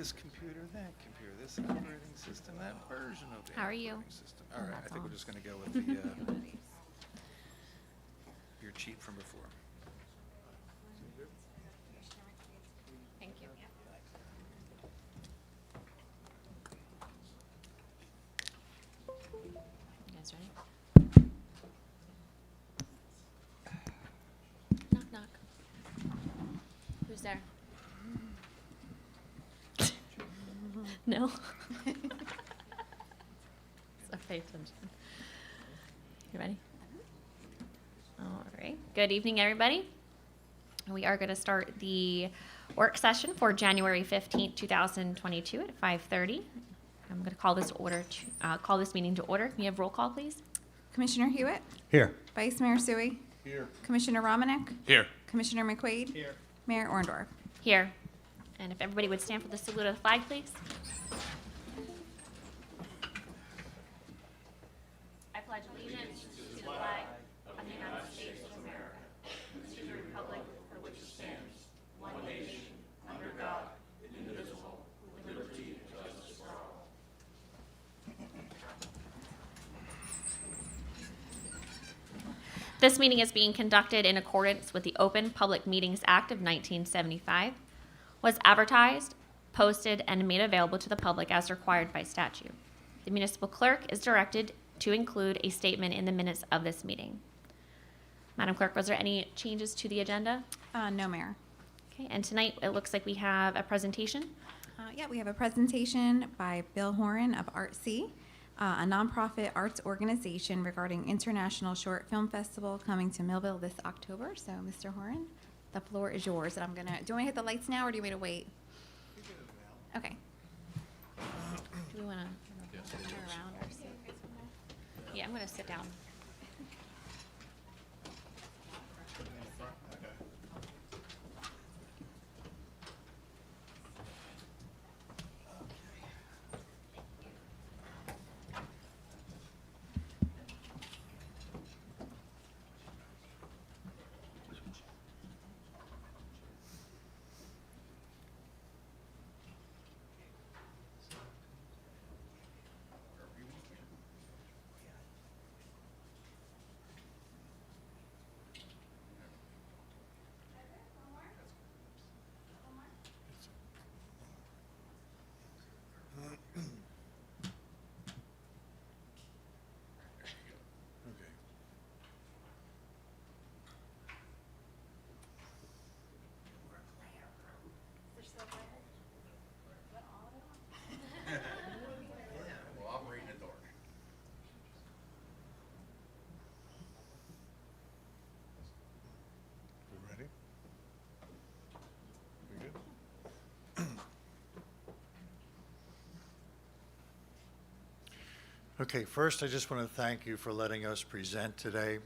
this computer, that computer, this operating system, that version of the How are you? operating system. All right, I That's think all. we're just going to go with the your cheat from before. Thank you. You guys ready? Knock, knock. Who's there? No? So pay attention. You ready? All right. Good evening, everybody. We are going to start the work session for January 15th, 2022 at 5:30. I'm going to call this meeting to order. Can you have roll call, please? Commissioner Hewitt? Here. Vice Mayor Sui? Here. Commissioner Romanek? Here. Commissioner McQuaid? Here. Mayor Orndorff? Here. And if everybody would stand for the salute of the flag, please. I pledge allegiance to the flag of the United States of America, and to the republic for which it stands, one nation, under God, indivisible, with liberty and justice for all. This meeting is being conducted in accordance with the Open Public Meetings Act of 1975, was advertised, posted, and made available to the public as required by statute. The municipal clerk is directed to include a statement in the minutes of this meeting. Madam Clerk, was there any changes to the agenda? No, Mayor. Okay, and tonight it looks like we have a presentation. Yeah, we have a presentation by Bill Horan of Artsy, a nonprofit arts organization regarding International Short Film Festival coming to Millville this October. So, Mr. Horan, the floor is yours. And do you want me to hit the lights now or do you want me to wait? Okay. Do we want to turn around or sit? Yeah, I'm going to sit down. Ready? We good? Okay, first I just want to thank you for letting us present today.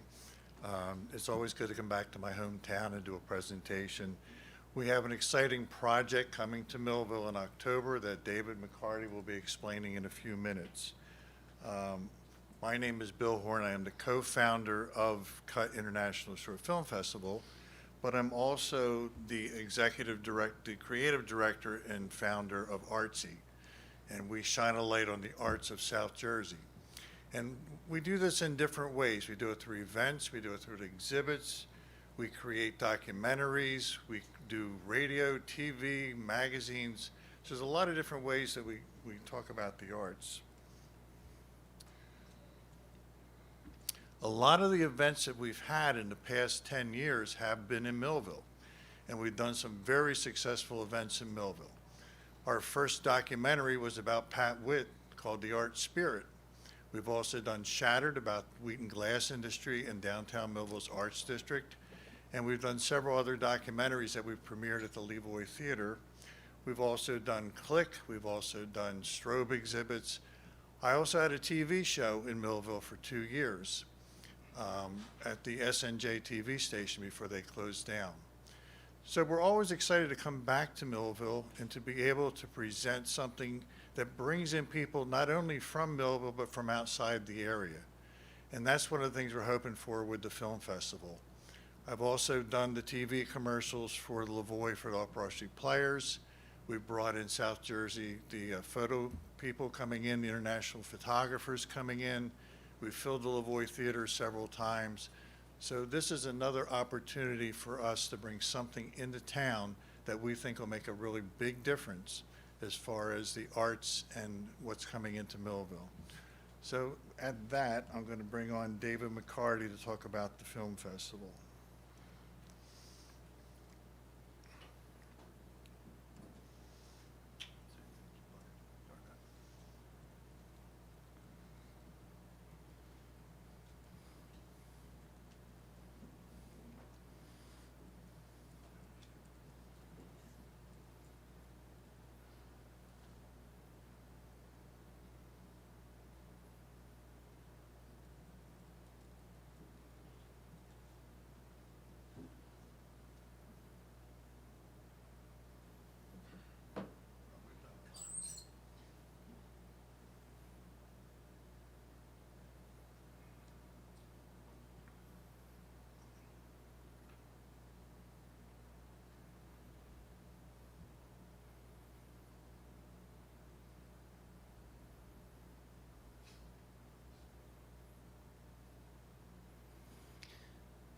It's always good to come back to my hometown and do a presentation. We have an exciting project coming to Millville in October that David Mccarty will be explaining in a few minutes. My name is Bill Horn. I am the co-founder of Cut International Short Film Festival, but I'm also the creative director and founder of Artsy. And we shine a light on the arts of South Jersey. And we do this in different ways. We do it through events, we do it through exhibits, we create documentaries, we do radio, TV, magazines. So there's a lot of different ways that we talk about the arts. A lot of the events that we've had in the past 10 years have been in Millville, and we've done some very successful events in Millville. Our first documentary was about Pat Witt called The Art Spirit. We've also done Shattered about wheat and glass industry in downtown Millville's Arts District, and we've done several other documentaries that we've premiered at the Levoy Theater. We've also done Click, we've also done strobe exhibits. I also had a TV show in Millville for 2 years at the SNJ TV station before they closed down. So we're always excited to come back to Millville and to be able to present something that brings in people not only from Millville but from outside the area. And that's one of the things we're hoping for with the film festival. I've also done the TV commercials for Lavoy for the Off-Broad Street Players. We've brought in South Jersey, the photo people coming in, the international photographers coming in. We've filled the Lavoie Theater several times. So this is another opportunity for us to bring something into town that we think will make a really big difference as far as the arts and what's coming into Millville. So at that, I'm going to bring on David Mccarty to talk about the film festival.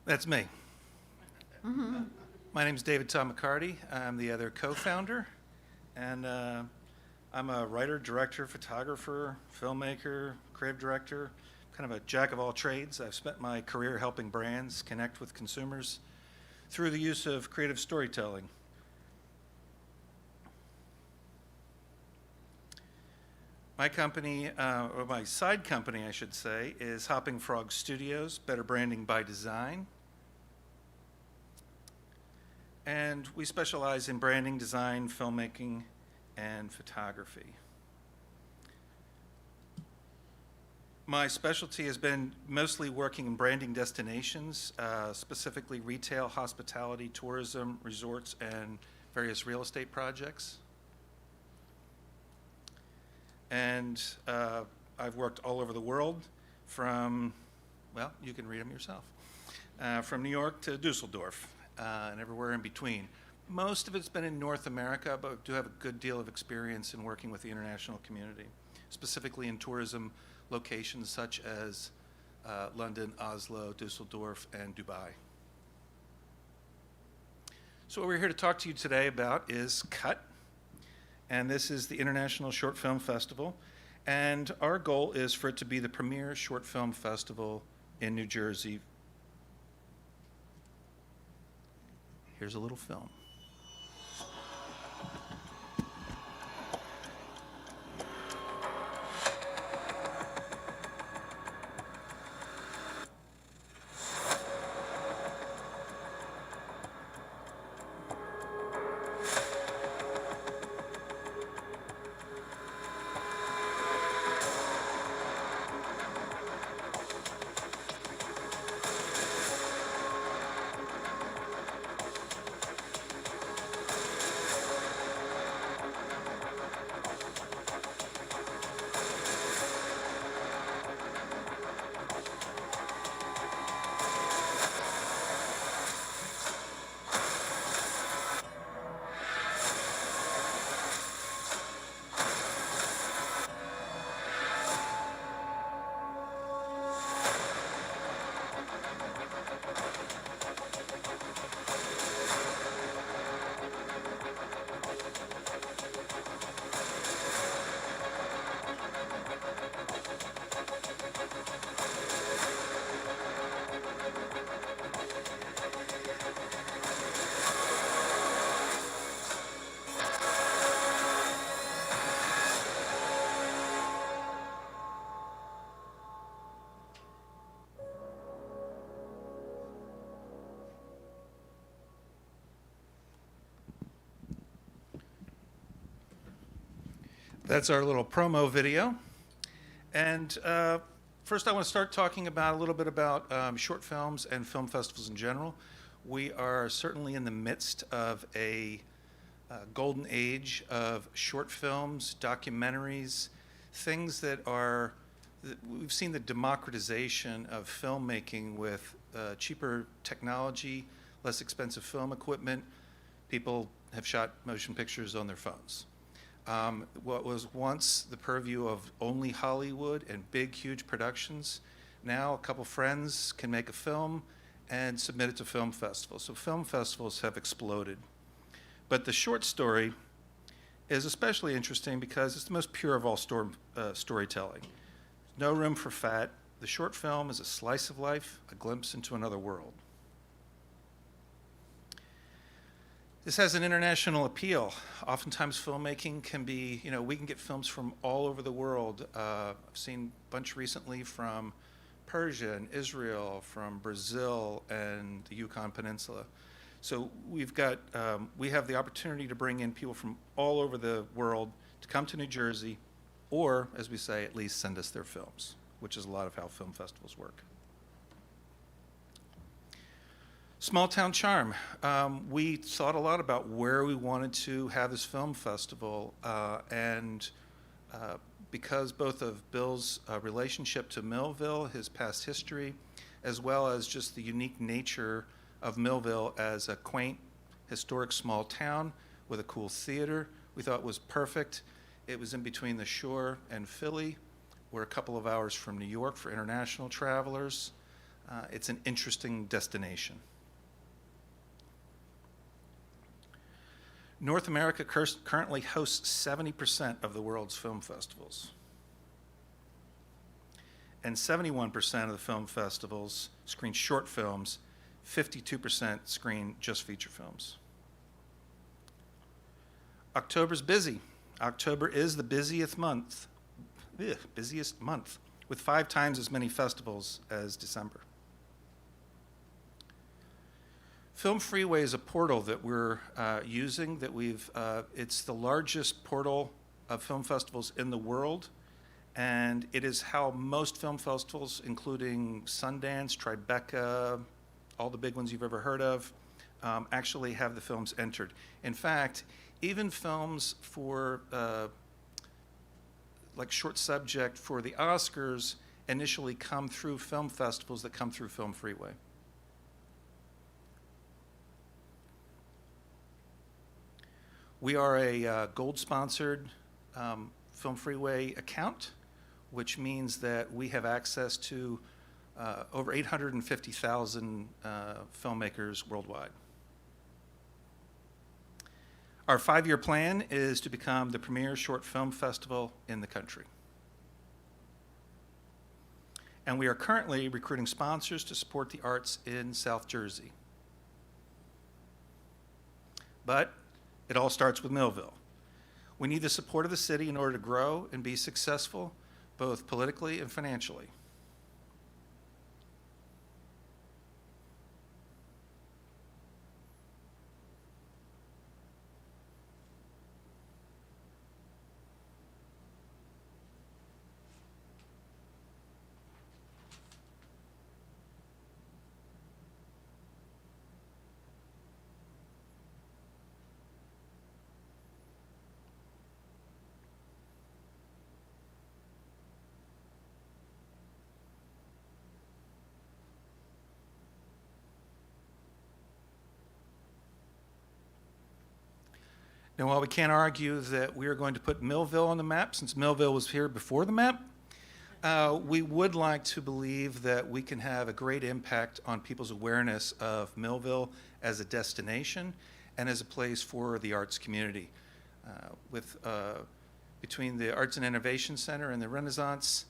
That's me. My name's David Tom Mccarty. I'm the other co-founder, and I'm a writer, director, photographer, filmmaker, creative director, kind of a jack of all trades. I've spent my career helping brands connect with consumers through the use of creative storytelling. My company, or my side company, I should say, is Hopping Frog Studios, Better Branding by Design. And we specialize in branding, design, filmmaking, and photography. My specialty has been mostly working in branding destinations, specifically retail, hospitality, tourism, resorts, and various real estate projects. And I've worked all over the world from, well, you can read them yourself, from New York to Dusseldorf and everywhere in between. Most of it's been in North America, but I do have a good deal of experience in working with the international community, specifically in tourism locations such as London, Oslo, Dusseldorf, and Dubai. So what we're here to talk to you today about is CUT. And this is the International Short Film Festival. And our goal is for it to be the premier short film festival in New Jersey. Here's a little film. That's our little promo video. And first I want to start talking about a little bit about short films and film festivals in general. We are certainly in the midst of a golden age of short films, documentaries, things that are, we've seen the democratization of filmmaking with cheaper technology, less expensive film equipment, people have shot motion pictures on their phones. What was once the purview of only Hollywood and big, huge productions, now a couple friends can make a film and submit it to film festivals. So film festivals have exploded. But the short story is especially interesting because it's the most pure of all storytelling. No room for fat. The short film is a slice of life, a glimpse into another world. This has an international appeal. Oftentimes filmmaking can be, we can get films from all over the world. I've seen a bunch recently from Persia and Israel, from Brazil and the Yukon Peninsula. So we have the opportunity to bring in people from all over the world to come to New Jersey, or, as we say, at least send us their films, which is a lot of how film festivals work. Small town charm. We thought a lot about where we wanted to have this film festival, and because both of Bill's relationship to Millville, his past history, as well as just the unique nature of Millville as a quaint, historic small town with a cool theater, we thought was perfect. It was in between the shore and Philly. We're a couple of hours from New York for international travelers. It's an interesting destination. North America currently hosts 70% of the world's film festivals. And 71% of the film festivals screen short films, 52% screen just feature films. October's busy. October is the busiest month, with 5 times as many festivals as December. Film Freeway is a portal that we're using. It's the largest portal of film festivals in the world, and it is how most film festivals, including Sundance, Tribeca, all the big ones you've ever heard of, actually have the films entered. In fact, even films for like short subject for the Oscars initially come through film festivals that come through Film Freeway. We are a gold-sponsored Film Freeway account, which means that we have access to over 850,000 filmmakers worldwide. Our 5-year plan is to become the premier short film festival in the country. And we are currently recruiting sponsors to support the arts in South Jersey. But it all starts with Millville. We need the support of the city in order to grow and be successful, both politically and financially. Now, while we can't argue that we are going to put Millville on the map, since Millville was here before the map, we would like to believe that we can have a great impact on people's awareness of Millville as a destination and as a place for the arts community. Between the Arts and Innovation Center and the Renaissance,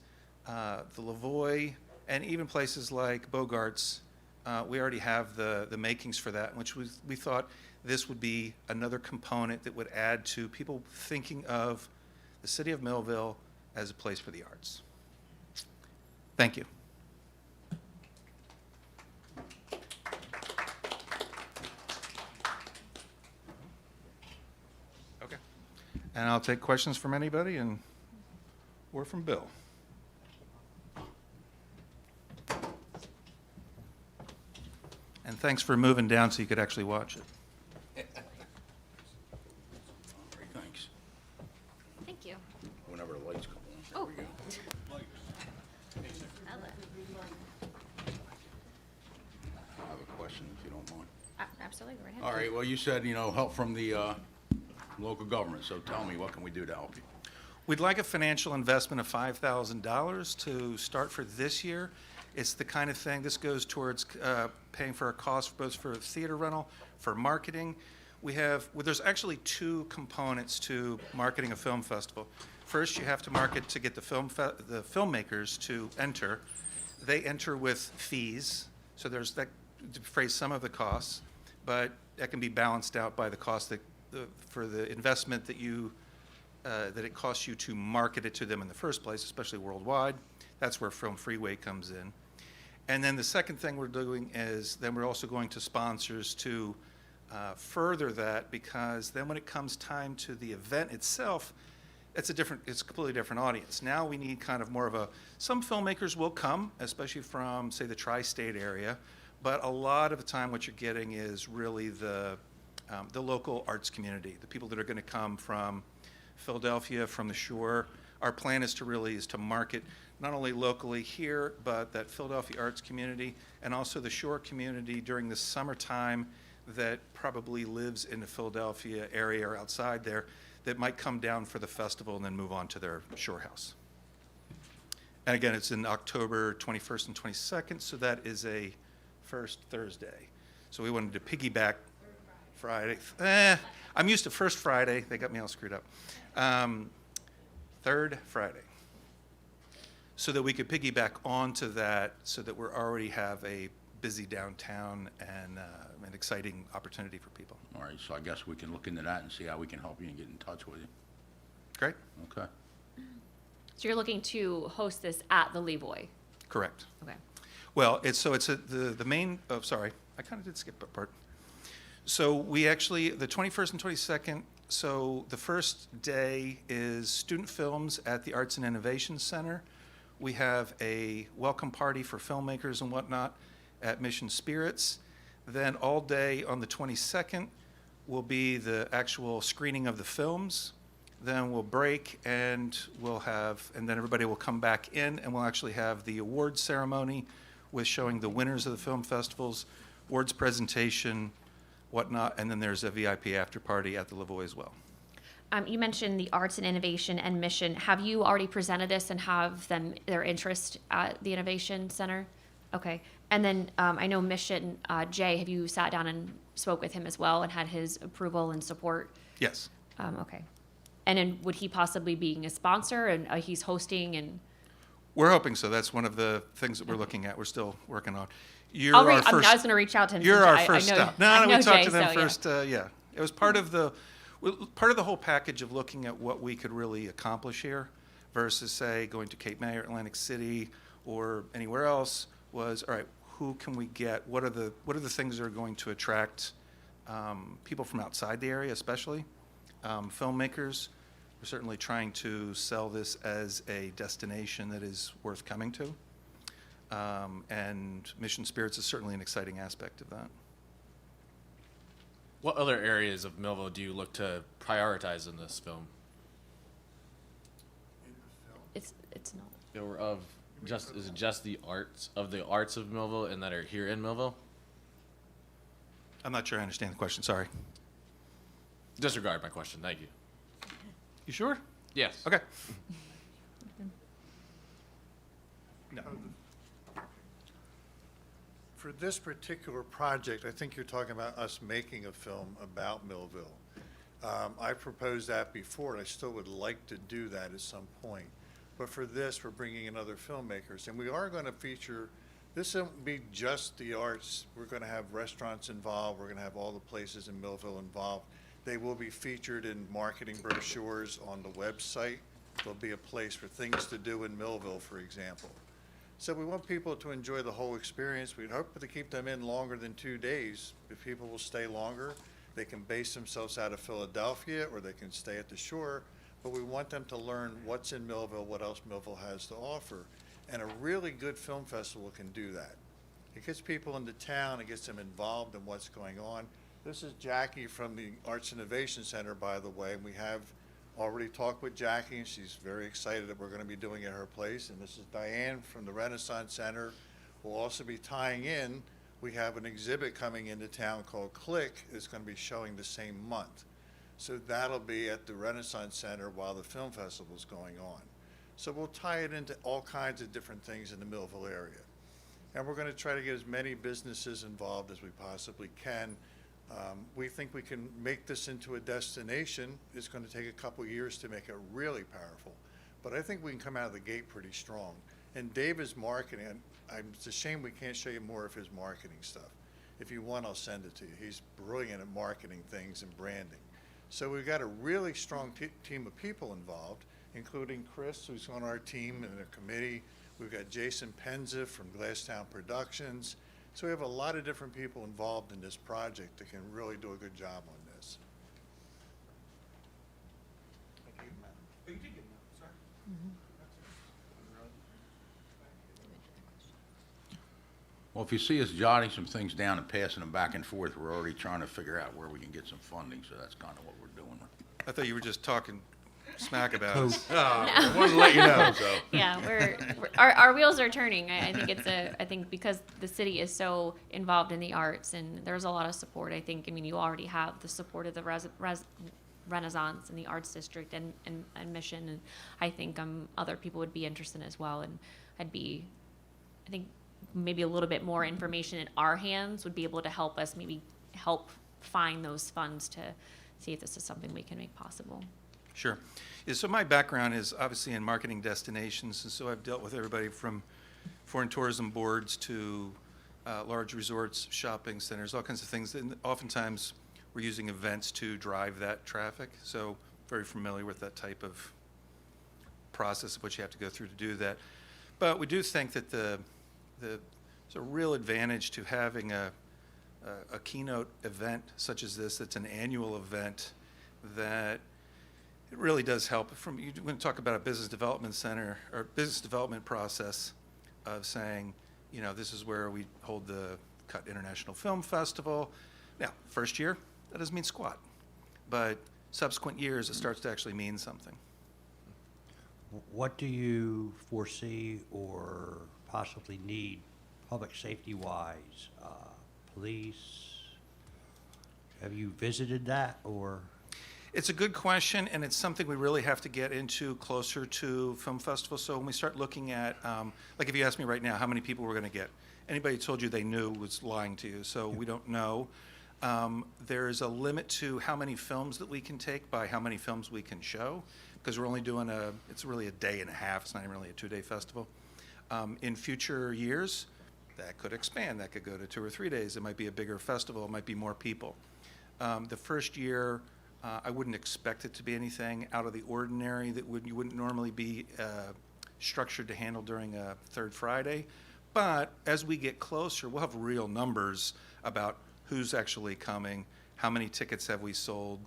the Lavoie, and even places like Bogart's, we already have the makings for that, which we thought this would be another component that would add to people thinking of the city of Millville as a place for the arts. Thank you. Okay. And I'll take questions from anybody or from Bill. And thanks for moving down so you could actually watch it. Thanks. Thank you. Whenever the lights come on. Oh. I have a question if you don't mind. absolutely, go right ahead. All right, well, you said, help from the local government, so tell me, what can we do to help you? We'd like a financial investment of $5,000 to start for this year. It's the kind of thing, this goes towards paying for our costs, both for theater rental, for marketing. There's actually two components to marketing a film festival. First, you have to market to get the filmmakers to enter. They enter with fees, so there's that to defray some of the costs, but that can be balanced out by the cost for the investment that it costs you to market it to them in the first place, especially worldwide. That's where Film Freeway comes in. And then the second thing we're doing is then we're also going to sponsors to further that, because then when it comes time to the event itself, it's a completely different audience. Now we need kind of more of some filmmakers will come, especially from, say, the tri-state area, but a lot of the time what you're getting is really the local arts community, the people that are going to come from Philadelphia, from the shore. Our plan is to market not only locally here, but that Philadelphia arts community and also the shore community during the summertime that probably lives in the Philadelphia area or outside there that might come down for the festival and then move on to their shore house. And again, it's in October 21st and 22nd, so that is a first Thursday. So we wanted to piggyback Friday. I'm used to first Friday. They got me all screwed up. Third Friday. So that we could piggyback onto that, so that we already have a busy downtown and an exciting opportunity for people. All right, so I guess we can look into that and see how we can help you and get in touch with you. Great? Okay. So you're looking to host this at the Levoy? Correct. Okay. Well, the main, sorry, I kind of did skip a part. So we actually, the 21st and 22nd, so the first day is student films at the Arts and Innovation Center. We have a welcome party for filmmakers and whatnot at Mission Spirits. Then all day on the 22nd will be the actual screening of the films. Then we'll break and then everybody will come back in and we'll actually have the awards ceremony with showing the winners of the film festivals, awards presentation, whatnot, and then there's a VIP after party at the Lavoie as well. You mentioned the Arts and Innovation and Mission. Have you already presented this and have their interest at the Innovation Center? Okay. And then I know Mission, Jay, have you sat down and spoke with him as well and had his approval and support? Yes. Okay. And then would he possibly be a sponsor and he's hosting and? We're hoping so. That's one of the things that we're looking at. We're still working on. I was going to reach out to him. You're our first I know, stop. No, I know we talked Jay, to them so, first. Yeah. It was part of the whole package of looking at what we could really accomplish here versus, say, going to Cape May or Atlantic City or anywhere else was, all right, who can we get? What are the things that are going to attract people from outside the area, especially filmmakers? We're certainly trying to sell this as a destination that is worth coming to. And Mission Spirits is certainly an exciting aspect of that. What other areas of Millville do you look to prioritize in this film? It's not. Or is it just the arts of Millville and that are here in Millville? I'm not sure I understand the question. Sorry. Disregard my question. Thank you. You sure? Yes. Okay. No. For this particular project, I think you're talking about us making a film about Millville. I proposed that before, and I still would like to do that at some point. But for this, we're bringing in other filmmakers, and we are going to feature, this won't be just the arts. We're going to have restaurants involved. We're going to have all the places in Millville involved. They will be featured in marketing brochures on the website. There'll be a place for things to do in Millville, for example. So we want people to enjoy the whole experience. We'd hope to keep them in longer than 2 days. If people will stay longer, they can base themselves out of Philadelphia or they can stay at the shore. But we want them to learn what's in Millville, what else Millville has to offer. And a really good film festival can do that. It gets people into town, it gets them involved in what's going on. This is Jackie from the Arts Innovation Center, by the way. We have already talked with Jackie, and she's very excited that we're going to be doing it at her place. And this is Diane from the Renaissance Center, who will also be tying in We have an exhibit coming into town called Click. It's going to be showing the same month. So that'll be at the Renaissance Center while the film festival's going on. So we'll tie it into all kinds of different things in the Millville area. And we're going to try to get as many businesses involved as we possibly can. We think we can make this into a destination. It's going to take a couple years to make it really powerful. But I think we can come out of the gate pretty strong. And Dave is marketing. It's a shame we can't show you more of his marketing stuff. If you want, I'll send it to you. He's brilliant at marketing things and branding. So we've got a really strong team of people involved, including Chris, who's on our team and the committee. We've got Jason Penza from Glasstown Productions. So we have a lot of different people involved in this project that can really do a good job on this. Well, if you see us jotting some things down and passing them back and forth, we're already trying to figure out where we can get some funding, so that's kind of what we're doing. I thought you were just talking smack about Oh. us. I wanted to let you know, so. Yeah, our wheels are turning. I think I think because the city is so involved in the arts and there's a lot of support. I mean, you already have the support of the Renaissance and the Arts District and Mission, and I think other people would be interested as well. And I think maybe a little bit more information in our hands would be able to help us maybe help find those funds to see if this is something we can make possible. Sure. Yeah, so my background is obviously in marketing destinations, and so I've dealt with everybody from foreign tourism boards to large resorts, shopping centers, all kinds of things. And oftentimes we're using events to drive that traffic, so very familiar with that type of process of what you have to go through to do that. But we do think that there's a real advantage to having a keynote event such as this. That's an annual event that it really does help. You're going to talk about a business development center or business development process of saying, you know, this is where we hold the Cut International Film Festival. Now, first year, that doesn't mean squat, but subsequent years, it starts to actually mean something. What do you foresee or possibly need public safety-wise? Police? Have you visited that, or? It's a good question, and it's something we really have to get into closer to film festivals. So when we start looking at, like if you ask me right now how many people we're going to get, anybody who told you they knew was lying to you, so we don't know. There's a limit to how many films that we can take by how many films we can show, because we're only doing it's really a day and a half. It's not even really a 2-day festival. In future years, that could expand. That could go to 2 or 3 days. It might be a bigger festival. It might be more people. The first year, I wouldn't expect it to be anything out of the ordinary that you wouldn't normally be structured to handle during a third Friday. But as we get closer, we'll have real numbers about who's actually coming, how many tickets have we sold,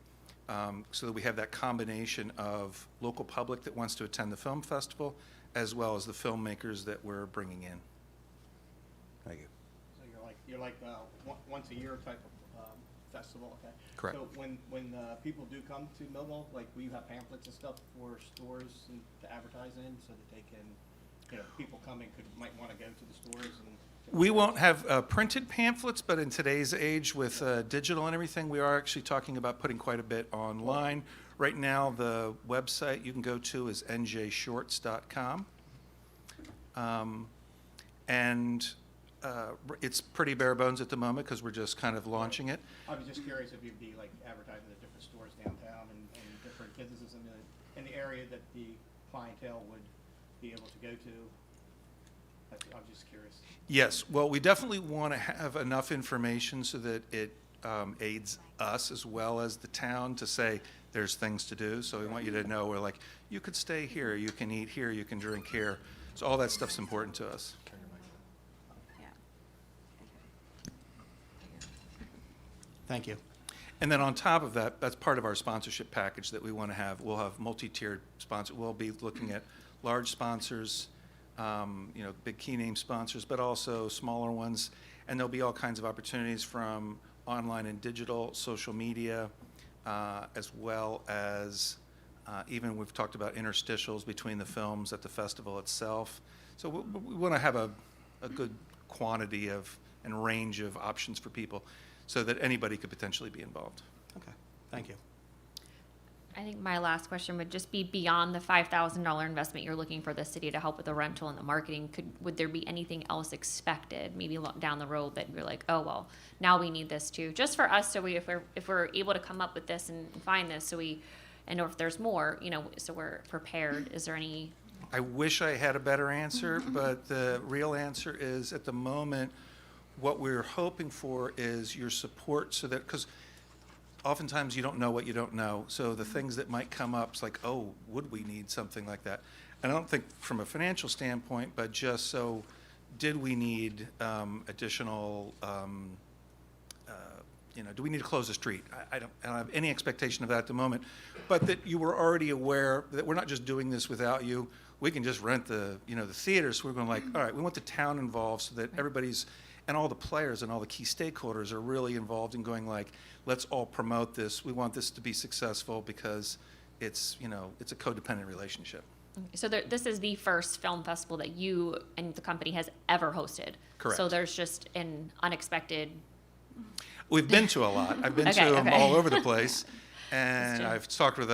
so that we have that combination of local public that wants to attend the film festival, as well as the filmmakers that we're bringing in. Thank you. So you're like once a year type of festival, okay? Correct. So when people do come to Millville, like will you have pamphlets and stuff for stores and to advertise in, so that they can, you know, people coming might want to go to the stores and. We won't have printed pamphlets, but in today's age with digital and everything, we are actually talking about putting quite a bit online. Right now, the website you can go to is njshorts.com. It's pretty bare bones at the moment because we're just kind of launching it. I was just curious if you'd be like advertising at different stores downtown and different businesses in the area that the clientele would be able to go to. I'm just curious. Yes, well, we definitely want to have enough information so that it aids us as well as the town to say there's things to do. So we want you to know we're like, you could stay here, you can eat here, you can drink here. So all that stuff's important to us. Thank you. And then on top of that, that's part of our sponsorship package that we want to have. We'll have multi-tiered sponsors. We'll be looking at large sponsors, you know, big key name sponsors, but also smaller ones. And there'll be all kinds of opportunities from online and digital, social media, as well as even we've talked about interstitials between the films at the festival itself. So we want to have a good quantity of and range of options for people so that anybody could potentially be involved. Okay, thank you. I think my last question would just be beyond the $5,000 investment you're looking for the city to help with the rental and the marketing. Would there be anything else expected, maybe down the road that you're like, oh well, now we need this too, just for us, so if we're able to come up with this and find this, and or if there's more, so we're prepared. Is there any? I wish I had a better answer, but the real answer is at the moment, what we're hoping for is your support so that, because oftentimes you don't know what you don't know. So the things that might come up, it's like, oh, would we need something like that? And I don't think from a financial standpoint, but just so, did we need additional, do we need to close the street? I don't have any expectation of that at the moment, but that you were already aware that we're not just doing this without you. We can just rent the theater. So we're going like, all right, we want the town involved so that everybody's, and all the players and all the key stakeholders are really involved in going like, let's all promote this. We want this to be successful because it's a codependent relationship. So this is the first film festival that you and the company has ever hosted. Correct. So there's just an unexpected. We've been to a lot. I've been Okay, to them okay. all over the place, and true. I've talked with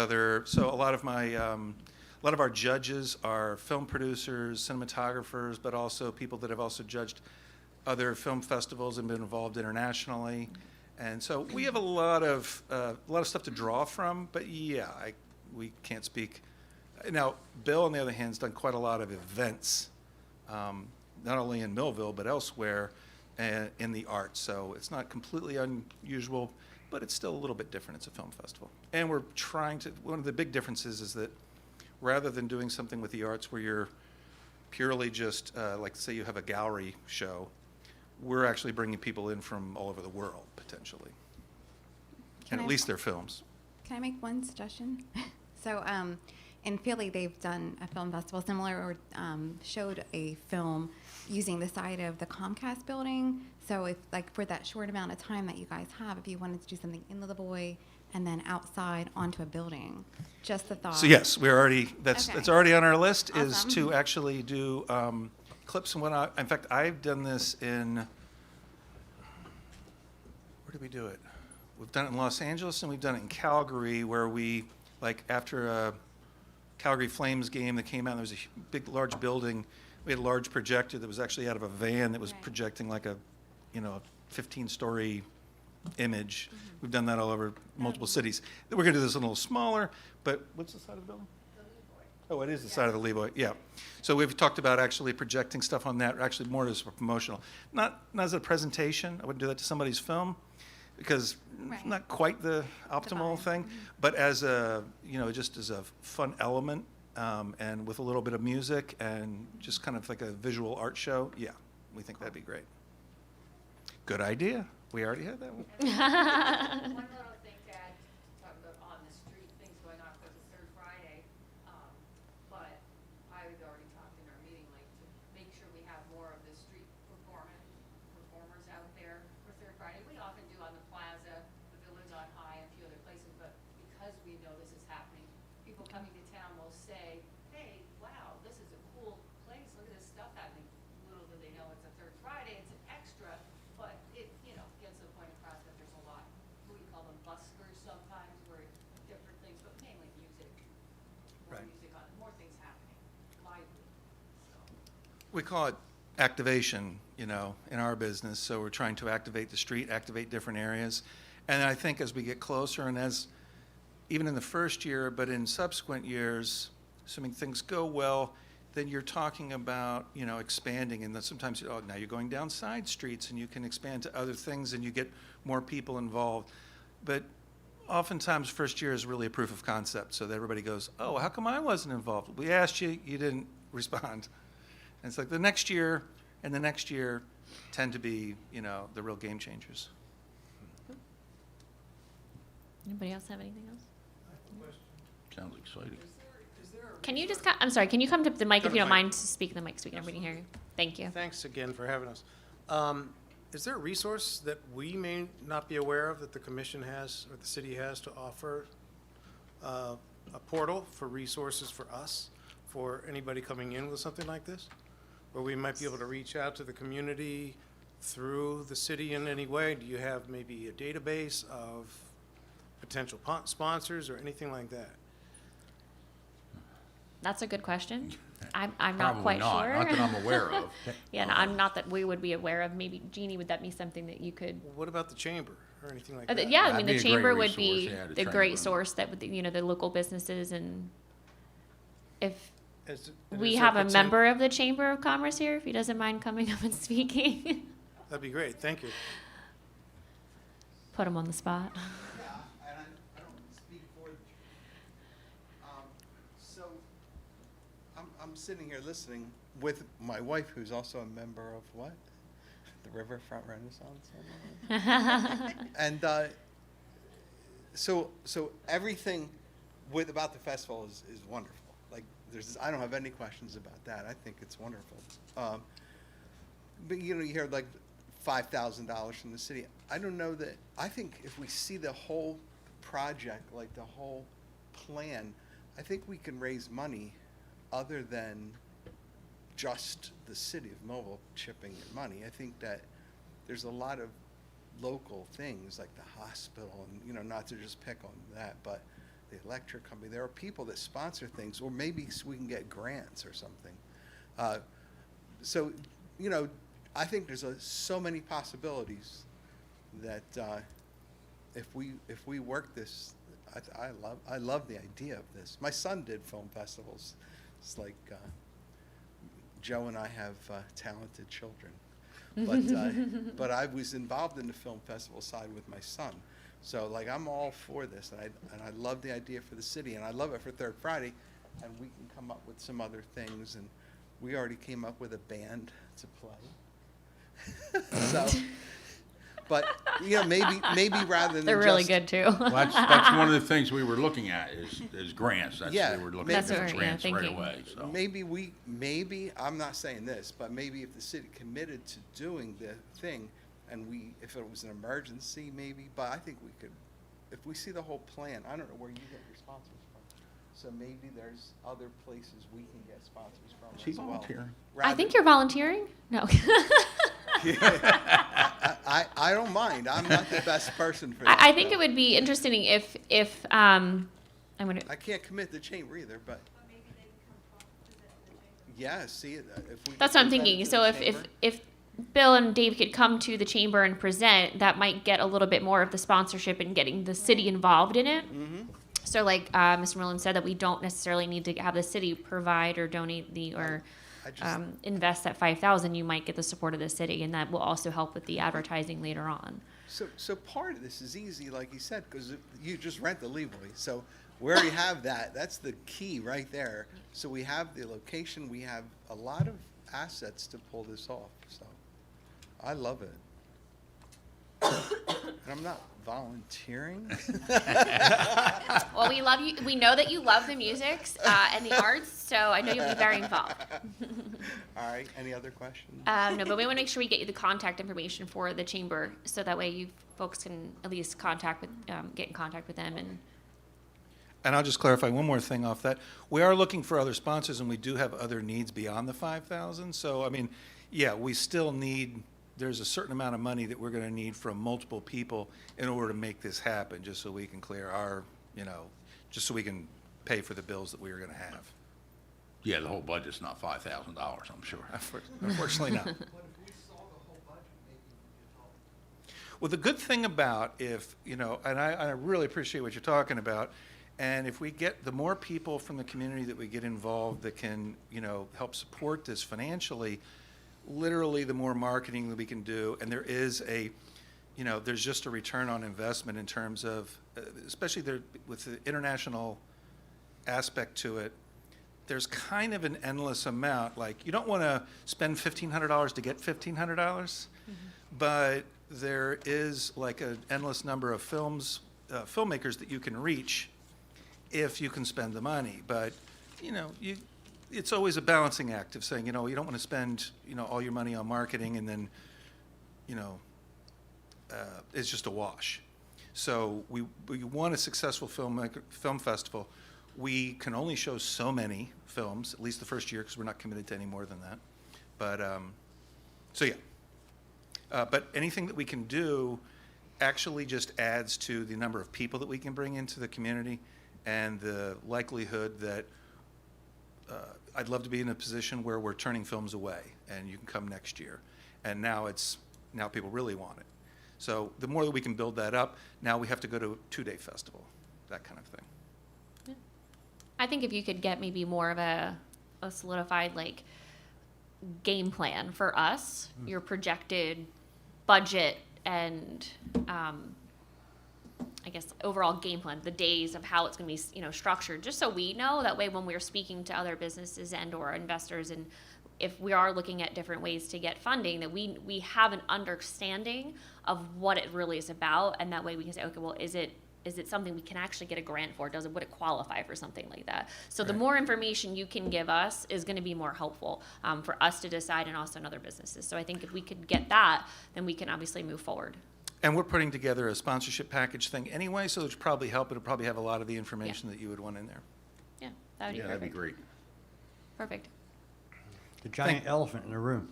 so a lot of our judges are film producers, cinematographers, but also people that have also judged other film festivals and been involved internationally. And so we have a lot of stuff to draw from, but yeah, we can't speak. Now, Bill, on the other hand, has done quite a lot of events, not only in Millville, but elsewhere in the arts. So it's not completely unusual, but it's still a little bit different. It's a film festival. And we're trying to, one of the big differences is that rather than doing something with the arts where you're purely just, like say you have a gallery show, we're actually bringing people in from all over the world, potentially. Can And at I- least they're films. Can I make one suggestion? So in Philly, they've done a film festival similar, or showed a film using the side of the Comcast building. So if, like, for that short amount of time that you guys have, if you wanted to do something in the Lavoie and then outside onto a building, just the thought. So yes, we're already, that's Okay. already on our list, is Awesome. to actually do clips and whatnot. In fact, I've done this in, where did we do it? We've done it in Los Angeles and we've done it in Calgary, where we, like after a Calgary Flames game that came out, there was a big, large building. We had a large projector that was actually out of a van that was Right. projecting like a 15-story image. We've done that all over multiple cities. We're going to do this a little smaller, but what's the side of the building? Oh, it is the side of the Levoy, yeah. So we've talked about actually projecting stuff on that, actually more as a promotional. Not as a presentation, I wouldn't do that to somebody's film, because Right. not quite the optimal vibe. thing, but as a, just as a fun element, and with a little bit of music and just kind of like a visual art show, yeah, we think that'd be great. Good idea. We already had that one. One little thing to add, talk about on the street, things going on for the third Friday, but I was already talked in our meeting, like, to make sure we have more of the street performers out there for third Friday. We often do on the plaza, the Village on High, and a few other places, but because we know this is happening, people coming to town will say, hey, wow, this is a cool place, look at this stuff happening. Little do they know it's a third Friday, it's an extra, but it, gets the point across that there's a lot, we call them buskers sometimes, where different things, but mainly music. More Right. music on, more things happening, lively, so. We call it activation, in our business. So we're trying to activate the street, activate different areas. And I think as we get closer, and as even in the first year, but in subsequent years, assuming things go well, then you're talking about, expanding. And then sometimes, now you're going down side streets and you can expand to other things and you get more people involved. But oftentimes, first year is really a proof of concept. So that everybody goes, oh, how come I wasn't involved? We asked you, you didn't respond. And it's like the next year and the next year tend to be, the real game changers. Anybody else have anything else? Sounds exciting. Can you just, I'm sorry, can you come to the mic if you don't mind to speak in the mic so we can everybody hear you? Thank you. Thanks again for having us. Is there a resource that we may not be aware of that the commission has or the city has to offer? A portal for resources for us, for anybody coming in with something like this? Where we might be able to reach out to the community, through the city in any way? Do you have maybe a database of potential sponsors or anything like that? That's a good question. I'm not Probably quite not, sure. not that I'm aware of. Yeah, no, I'm not that we would be aware of. Maybe, Jeannie, would that be something that you could? What about the chamber or anything like that? Yeah, I That'd mean, be the a great chamber would resource, be yeah, the the chamber. great source that would, the local businesses, and if And we is have there a poten- member of the Chamber of Commerce here, if he doesn't mind coming up and speaking. That'd be great, thank you. Put him on the spot. Yeah, and I don't speak for, so, I'm sitting here listening with my wife, who's also a member of what? The Riverfront Renaissance? And, so everything about the festival is wonderful. Like, I don't have any questions about that. I think it's wonderful. But, you hear like $5,000 from the city. I don't know that, I think if we see the whole project, like the whole plan, I think we can raise money other than just the city of Millville chipping in money. I think that there's a lot of local things like the hospital and, not to just pick on that, but the electric company. There are people that sponsor things, or maybe we can get grants or something. So, I think there's so many possibilities that if we work this, I love the idea of this. My son did film festivals. It's like Joe and I have talented children, but I was involved in the film festival side with my son. So like I'm all for this, and I love the idea for the city, and I love it for Third Friday, and we can come up with some other things, and we already came up with a band to play. So, but maybe rather than They're really just- good too. Well, that's one of the things we were looking at is grants. Yeah, We were looking That's at what we're, grants right thinking. away, so. Maybe, I'm not saying this, but maybe if the city committed to doing the thing, and if it was an emergency, maybe, but I think we could, if we see the whole plan, I don't know where you get your sponsors from. So maybe there's other places we can get sponsors from Is he as well. volunteering? I think you're volunteering. No. I don't mind. I'm not the best person for that. I think it would be interesting if I'm gonna. I can't commit the chamber either, but. Yeah, see, if we. That's could what I'm present thinking. to the So chamber. if Bill and Dave could come to the chamber and present, that might get a little bit more of the sponsorship and getting the city involved in it. Mm-hmm. So like Mr. Merlin said, that we don't necessarily need to have the city provide or donate or I just, invest that $5,000. You might get the support of the city, and that will also help with the advertising later on. So part of this is easy, like you said, because you just rent the Leroy. So we already have that. That's the key right there. So we have the location. We have a lot of assets to pull this off. So I love it. And I'm not volunteering. Well, we love you. We know that you love the music and the arts, so I know you'll be very involved. All right. Any other questions? No, but we want to make sure we get you the contact information for the chamber, so that way you folks can at least get in contact with them. And I'll just clarify one more thing off that. We are looking for other sponsors, and we do have other needs beyond the 5,000. So, I mean, yeah, we still need, there's a certain amount of money that we're going to need from multiple people in order to make this happen, just so we can clear our, just so we can pay for the bills that we are going to have. Yeah, the whole budget's not $5,000, I'm sure. Unfortunately not. Well, the good thing about and I really appreciate what you're talking about, and if we get, the more people from the community that we get involved that can, help support this financially, literally the more marketing that we can do, and there is there's just a return on investment in terms of, especially there with the international aspect to it, there's kind of an endless amount. Like, you don't want to spend $1,500 to get $1,500, but there is like an endless number of filmmakers that you can reach if you can spend the money. But, it's always a balancing act of saying, you don't want to spend, all your money on marketing and then, it's just a wash. So we want a successful film festival. We can only show so many films, at least the first year, because we're not committed to any more than that. But, so yeah. But anything that we can do actually just adds to the number of people that we can bring into the community and the likelihood that I'd love to be in a position where we're turning films away and you can come next year. And now people really want it. So the more that we can build that up, now we have to go to a 2-day festival, that kind of thing. I think if you could get maybe more of a solidified like game plan for us, your projected budget and I guess overall game plan, the days of how it's going to be, structured, just so we know. That way, when we're speaking to other businesses and or investors, and if we are looking at different ways to get funding, that we have an understanding of what it really is about, and that way we can say, okay, well, is it something we can actually get a grant for? Would it qualify for something like that? So the more information you can give us is going to be more helpful for us to decide, and also in other businesses. So I think if we could get that, then we can obviously move forward. And we're putting together a sponsorship package thing anyway, so it would probably help. It'll probably have a lot of the information that you would want in there. Yeah, that would be Yeah, perfect. that'd be great. Perfect. The giant elephant in the room.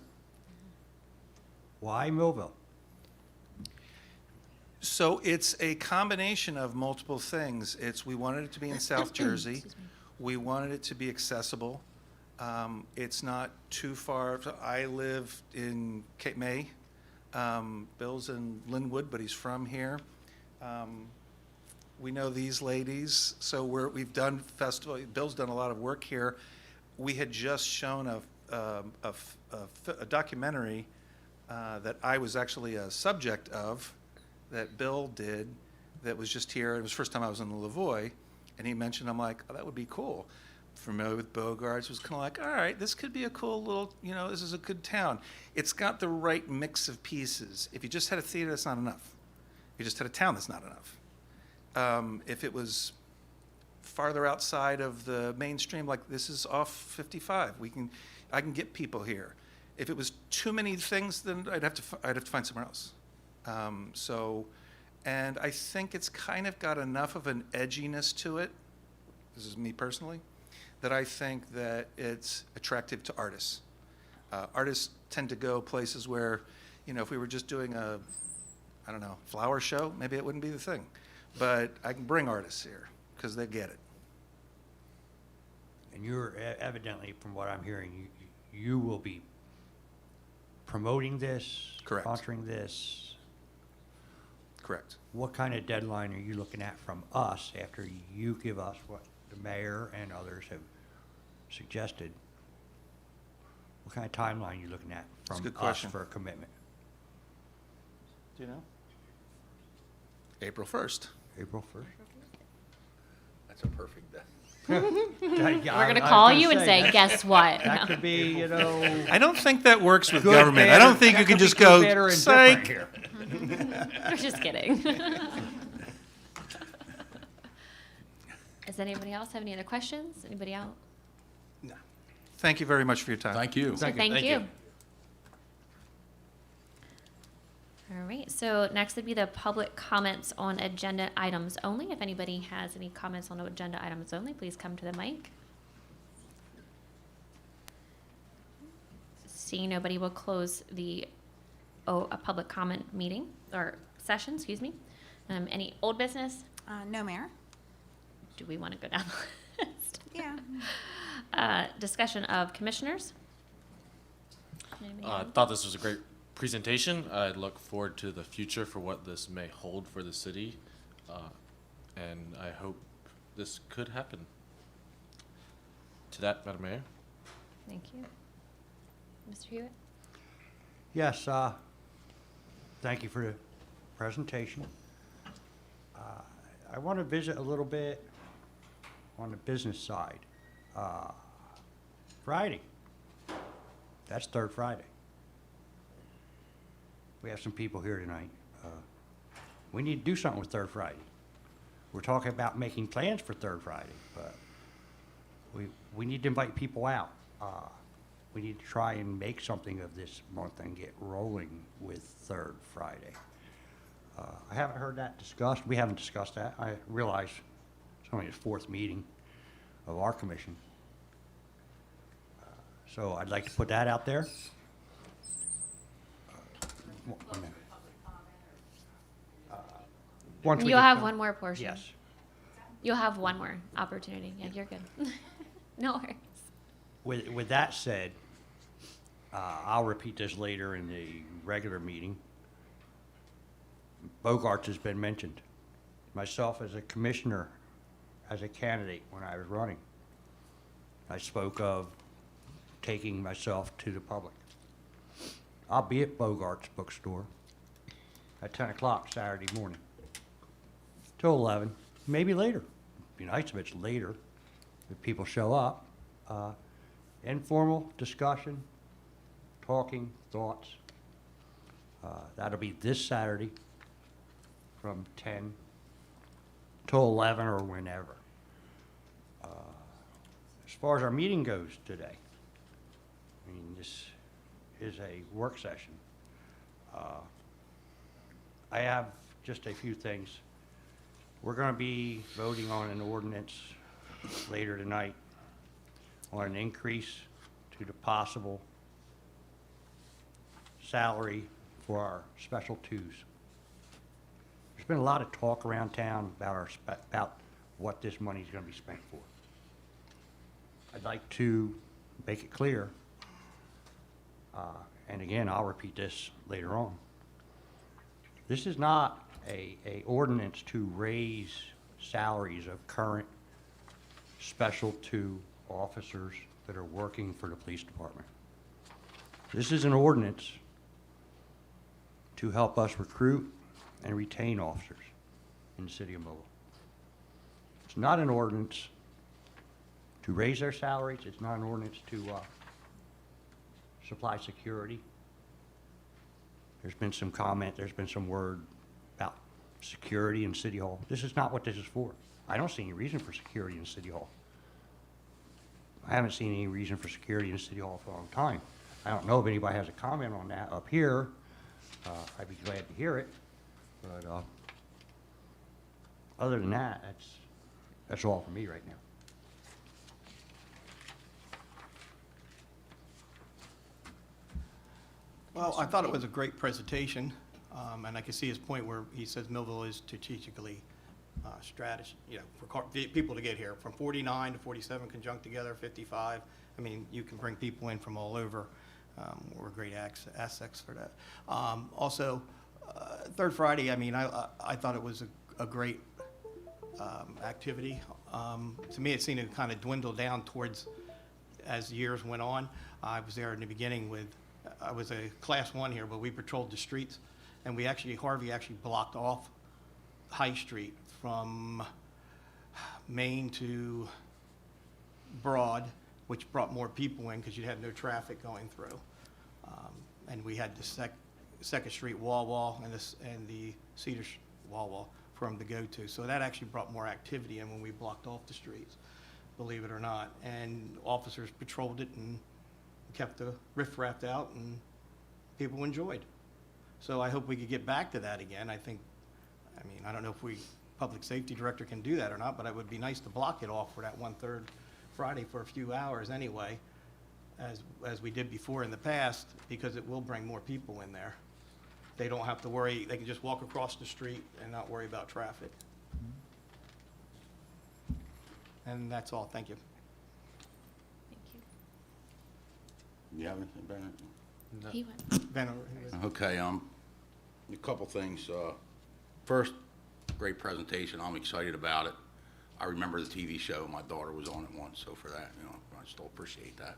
Why Millville? So it's a combination of multiple things. We wanted it to be in South Jersey. Excuse me. We wanted it to be accessible. It's not too far. I live in Cape May. Bill's in Linwood, but he's from here. We know these ladies, so we've done festival. Bill's done a lot of work here. We had just shown a documentary that I was actually a subject of, that Bill did, that was just here. It was the first time I was in the Lavoie, and he mentioned, I'm like, oh, that would be cool. Familiar with Bogarts, was kind of like, all right, this could be a cool little, this is a good town. It's got the right mix of pieces. If you just had a theater, that's not enough. If you just had a town, that's not enough. If it was farther outside of the mainstream, like this is off 55, I can get people here. If it was too many things, then I'd have to find somewhere else. And I think it's kind of got enough of an edginess to it, this is me personally, that I think that it's attractive to artists. Artists tend to go places where, if we were just doing a, flower show, maybe it wouldn't be the thing. But I can bring artists here because they get it. And you're evidently, from what I'm hearing, you will be promoting this, Correct. sponsoring this. Correct. What kind of deadline are you looking at from us after you give us what the mayor and others have suggested? What kind of timeline are you looking at That's a from good us question. for a commitment? Do you know? April 1st. April 1st? That's a perfect day. We're going to call you and say, guess what? That could be, I don't think that works with good, government. bad, I don't or- think that you can could be just good, go, bad, or indifferent psych. here. We're just kidding. Does anybody else have any other questions? Anybody else? No. Thank you very much for your time. Thank you. Thank you. All right, so next would be the public comments on agenda items only. If anybody has any comments on agenda items only, please come to the mic. Seeing nobody, will close a public comment meeting, or session, excuse me. Any old business? No, Mayor. Do we want to go down the list? Yeah. Discussion of commissioners? Anybody I have? thought this was a great presentation. I look forward to the future for what this may hold for the city, and I hope this could happen. To that, Madam Mayor. Thank you. Mr. Hewitt? Yes, thank you for the presentation. I want to visit a little bit on the business side. Friday, that's third Friday. We have some people here tonight. We need to do something with third Friday. We're talking about making plans for third Friday, but we need to invite people out. We need to try and make something of this month and get rolling with third Friday. I haven't heard that discussed. We haven't discussed that. I realize it's only the fourth meeting of our commission. So I'd like to put that out there. one minute. Once we You'll get have done- one more portion. Yes. You'll have one more opportunity. Yeah, you're good. No worries. With that said, I'll repeat this later in the regular meeting. Bogarts has been mentioned. Myself as a commissioner, as a candidate when I was running, I spoke of taking myself to the public. I'll be at Bogart's bookstore at 10 o'clock Saturday morning till 11, maybe later. It'd be nice if it's later, if people show up. Informal discussion, talking, thoughts. That'll be this Saturday from 10 till 11 or whenever. As far as our meeting goes today, I mean, this is a work session. I have just a few things. We're going to be voting on an ordinance later tonight on an increase to the possible salary for our special twos. There's been a lot of talk around town about about what this money is going to be spent for. I'd like to make it clear, and again, I'll repeat this later on. This is not a ordinance to raise salaries of current special two officers that are working for the police department. This is an ordinance to help us recruit and retain officers in the city of Millville. It's not an ordinance to raise their salaries. It's not an ordinance to supply security. There's been some comment, there's been some word about security in City Hall. This is not what this is for. I don't see any reason for security in City Hall. I haven't seen any reason for security in City Hall for a long time. I don't know if anybody has a comment on that up here. I'd be glad to hear it. But other than that, that's all for me right now. Well, I thought it was a great presentation, and I can see his point where he says Millville is strategically strategy, for people to get here. From 49 to 47 conjunct together, 55. I mean, you can bring people in from all over. We're great assets for that. Also, Third Friday, I mean, I thought it was a great activity. To me, it seemed to kind of dwindle down towards as years went on. I was there in the beginning I was a class 1 here, but we patrolled the streets, and Harvey actually blocked off High Street from Main to Broad, which brought more people in because you had no traffic going through. And we had the Second Street wall and the Cedar wall for them to go to. So that actually brought more activity in when we blocked off the streets, believe it or not. And officers patrolled it and kept the riffraff out, and people enjoyed. So I hope we could get back to that again. I don't know if public safety director can do that or not, but it would be nice to block it off for that 1/3 Friday for a few hours anyway, as we did before in the past, because it will bring more people in there. They don't have to worry, they can just walk across the street and not worry about traffic. And that's all, thank you. Thank You have anything, Bennett? you. He went. Ben, Okay, a couple things. First, great presentation. I'm excited about it. I remember the TV show. My daughter was on it once, so for that, I still appreciate that.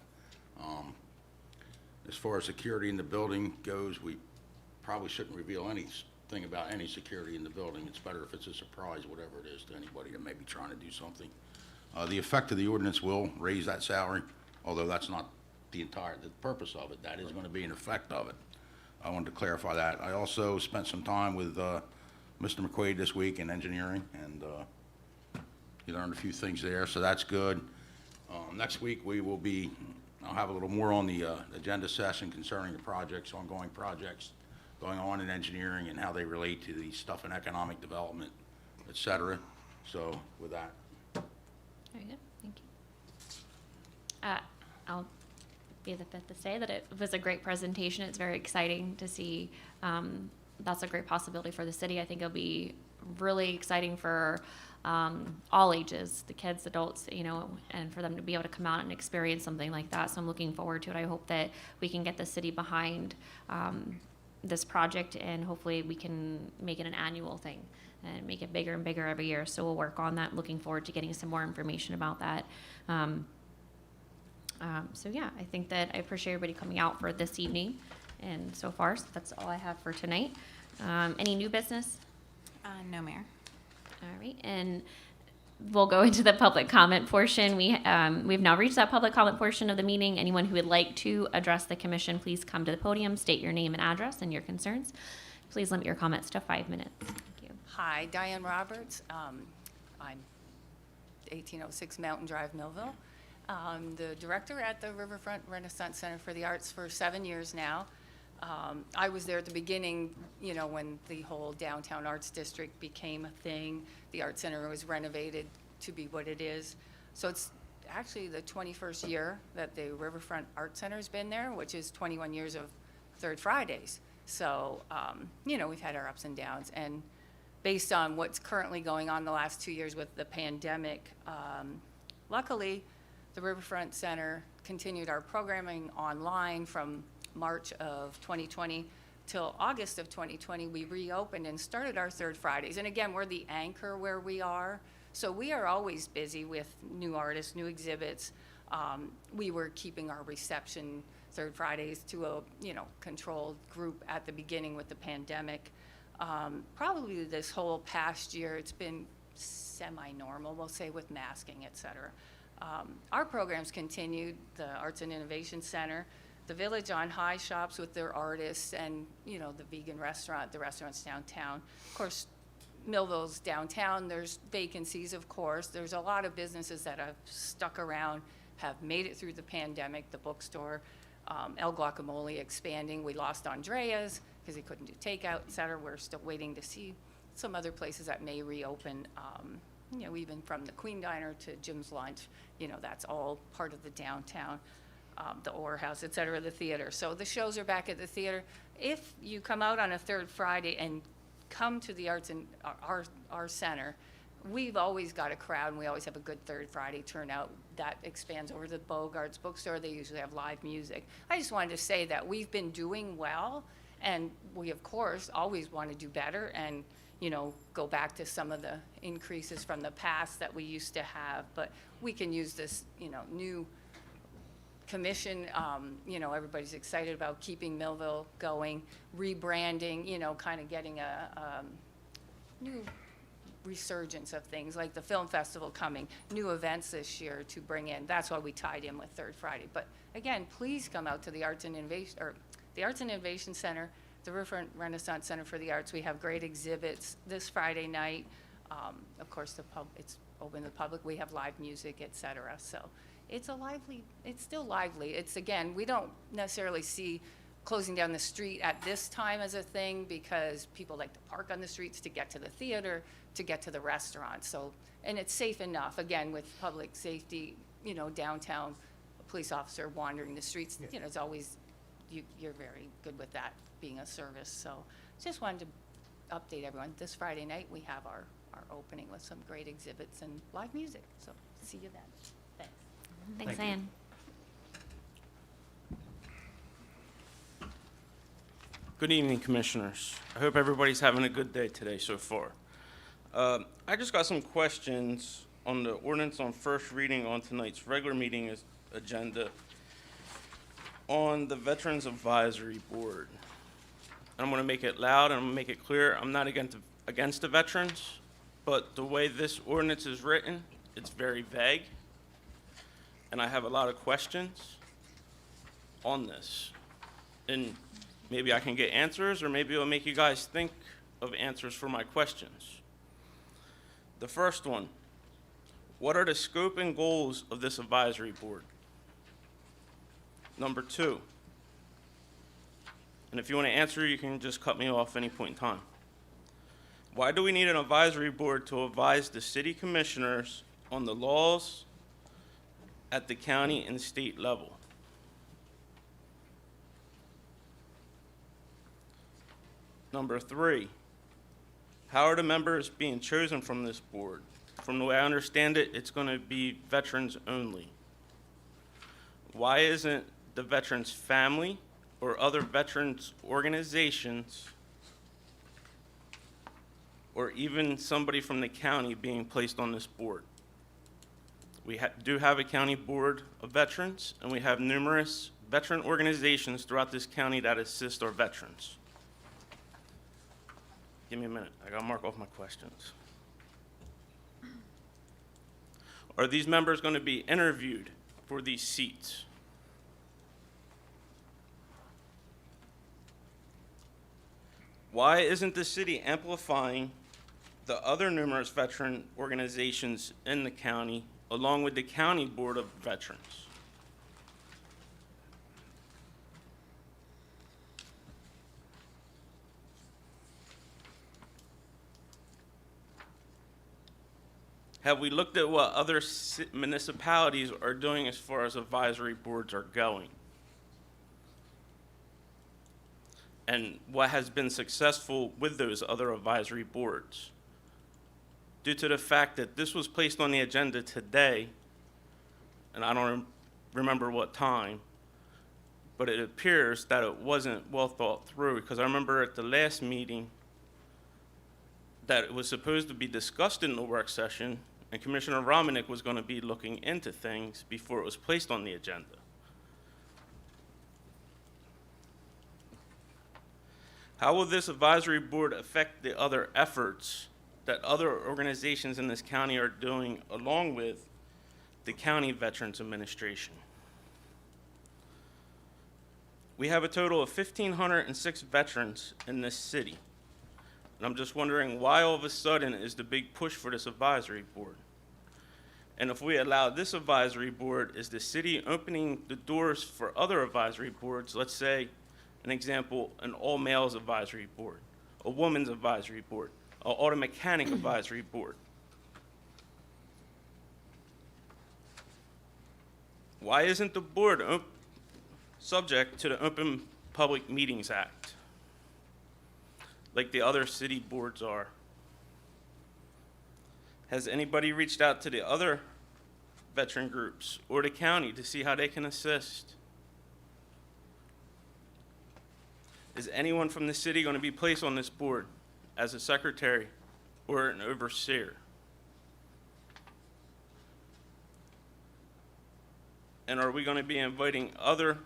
As far as security in the building goes, we probably shouldn't reveal anything about any security in the building. It's better if it's a surprise, whatever it is, to anybody that may be trying to do something. The effect of the ordinance will raise that salary, although that's not the purpose of it. That is going to be an effect of it. I wanted to clarify that. I also spent some time with Mr. McQuaid this week in engineering, and he learned a few things there, so that's good. Next week, I'll have a little more on the agenda session concerning the ongoing projects going on in engineering and how they relate to the stuff in economic development, et cetera. So with that. Very good. Thank you. be the fifth to say that it was a great presentation. It's very exciting to see. That's a great possibility for the city. I think it'll be really exciting for all ages, the kids, adults, you know, and for them to be able to come out and experience something like that. So I'm looking forward to it. I hope that we can get the city behind this project, and hopefully we can make it an annual thing and make it bigger and bigger every year. So we'll work on that. Looking forward to getting some more information about that. So yeah, I think that I appreciate everybody coming out for this evening. And so far, so that's all I have for tonight. Any new business? No, Mayor. All right, and we'll go into the public comment portion. We've now reached that public comment portion of the meeting. Anyone who would like to address the commission, please come to the podium, state your name and address and your concerns. Please limit your comments to 5 minutes. Thank you. Hi, Diane Roberts. I'm 1806 Mountain Drive, Millville. I'm the director at the Riverfront Renaissance Center for the Arts for 7 years now. I was there at the beginning, you know, when the whole downtown arts district became a thing. The Art Center was renovated to be what it is. So it's actually the 21st year that the Riverfront Art Center's been there, which is 21 years of Third Fridays. So, you know, we've had our ups and downs. And based on what's currently going on the last 2 years with the pandemic, luckily, the Riverfront Center continued our programming online from March of 2020 till August of 2020. We reopened and started our Third Fridays. And again, we're the anchor where we are. So we are always busy with new artists, new exhibits. We were keeping our reception Third Fridays to a, you know, controlled group at the beginning with the pandemic. Probably this whole past year, it's been semi-normal, we'll say, with masking, et cetera. Our programs continued, the Arts and Innovation Center, the Village on High shops with their artists, and, you know, the vegan restaurant, the restaurants downtown. Of course, Millville's downtown, there's vacancies, of course. There's a lot of businesses that have stuck around, have made it through the pandemic, the bookstore, El Guacamole expanding. We lost Andrea's because he couldn't do takeout, et cetera. We're still waiting to see some other places that may reopen. You know, even from the Queen Diner to Jim's Lunch, you know, that's all part of the downtown, the Orr House, et cetera, the theater. So the shows are back at the theater. If you come out on a Third Friday and come to the Arts and our center, we've always got a crowd, and we always have a good Third Friday turnout. That expands over the Bogart's bookstore. They usually have live music. I just wanted to say that we've been doing well, and we, of course, always want to do better and, you know, go back to some of the increases from the past that we used to have. But we can use this, you know, new commission. You know, everybody's excited about keeping Millville going, rebranding, you know, kind of getting a new resurgence of things like the film festival coming, new events this year to bring in. That's why we tied in with Third Friday. But again, please come out to the Arts and Innovation Center, the Riverfront Renaissance Center for the Arts. We have great exhibits this Friday night. Of course, it's open to the public. We have live music, et cetera. So it's still lively. It's, again, we don't necessarily see closing down the street at this time as a thing because people like to park on the streets to get to the theater, to get to the restaurant. So, and it's safe enough, again, with public safety, you know, downtown, a police officer wandering the streets, you know, it's always, you're very good with that being a service. So just wanted to update everyone. This Friday night, we have our opening with some great exhibits and live music. So see you then. Thanks. Thanks, Ann. Good evening, Commissioners. I hope everybody's having a good day today so far. I just got some questions on the ordinance on first reading on tonight's regular meeting agenda on the Veterans Advisory Board. I'm going to make it loud and I'm going to make it clear. I'm not against the veterans, but the way this ordinance is written, it's very vague, and I have a lot of questions on this. And maybe I can get answers, or maybe it'll make you guys think of answers for my questions. The first one, what are the scope and goals of this advisory board? Number two, and if you want to answer, you can just cut me off any point in time. Why do we need an advisory board to advise the city commissioners on the laws at the county and state level? Number 3, how are the members being chosen from this board? From the way I understand it, it's going to be veterans only. Why isn't the veterans' family or other veterans organizations or even somebody from the county being placed on this board? We do have a county board of veterans, and we have numerous veteran organizations throughout this county that assist our veterans. Give me a minute. I got to mark off my questions. Are these members going to be interviewed for these seats? Why isn't the city amplifying the other numerous veteran organizations in the county, along with the County Board of Veterans? Have we looked at what other municipalities are doing as far as advisory boards are going? And what has been successful with those other advisory boards? Due to the fact that this was placed on the agenda today, and I don't remember what time, but it appears that it wasn't well thought through, because I remember at the last meeting that it was supposed to be discussed in the work session, and Commissioner Romanek was going to be looking into things before it was placed on the agenda. How will this advisory board affect the other efforts that other organizations in this county are doing along with the County Veterans Administration? We have a total of 1,506 veterans in this city. And I'm just wondering why all of a sudden is the big push for this advisory board? And if we allow this advisory board, is the city opening the doors for other advisory boards? Let's say, an example, an all-males advisory board, a women's advisory board, an auto mechanic advisory board. Why isn't the board subject to the Open Public Meetings Act, like the other city boards are? Has anybody reached out to the other veteran groups or the county to see how they can assist? Is anyone from the city going to be placed on this board as a secretary or an overseer? And are we going to be inviting other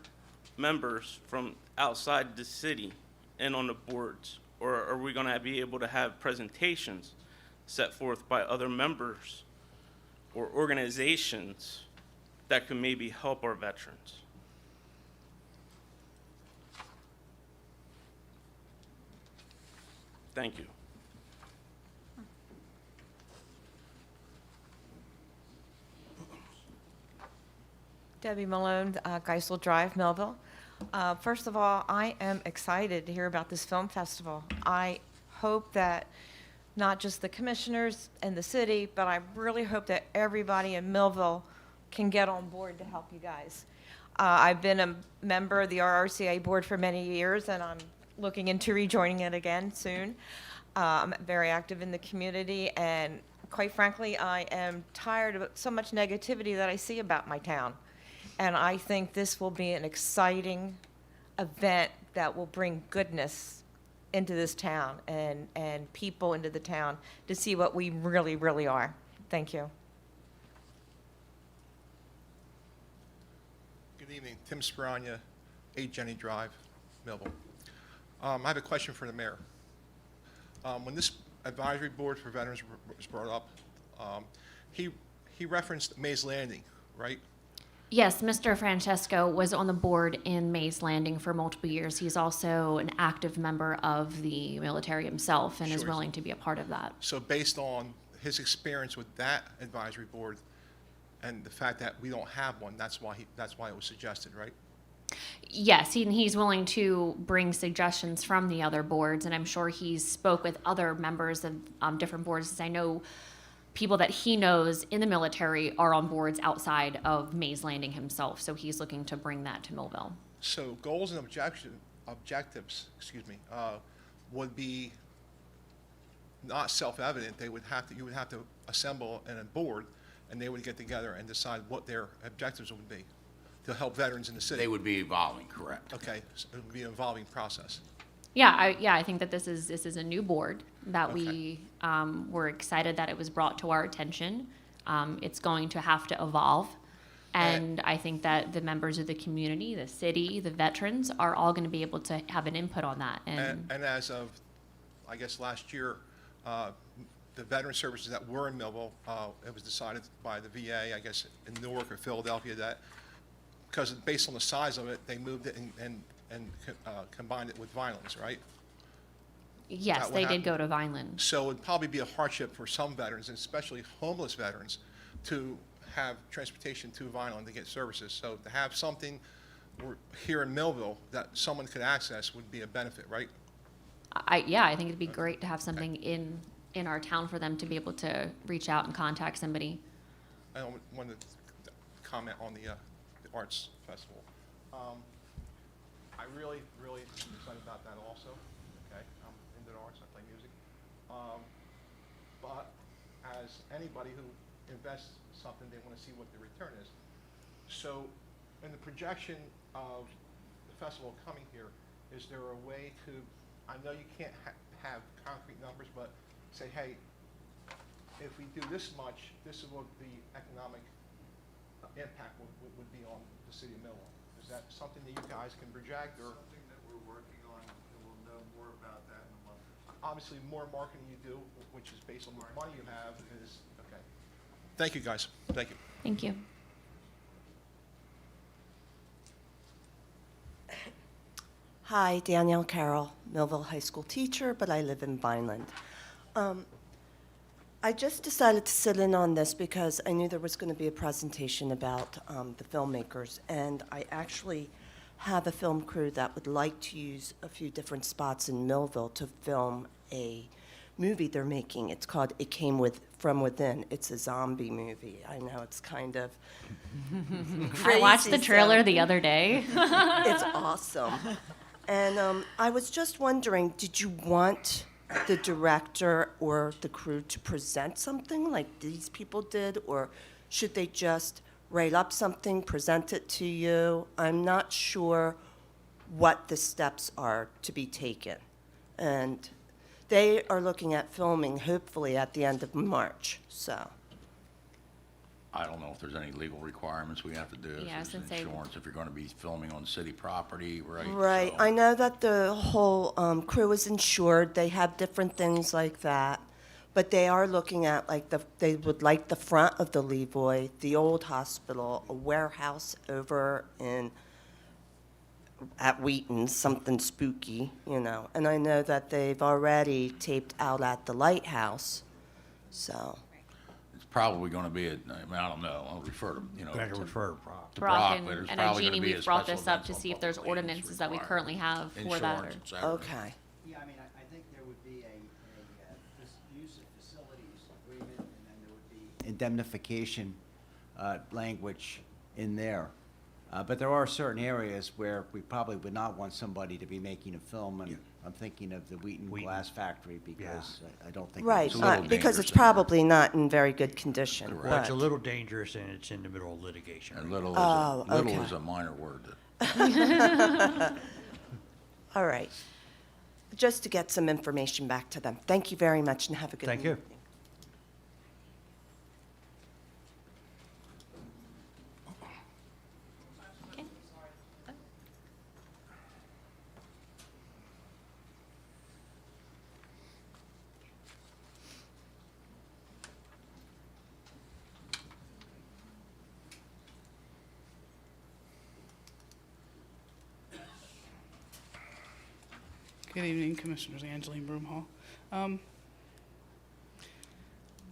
members from outside the city in on the boards? Or are we going to be able to have presentations set forth by other members or organizations that could maybe help our veterans? Thank you. Debbie Malone, Geisel Drive, Millville. First of all, I am excited to hear about this film festival. I hope that not just the commissioners and the city, but I really hope that everybody in Millville can get on board to help you guys. I've been a member of the RRCA board for many years, and I'm looking into rejoining it again soon. I'm very active in the community, and quite frankly, I am tired of so much negativity that I see about my town. And I think this will be an exciting event that will bring goodness into this town and people into the town to see what we really, really are. Thank you. Good evening, Tim Sperania, 8 Jenny Drive, Millville. I have a question for the mayor. When this advisory board for veterans was brought up, he referenced Mays Landing, right? Yes, Mr. Francesco was on the board in Mays Landing for multiple years. He's also an active member of the military himself and is Sure. willing to be a part of that. So based on his experience with that advisory board and the fact that we don't have one, that's why it was suggested, right? Yes, he's willing to bring suggestions from the other boards, and I'm sure he's spoke with other members of different boards. As I know, people that he knows in the military are on boards outside of Mays Landing himself, so he's looking to bring that to Millville. So goals and objectives, would be not self-evident. You would have to assemble a board, and they would get together and decide what their objectives would be to help veterans in the city. They would be evolving, correct? Okay, so it would be an evolving process. Yeah, I think that this is a new board that we were excited that it was brought to our attention. It's going to have to evolve, and I think that the members of the community, the city, the veterans are all going to be able to have an input on that. And as of, I guess, last year, the veteran services that were in Millville, it was decided by the VA, I guess, in Newark or Philadelphia, that because based on the size of it, they moved it and combined it with Vineland's, right? Yes, that what they did happened? go to Vineland. So it'd probably be a hardship for some veterans, and especially homeless veterans, to have transportation to Vineland to get services. So to have something here in Millville that someone could access would be a benefit, right? I think it'd be great to have something in our town for them to be able to reach out and contact somebody. I wanted to comment on the Arts Festival. I really, really am excited about that also. Okay, I'm into the arts, I play music. But as anybody who invests something, they want to see what the return is. So in the projection of the festival coming here, is there a way to, I know you can't have concrete numbers, but say, hey, if we do this much, this is what the economic impact would be on the city of Millville. Is that something that you guys can project, or? Something that we're working on, and we'll know more about that in a month. Obviously, more marketing you do, which is based on the money you have, is, okay. Thank you, guys. Thank you. Thank you. Hi, Danielle Carroll, Millville High School teacher, but I live in Vineland. I just decided to sit in on this because I knew there was going to be a presentation about the filmmakers, and I actually have a film crew that would like to use a few different spots in Millville to film a movie they're making. It's called It Came From Within. It's a zombie movie. I know it's kind of I watched the crazy trailer sounding. the other day. It's awesome. And I was just wondering, did you want the director or the crew to present something like these people did, or should they just write up something, present it to you? I'm not sure what the steps are to be taken. And they are looking at filming hopefully at the end of March, so. I don't know if there's any legal requirements we have to do. If Yeah, I was there's gonna say- insurance, if you're going to be filming on city property, right? Right, So- I know that the whole crew is insured, they have different things like that, but they are looking at, like, they would like the front of the Levoy, the old hospital, a warehouse over at Wheaton's, something spooky, you know, and I know that they've already taped out at the lighthouse, so. It's probably going to be, I don't know, I'll refer to, Better to refer to Brock. to Brock Brock, and, but there's and probably Jeannie, going to be a we've brought special this up events to on see if there's public lands ordinances that we required. currently have for that. Insurance, Or, et cetera. Okay. Yeah, I mean, I think there would be a use of facilities agreement, and then there would be indemnification language in there. But there are certain areas where we probably would not want somebody to be making a film, and I'm thinking of the Wheaton Wheaton. Glass Factory, because I don't think. Right, It's a little because dangerous it's in there. probably not in very good condition. Correct. Well, it's a but- little dangerous, and it's in the middle of litigation. And right little Oh, little okay. is a minor word. That- All right. Just to get some information back to them. Thank you very much, and have a good Thank evening. you. okay. Good evening, Commissioners. Angeline Broomhall.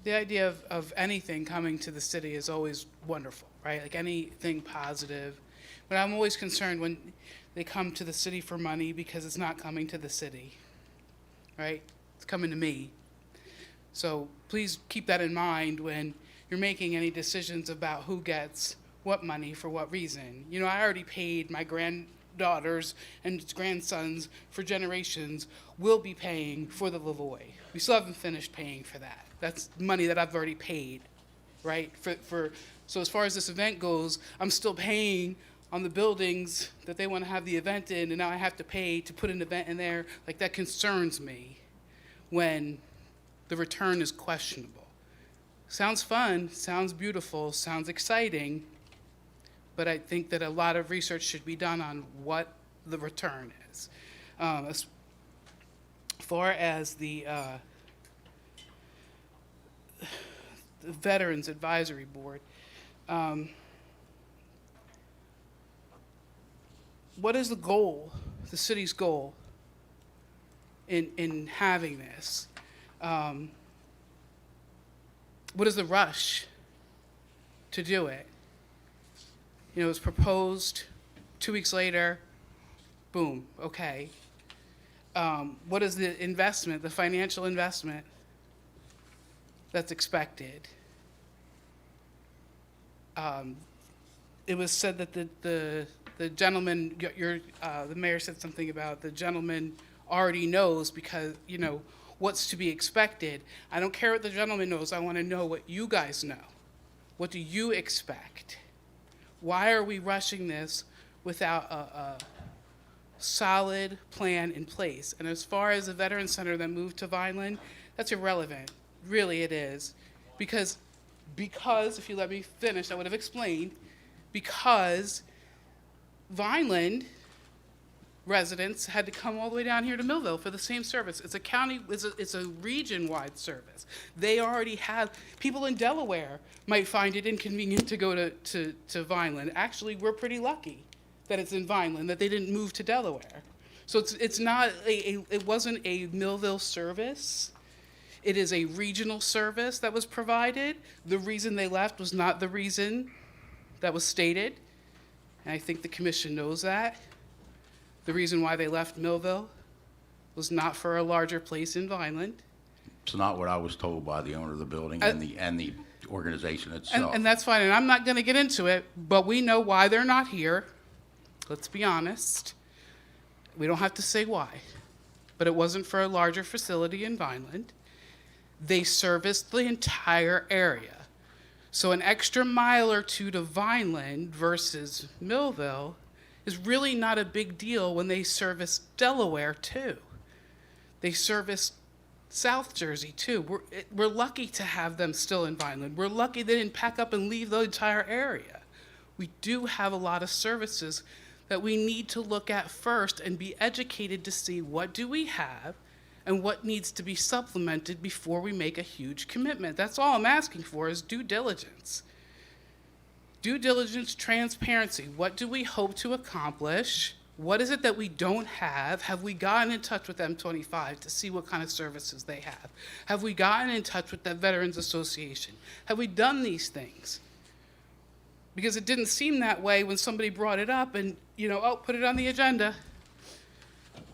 The idea of anything coming to the city is always wonderful, right? Like anything positive. But I'm always concerned when they come to the city for money because it's not coming to the city, right? It's coming to me. So please keep that in mind when you're making any decisions about who gets what money for what reason. You know, I already paid my daughters and grandsons for generations will be paying for the Lavoy. We still haven't finished paying for that. That's money that I've already paid, right? So as far as this event goes, I'm still paying on the buildings that they want to have the event in, and now I have to pay to put an event in there. Like, that concerns me when the return is questionable. Sounds fun, sounds beautiful, sounds exciting, but I think that a lot of research should be done on what the return is. As far as the Veterans Advisory Board, what is the goal, the city's goal in having this? What is the rush to do it? You know, it was proposed, 2 weeks later, boom, okay. What is the investment, the financial investment that's expected? It was said that the gentleman, the mayor said something about the gentleman already knows because, you know, what's to be expected. I don't care what the gentleman knows. I want to know what you guys know. What do you expect? Why are we rushing this without a solid plan in place? And as far as the Veterans Center that moved to Vineland, that's irrelevant. Really, it is. Because, if you let me finish, I would have explained, because Vineland residents had to come all the way down here to Millville for the same service. It's a county, it's a region-wide service. They already have, people in Delaware might find it inconvenient to go to Vineland. Actually, we're pretty lucky that it's in Vineland, that they didn't move to Delaware. So it's not, it wasn't a Millville service. It is a regional service that was provided. The reason they left was not the reason that was stated. And I think the commission knows that. The reason why they left Millville was not for a larger place in Vineland. It's not what I was told by the owner of the building and the organization itself. And that's fine, and I'm not gonna get into it, but we know why they're not here. Let's be honest. We don't have to say why, but it wasn't for a larger facility in Vineland. They serviced the entire area. So an extra mile or two to Vineland versus Millville is really not a big deal when they service Delaware too. They service South Jersey too. We're lucky to have them still in Vineland. We're lucky they didn't pack up and leave the entire area. We do have a lot of services that we need to look at first and be educated to see what do we have and what needs to be supplemented before we make a huge commitment. That's all I'm asking for is due diligence. Due diligence, transparency. What do we hope to accomplish? What is it that we don't have? Have we gotten in touch with M25 to see what kind of services they have? Have we gotten in touch with that Veterans Association? Have we done these things? Because it didn't seem that way when somebody brought it up and, you know, oh, put it on the agenda.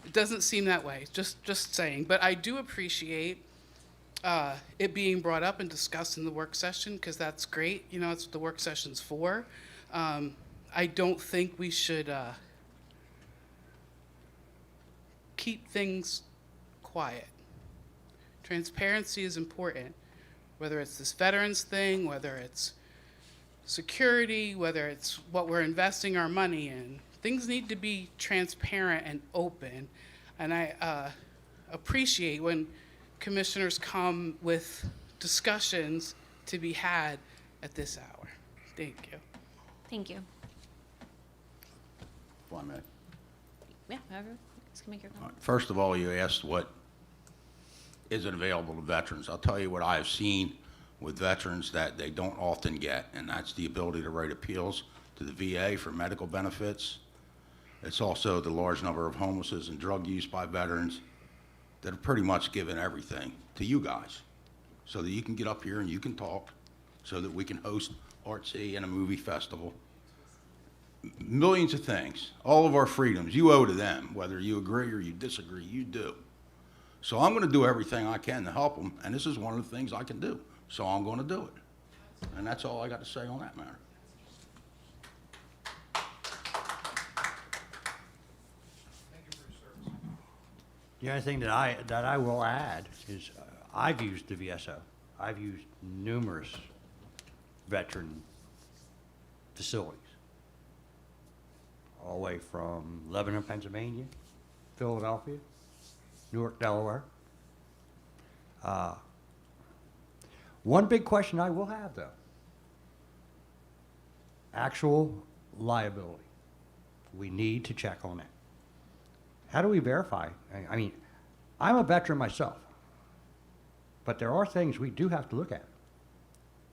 It doesn't seem that way, just saying. But I do appreciate it being brought up and discussed in the work session, because that's great. You know, that's what the work session's for. I don't think we should keep things quiet. Transparency is important, whether it's this veterans thing, whether it's security, whether it's what we're investing our money in. Things need to be transparent and open. And I appreciate when commissioners come with discussions to be had at this hour. Thank you. Thank you. If I may. Yeah, whoever is gonna make your comment. First of all, you asked what isn't available to veterans. I'll tell you what I have seen with veterans that they don't often get, and that's the ability to write appeals to the VA for medical benefits. It's also the large number of homelessness and drug use by veterans that have pretty much given everything to you guys so that you can get up here and you can talk, so that we can host Artsy and a movie festival. Millions of things, all of our freedoms, you owe to them, whether you agree or you disagree, you do. So I'm going to do everything I can to help them, and this is one of the things I can do. So I'm going to do it. And that's all I got to say on that matter. The only thing that I will add is I've used the VSO. I've used numerous veteran facilities, all the way from Lebanon, Pennsylvania, Philadelphia, Newark, Delaware. One big question I will have, though, actual liability. We need to check on it. How do we verify? I mean, I'm a veteran myself, but there are things we do have to look at.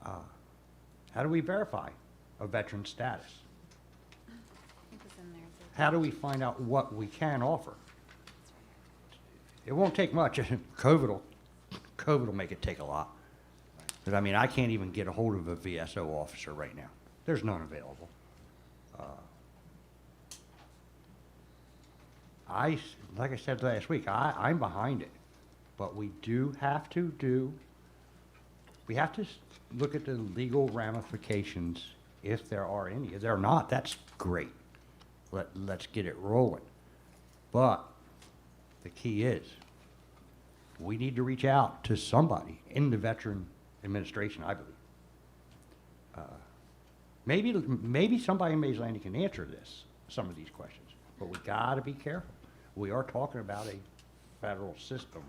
How do we verify a veteran status? How do we find out what we can offer? It won't take much. COVID will make it take a lot. But I mean, I can't even get a hold of a VSO officer right now. There's none available. Like I said last week, I'm behind it, but we have to look at the legal ramifications if there are any. If there are not, that's great. Let's get it rolling. But the key is we need to reach out to somebody in the Veteran Administration, I believe. Maybe somebody in Mays Landing can answer some of these questions, but we got to be careful. We are talking about a federal system.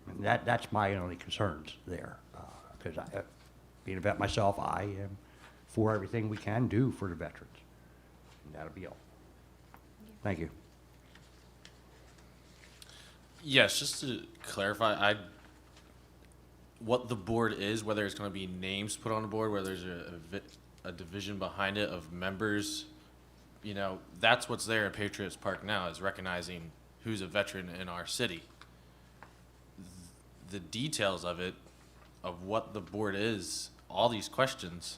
And that's my only concerns there, because being a vet myself, I am for everything we can do for the veterans. And that'll be all. Thank you. Yes, just to clarify, what the board is, whether it's going to be names put on the board, whether there's a division behind it of members, that's what's there at Patriots Park now, is recognizing who's a veteran in our city. The details of it, of what the board is, all these questions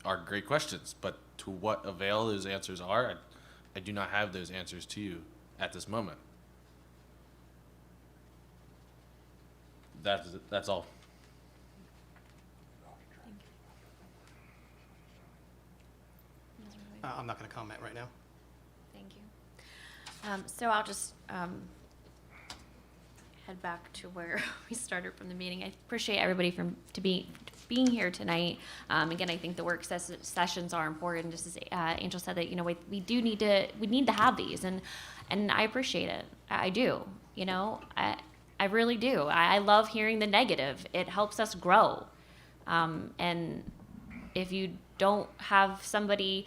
are great questions, but to what avail those answers are, I do not have those answers to you at this moment. That's all. I'm not going to comment right now. Thank you. So I'll just head back to where we started from the meeting. I appreciate everybody being here tonight. Again, I think the work sessions are important. Just as Angel said, that we need to have these, and I appreciate it. I do. I really do. I love hearing the negative. It helps us grow. And if you don't have somebody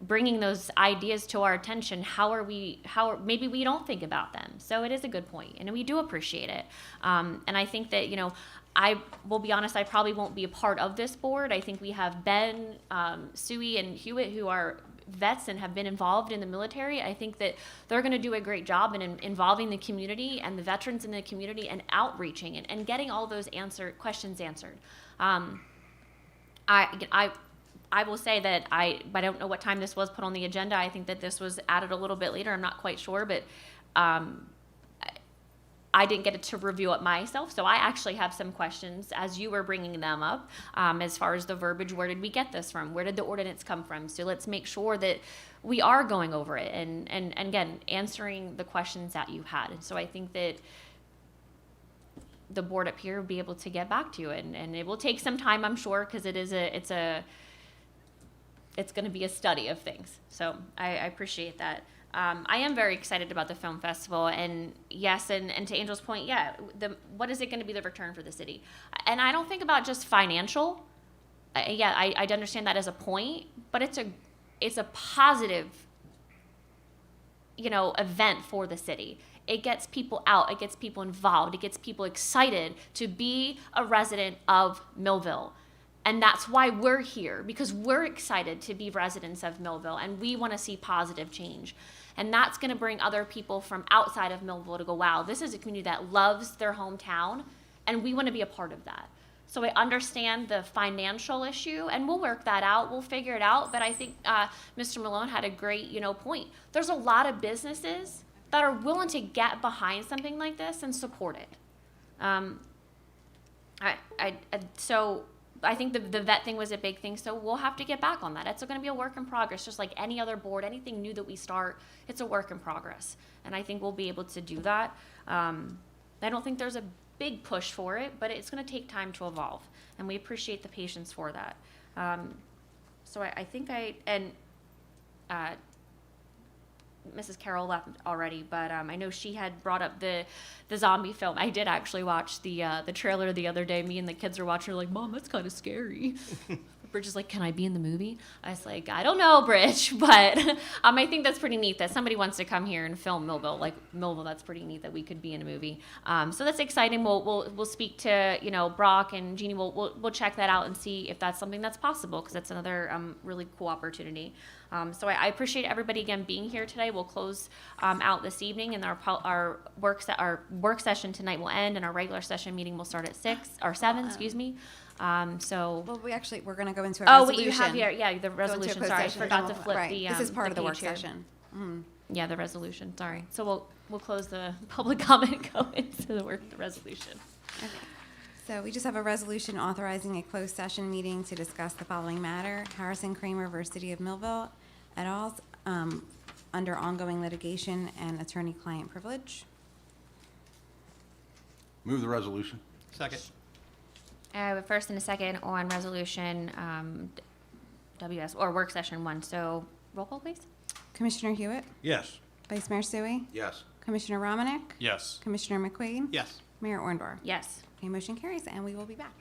bringing those ideas to our attention, maybe we don't think about them. So it is a good point, and we do appreciate it. And I think that, I will be honest, I probably won't be a part of this board. I think we have Ben, Suey, and Hewitt, who are vets and have been involved in the military. I think that they're going to do a great job in involving the community and the veterans in the community and outreaching and getting all those questions answered. I will say that I don't know what time this was put on the agenda. I think that this was added a little bit later. I'm not quite sure, but I didn't get to review it myself, so I actually have some questions as you were bringing them up, as far as the verbiage. Where did we get this from? Where did the ordinance come from? So let's make sure that we are going over it and again, answering the questions that you had. And so I think that the board up here will be able to get back to you, and it will take some time, I'm sure, because it's going to be a study of things. So I appreciate that. I am very excited about the film festival, and yes, and to Angel's point, yeah, what is it going to be the return for the city? And I don't think about just financial. I understand that as a point, but it's a positive, event for the city. It gets people out, it gets people involved, it gets people excited to be a resident of Millville. And that's why we're here, because we're excited to be residents of Millville, and we want to see positive change. And that's going to bring other people from outside of Millville to go, wow, this is a community that loves their hometown, and we want to be a part of that. So I understand the financial issue, and we'll work that out. We'll figure it out. But I think Mr. Malone had a great, point. There's a lot of businesses that are willing to get behind something like this and support it. So I think the vet thing was a big thing, so we'll have to get back on that. It's going to be a work in progress, just like any other board. Anything new that we start, it's a work in progress, and I think we'll be able to do that. I don't think there's a big push for it, but it's going to take time to evolve, and we appreciate the patience for that. So I think Mrs. Carroll left already, but I know she had brought up the zombie film. I did actually watch the trailer the other day. Me and the kids were watching. We're like, Mom, that's kind of scary. Bridge is like, can I be in the movie? I was like, I don't know, Bridge, but I think that's pretty neat that somebody wants to come here and film Millville. Like Millville, that's pretty neat that we could be in a movie. So that's exciting. We'll speak to Brock and Jeannie. We'll check that out and see if that's something that's possible, because that's another really cool opportunity. So I appreciate everybody again being here today. We'll close out this evening, and our work session tonight will end, and our regular session meeting will start at 7. Excuse me. So. Well, we're going to go into a Oh, resolution. what you have here, yeah, the Go into a resolution. closed Sorry, I session, forgot then to we'll- flip right. the. This is part of the work page here. session. Mhm. Yeah, the resolution. Sorry. So we'll close the public comment. Go into the resolution. Okay. So we just have a resolution authorizing a closed session meeting to discuss the following matter: Harrison Kramer versus City of Millville et al. Under ongoing litigation and attorney-client privilege. Move the resolution. Second. I have a first and a second on resolution WS or work session 1. So roll call, please. Commissioner Hewitt, Yes. Vice Mayor Sui, Yes. Commissioner Romanek, Yes. Commissioner McQuaid, Yes. Mayor Ornbar. Yes. Okay, motion carries, and we will be back.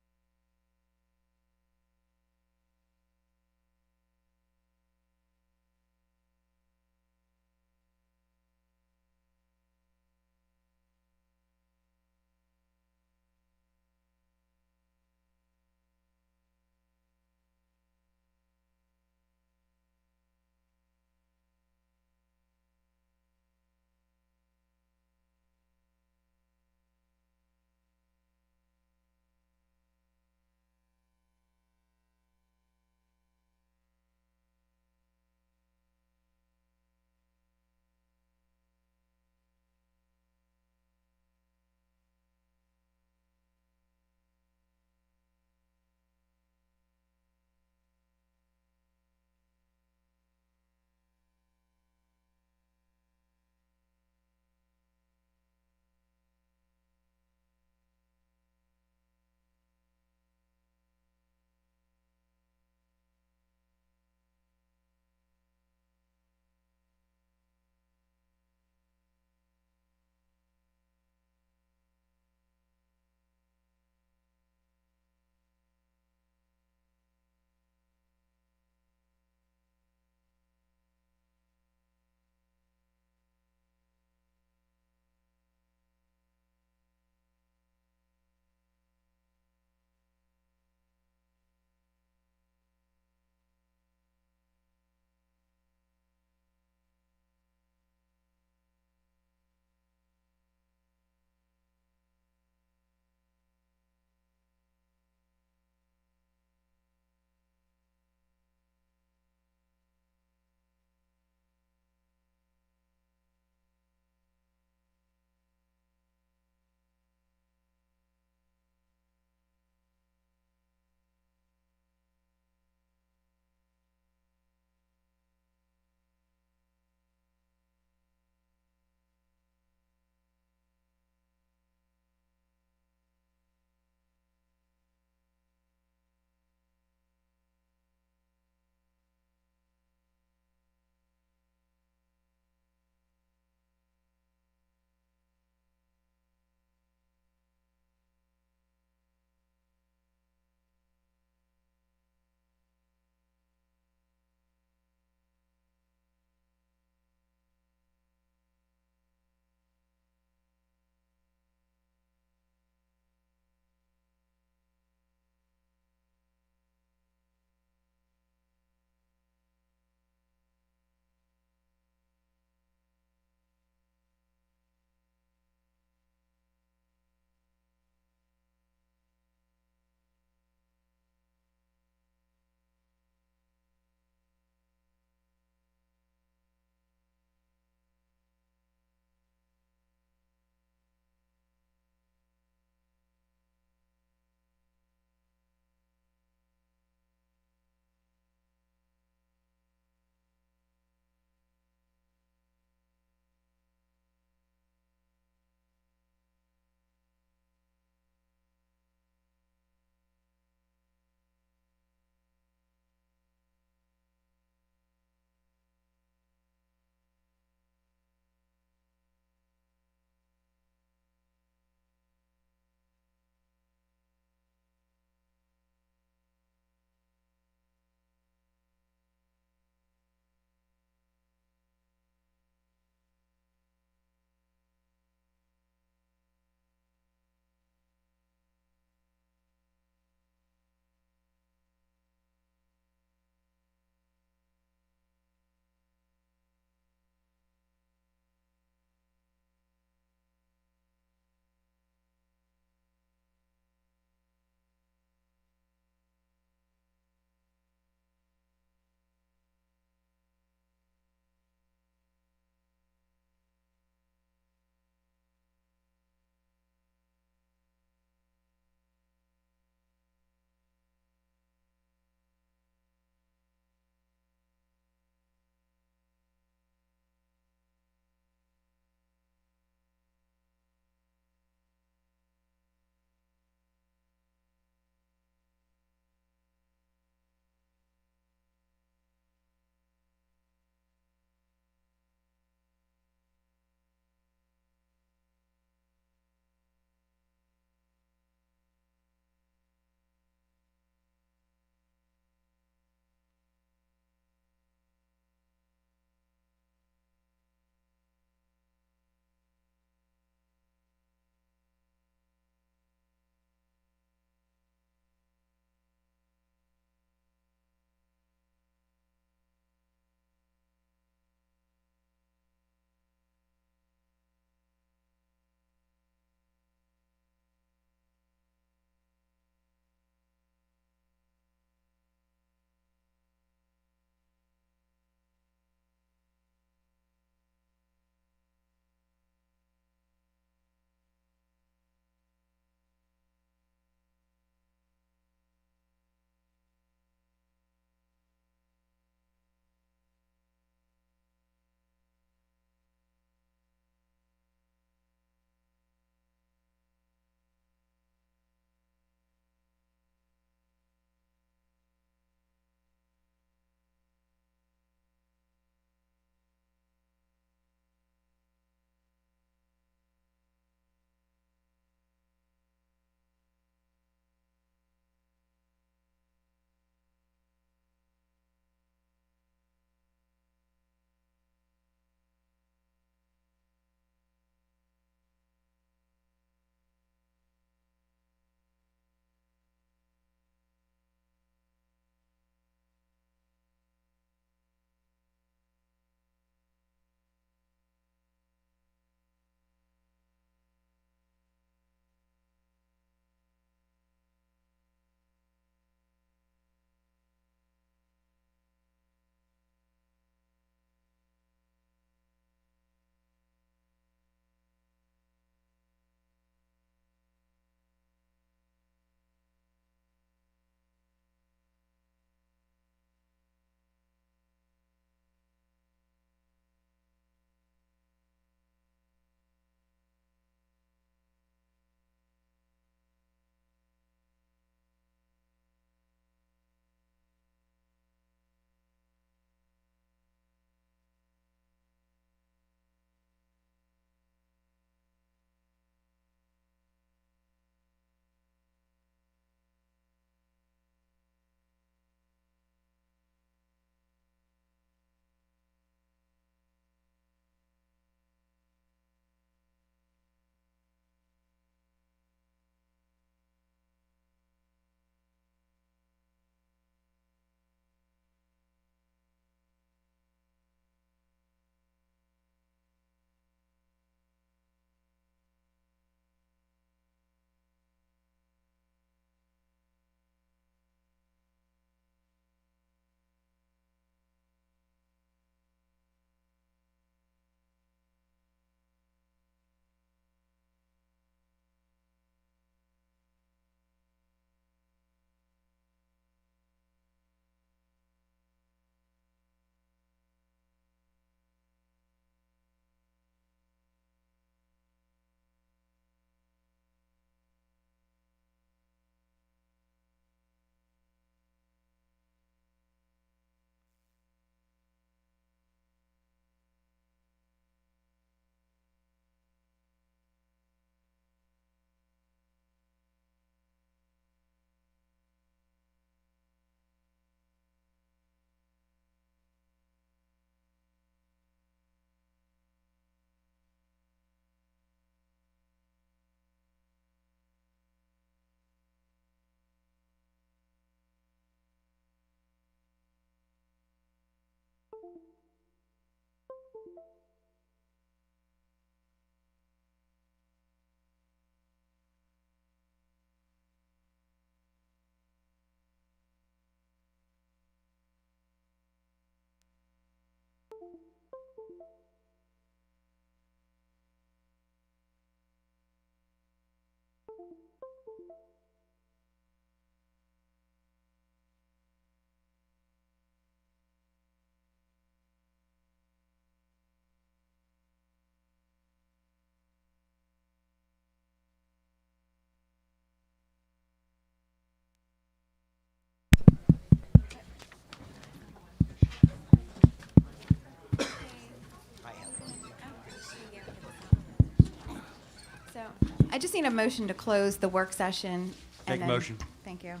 just need a motion to close the work session. and Make a then- motion. Thank you.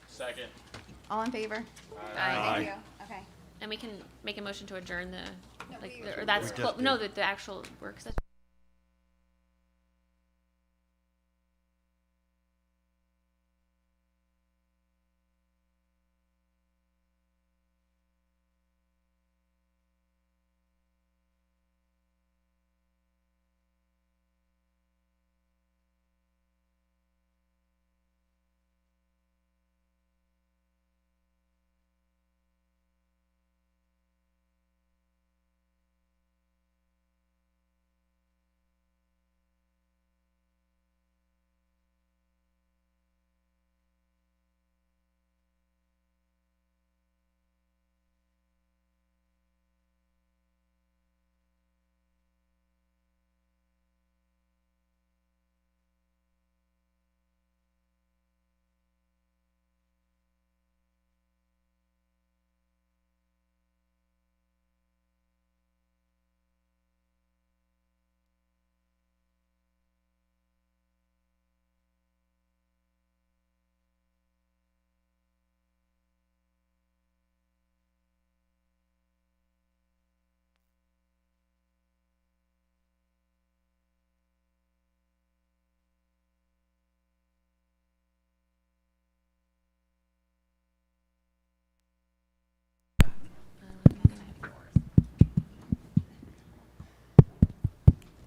Second. All in favor? Aye. Thank you. Okay. And we can make a motion to adjourn the, like, we- or that's, We just no, did. the actual work session.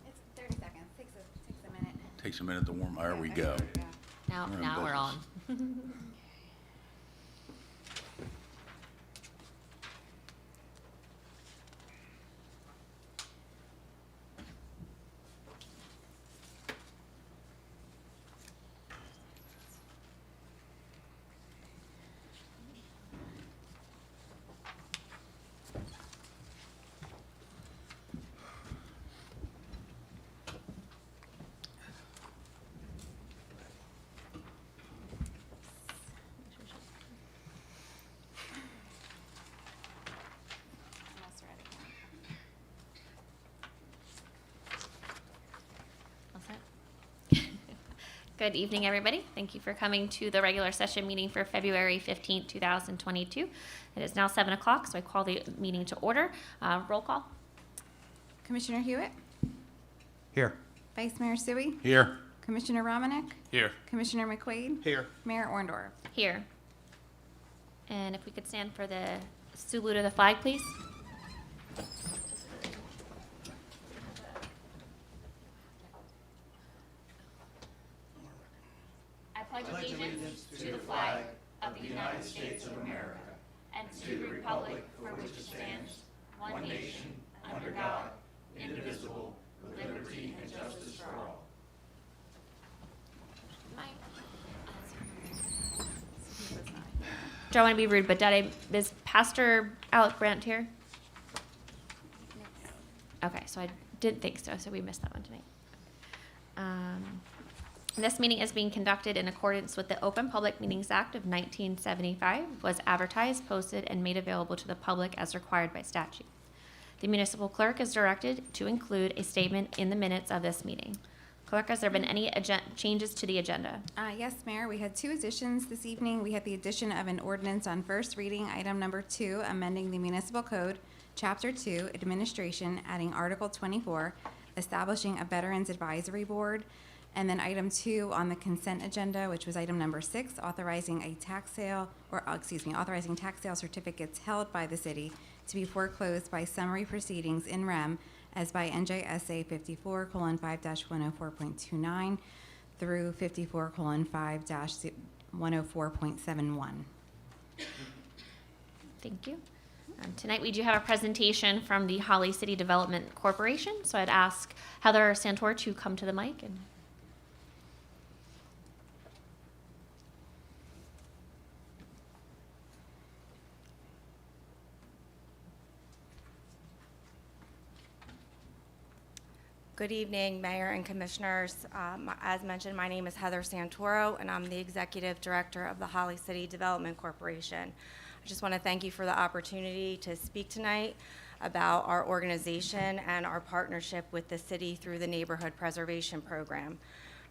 It's 30 seconds. Takes a minute. Takes a minute to warm. There we go. Now, We're in now we're on. business. Almost ready. All set? Good evening, everybody. Thank you for coming to the regular session meeting for February 15th, 2022. It is now 7 o'clock, so I call the meeting to order. Roll call. Commissioner Hewitt, Here. Vice Mayor Sui, Here. Commissioner Romanek, Here. Commissioner McQuaid, Here. Mayor Orndorff. Here. And if we could stand for the salute of the flag, please. I pledge allegiance to the flag of the United States of America and to the republic for which it stands, one nation, under God, indivisible, with liberty and justice for all. Don't want to be rude, but is Pastor Alec Brandt here? Okay, so I didn't think so we missed that one tonight. This meeting is being conducted in accordance with the Open Public Meetings Act of 1975, was advertised, posted, and made available to the public as required by statute. The municipal clerk is directed to include a statement in the minutes of this meeting. Clerk, has there been any changes to the agenda? Yes, Mayor, we had 2 additions this evening. We had the addition of an ordinance on first reading, item number 2, amending the municipal code, chapter 2, administration, adding article 24, establishing a veterans advisory board. And then item 2 on the consent agenda, which was item number 6, authorizing a tax sale, authorizing tax sale certificates held by the city to be foreclosed by summary proceedings in rem as by NJSA 54:5-104.29 through 54:5-104.71. Thank you. Tonight, we do have a presentation from the Holly City Development Corporation, so I'd ask Heather Santor to come to the mic. And Good evening, Mayor and Commissioners. As mentioned, my name is Heather Santoro, and I'm the Executive Director of the Holly City Development Corporation. I just want to thank you for the opportunity to speak tonight. about our organization and our partnership with the city through the Neighborhood Preservation Program.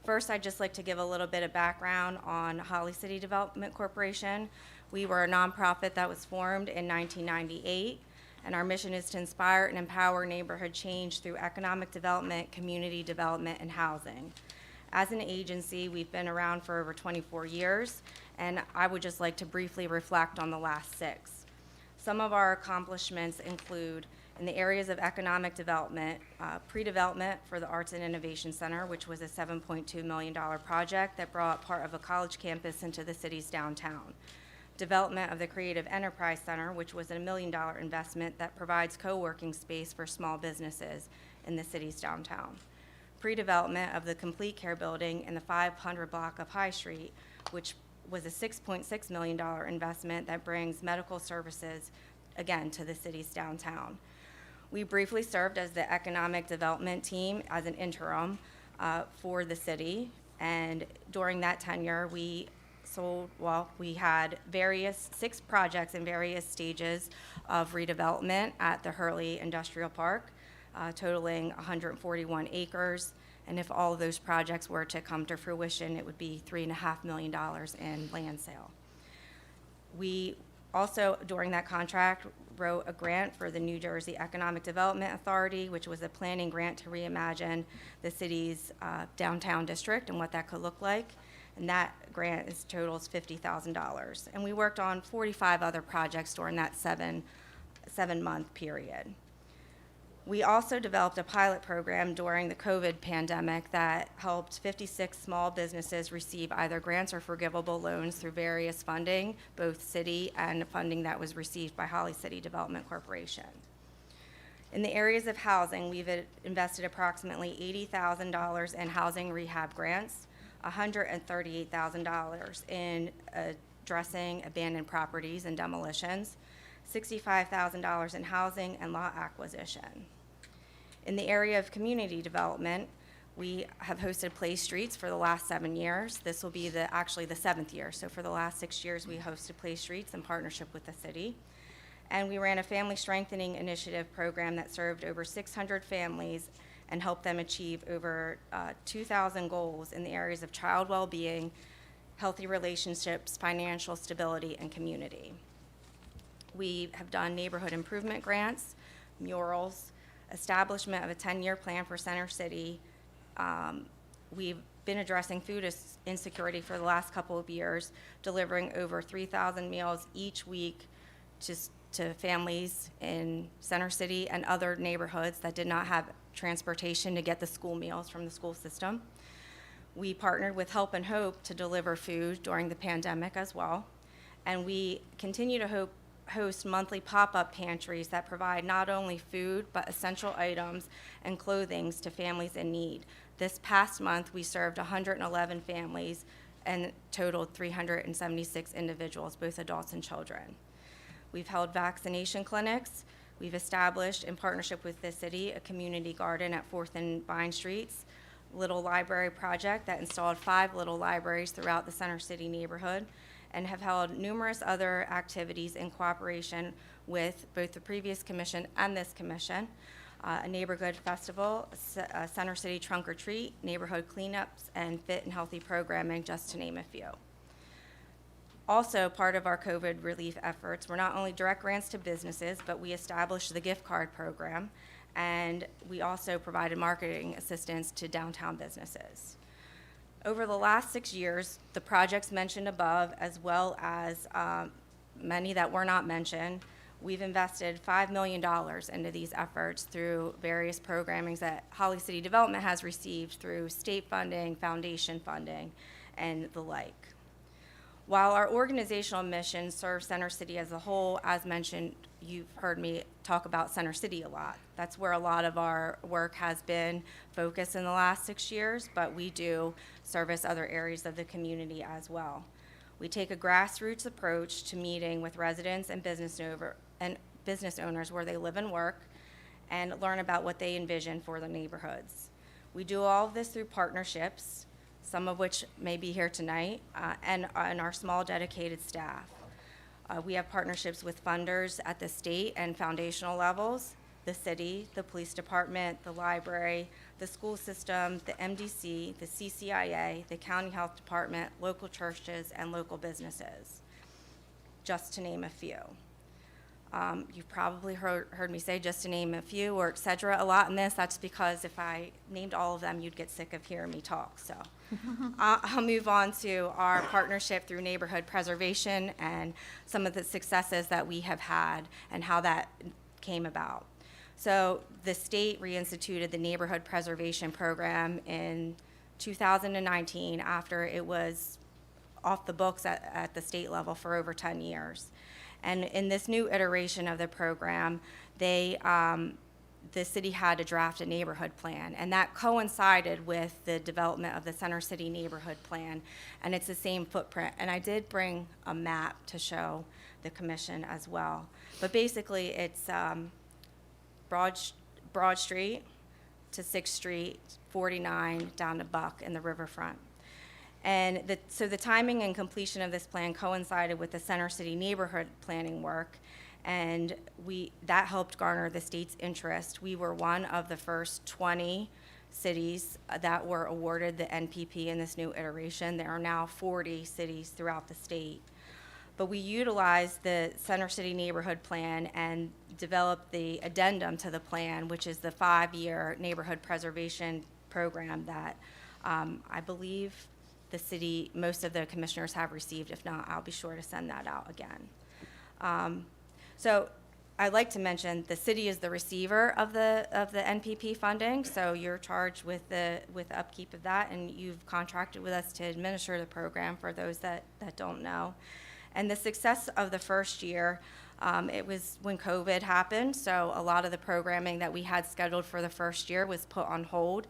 First, I'd just like to give a little bit of background on Holly City Development Corporation. We were a nonprofit that was formed in 1998, and our mission is to inspire and empower neighborhood change through economic development, community development, and housing. As an agency, we've been around for over 24 years, and I would just like to briefly reflect on the last 6. Some of our accomplishments include in the areas of economic development, pre-development for the Arts and Innovation Center, which was a $7.2 million project that brought part of a college campus into the city's downtown. Development of the Creative Enterprise Center, which was a $1 million investment that provides co-working space for small businesses in the city's downtown. Pre-development of the Complete Care building in the 500 block of High Street, which was a $6.6 million investment that brings medical services, again, to the city's downtown. We briefly served as the economic development team as an interim for the city, and during that tenure, we had 6 projects in various stages of redevelopment at the Hurley Industrial Park, totaling 141 acres. And if all of those projects were to come to fruition, it would be $3.5 million in land sale. We also, during that contract, wrote a grant for the New Jersey Economic Development Authority, which was a planning grant to reimagine the city's downtown district and what that could look like. And that grant totals $50,000. And we worked on 45 other projects during that seven-month period. We also developed a pilot program during the COVID pandemic that helped 56 small businesses receive either grants or forgivable loans through various funding, both city and funding that was received by Holly City Development Corporation. In the areas of housing, we've invested approximately $80,000 in housing rehab grants, $138,000 in addressing abandoned properties and demolitions, $65,000 in housing and lot acquisition. In the area of community development, we have hosted Play Streets for the last 7 years. This will be actually the 7th year. So for the last 6 years, we hosted Play Streets in partnership with the city. And we ran a family strengthening initiative program that served over 600 families and helped them achieve over 2,000 goals in the areas of child well-being, healthy relationships, financial stability, and community. We have done neighborhood improvement grants, murals, establishment of a 10-year plan for Center City. We've been addressing food insecurity for the last couple of years, delivering over 3,000 meals each week to families in Center City and other neighborhoods that did not have transportation to get the school meals from the school system. We partnered with Help and Hope to deliver food during the pandemic as well. And we continue to host monthly pop-up pantries that provide not only food, but essential items and clothing to families in need. This past month, we served 111 families and totaled 376 individuals, both adults and children. We've held vaccination clinics. We've established, in partnership with the city, a community garden at 4th and Vine Streets, Little Library project that installed 5 little libraries throughout the Center City neighborhood, and have held numerous other activities in cooperation with both the previous commission and this commission, a neighborhood festival, a Center City trunk or treat, neighborhood cleanups, and fit and healthy programming, just to name a few. Also, part of our COVID relief efforts were not only direct grants to businesses, but we established the gift card program, and we also provided marketing assistance to downtown businesses. Over the last 6 years, the projects mentioned above, as well as many that were not mentioned, we've invested $5 million into these efforts through various programmings that Holly City Development has received through state funding, foundation funding, and the like. While our organizational mission serves Center City as a whole, as mentioned, you've heard me talk about Center City a lot. That's where a lot of our work has been focused in the last 6 years, but we do service other areas of the community as well. We take a grassroots approach to meeting with residents and business owners where they live and work and learn about what they envision for the neighborhoods. We do all of this through partnerships, some of which may be here tonight, and our small dedicated staff. We have partnerships with funders at the state and foundational levels, the city, the police department, the library, the school system, the MDC, the CCIA, the county health department, local churches, and local businesses, just to name a few. You've probably heard me say just to name a few or et cetera a lot in this. That's because if I named all of them, you'd get sick of hearing me talk. So I'll move on to our partnership through neighborhood preservation and some of the successes that we have had and how that came about. So the state reinstituted the neighborhood preservation program in 2019 after it was off the books at the state level for over 10 years. And in this new iteration of the program, the city had to draft a neighborhood plan, and that coincided with the development of the Center City Neighborhood Plan, and it's the same footprint. And I did bring a map to show the commission as well. But basically, it's Broad Street to 6th Street, 49 down to Buck in the riverfront. And so the timing and completion of this plan coincided with the Center City neighborhood planning work, and that helped garner the state's interest. We were one of the first 20 cities that were awarded the NPP in this new iteration. There are now 40 cities throughout the state. But we utilized the Center City neighborhood plan and developed the addendum to the plan, which is the 5-year neighborhood preservation program that I believe the city, most of the commissioners have received. If not, I'll be sure to send that out again. So I'd like to mention the city is the receiver of the NPP funding, so you're charged with upkeep of that, and you've contracted with us to administer the program for those that don't know. And the success of the first year, it was when COVID happened, so a lot of the programming that we had scheduled for the first year was put on hold.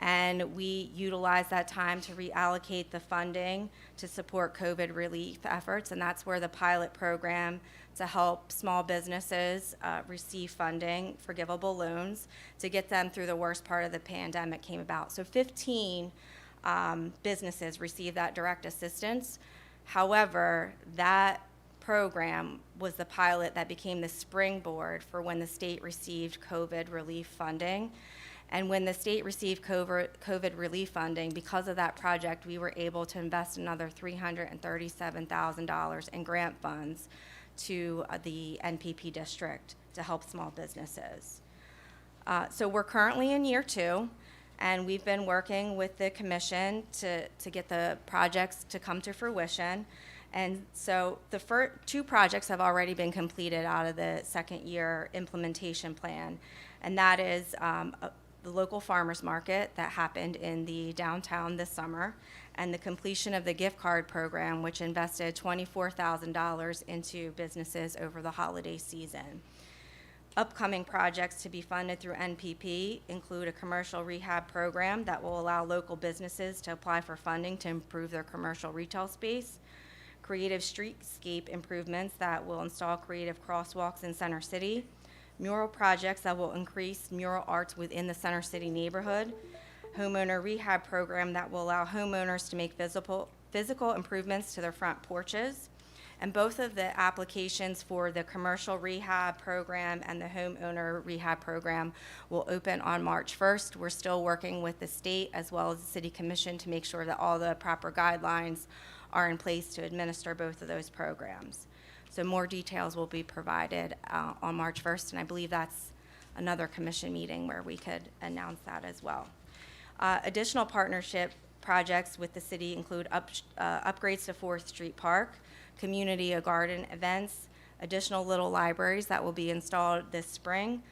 And we utilized that time to reallocate the funding to support COVID relief efforts, and that's where the pilot program to help small businesses receive funding, forgivable loans, to get them through the worst part of the pandemic came about. So 15 businesses received that direct assistance. However, that program was the pilot that became the springboard for when the state received COVID relief funding. And when the state received COVID relief funding, because of that project, we were able to invest another $337,000 in grant funds to the NPP district to help small businesses. So we're currently in year 2, and we've been working with the commission to get the projects to come to fruition. And so the first 2 projects have already been completed out of the second year implementation plan, and that is the local farmers market that happened in the downtown this summer, and the completion of the gift card program, which invested $24,000 into businesses over the holiday season. Upcoming projects to be funded through NPP include a commercial rehab program that will allow local businesses to apply for funding to improve their commercial retail space, creative streetscape improvements that will install creative crosswalks in Center City, mural projects that will increase mural arts within the Center City neighborhood, homeowner rehab program that will allow homeowners to make physical improvements to their front porches. And both of the applications for the commercial rehab program and the homeowner rehab program will open on March 1st. We're still working with the state as well as the city commission to make sure that all the proper guidelines are in place to administer both of those programs. So more details will be provided on March 1st, and I believe that's another commission meeting where we could announce that as well. Additional partnership projects with the city include upgrades to 4th Street Park, community garden events, additional little libraries that will be installed this spring,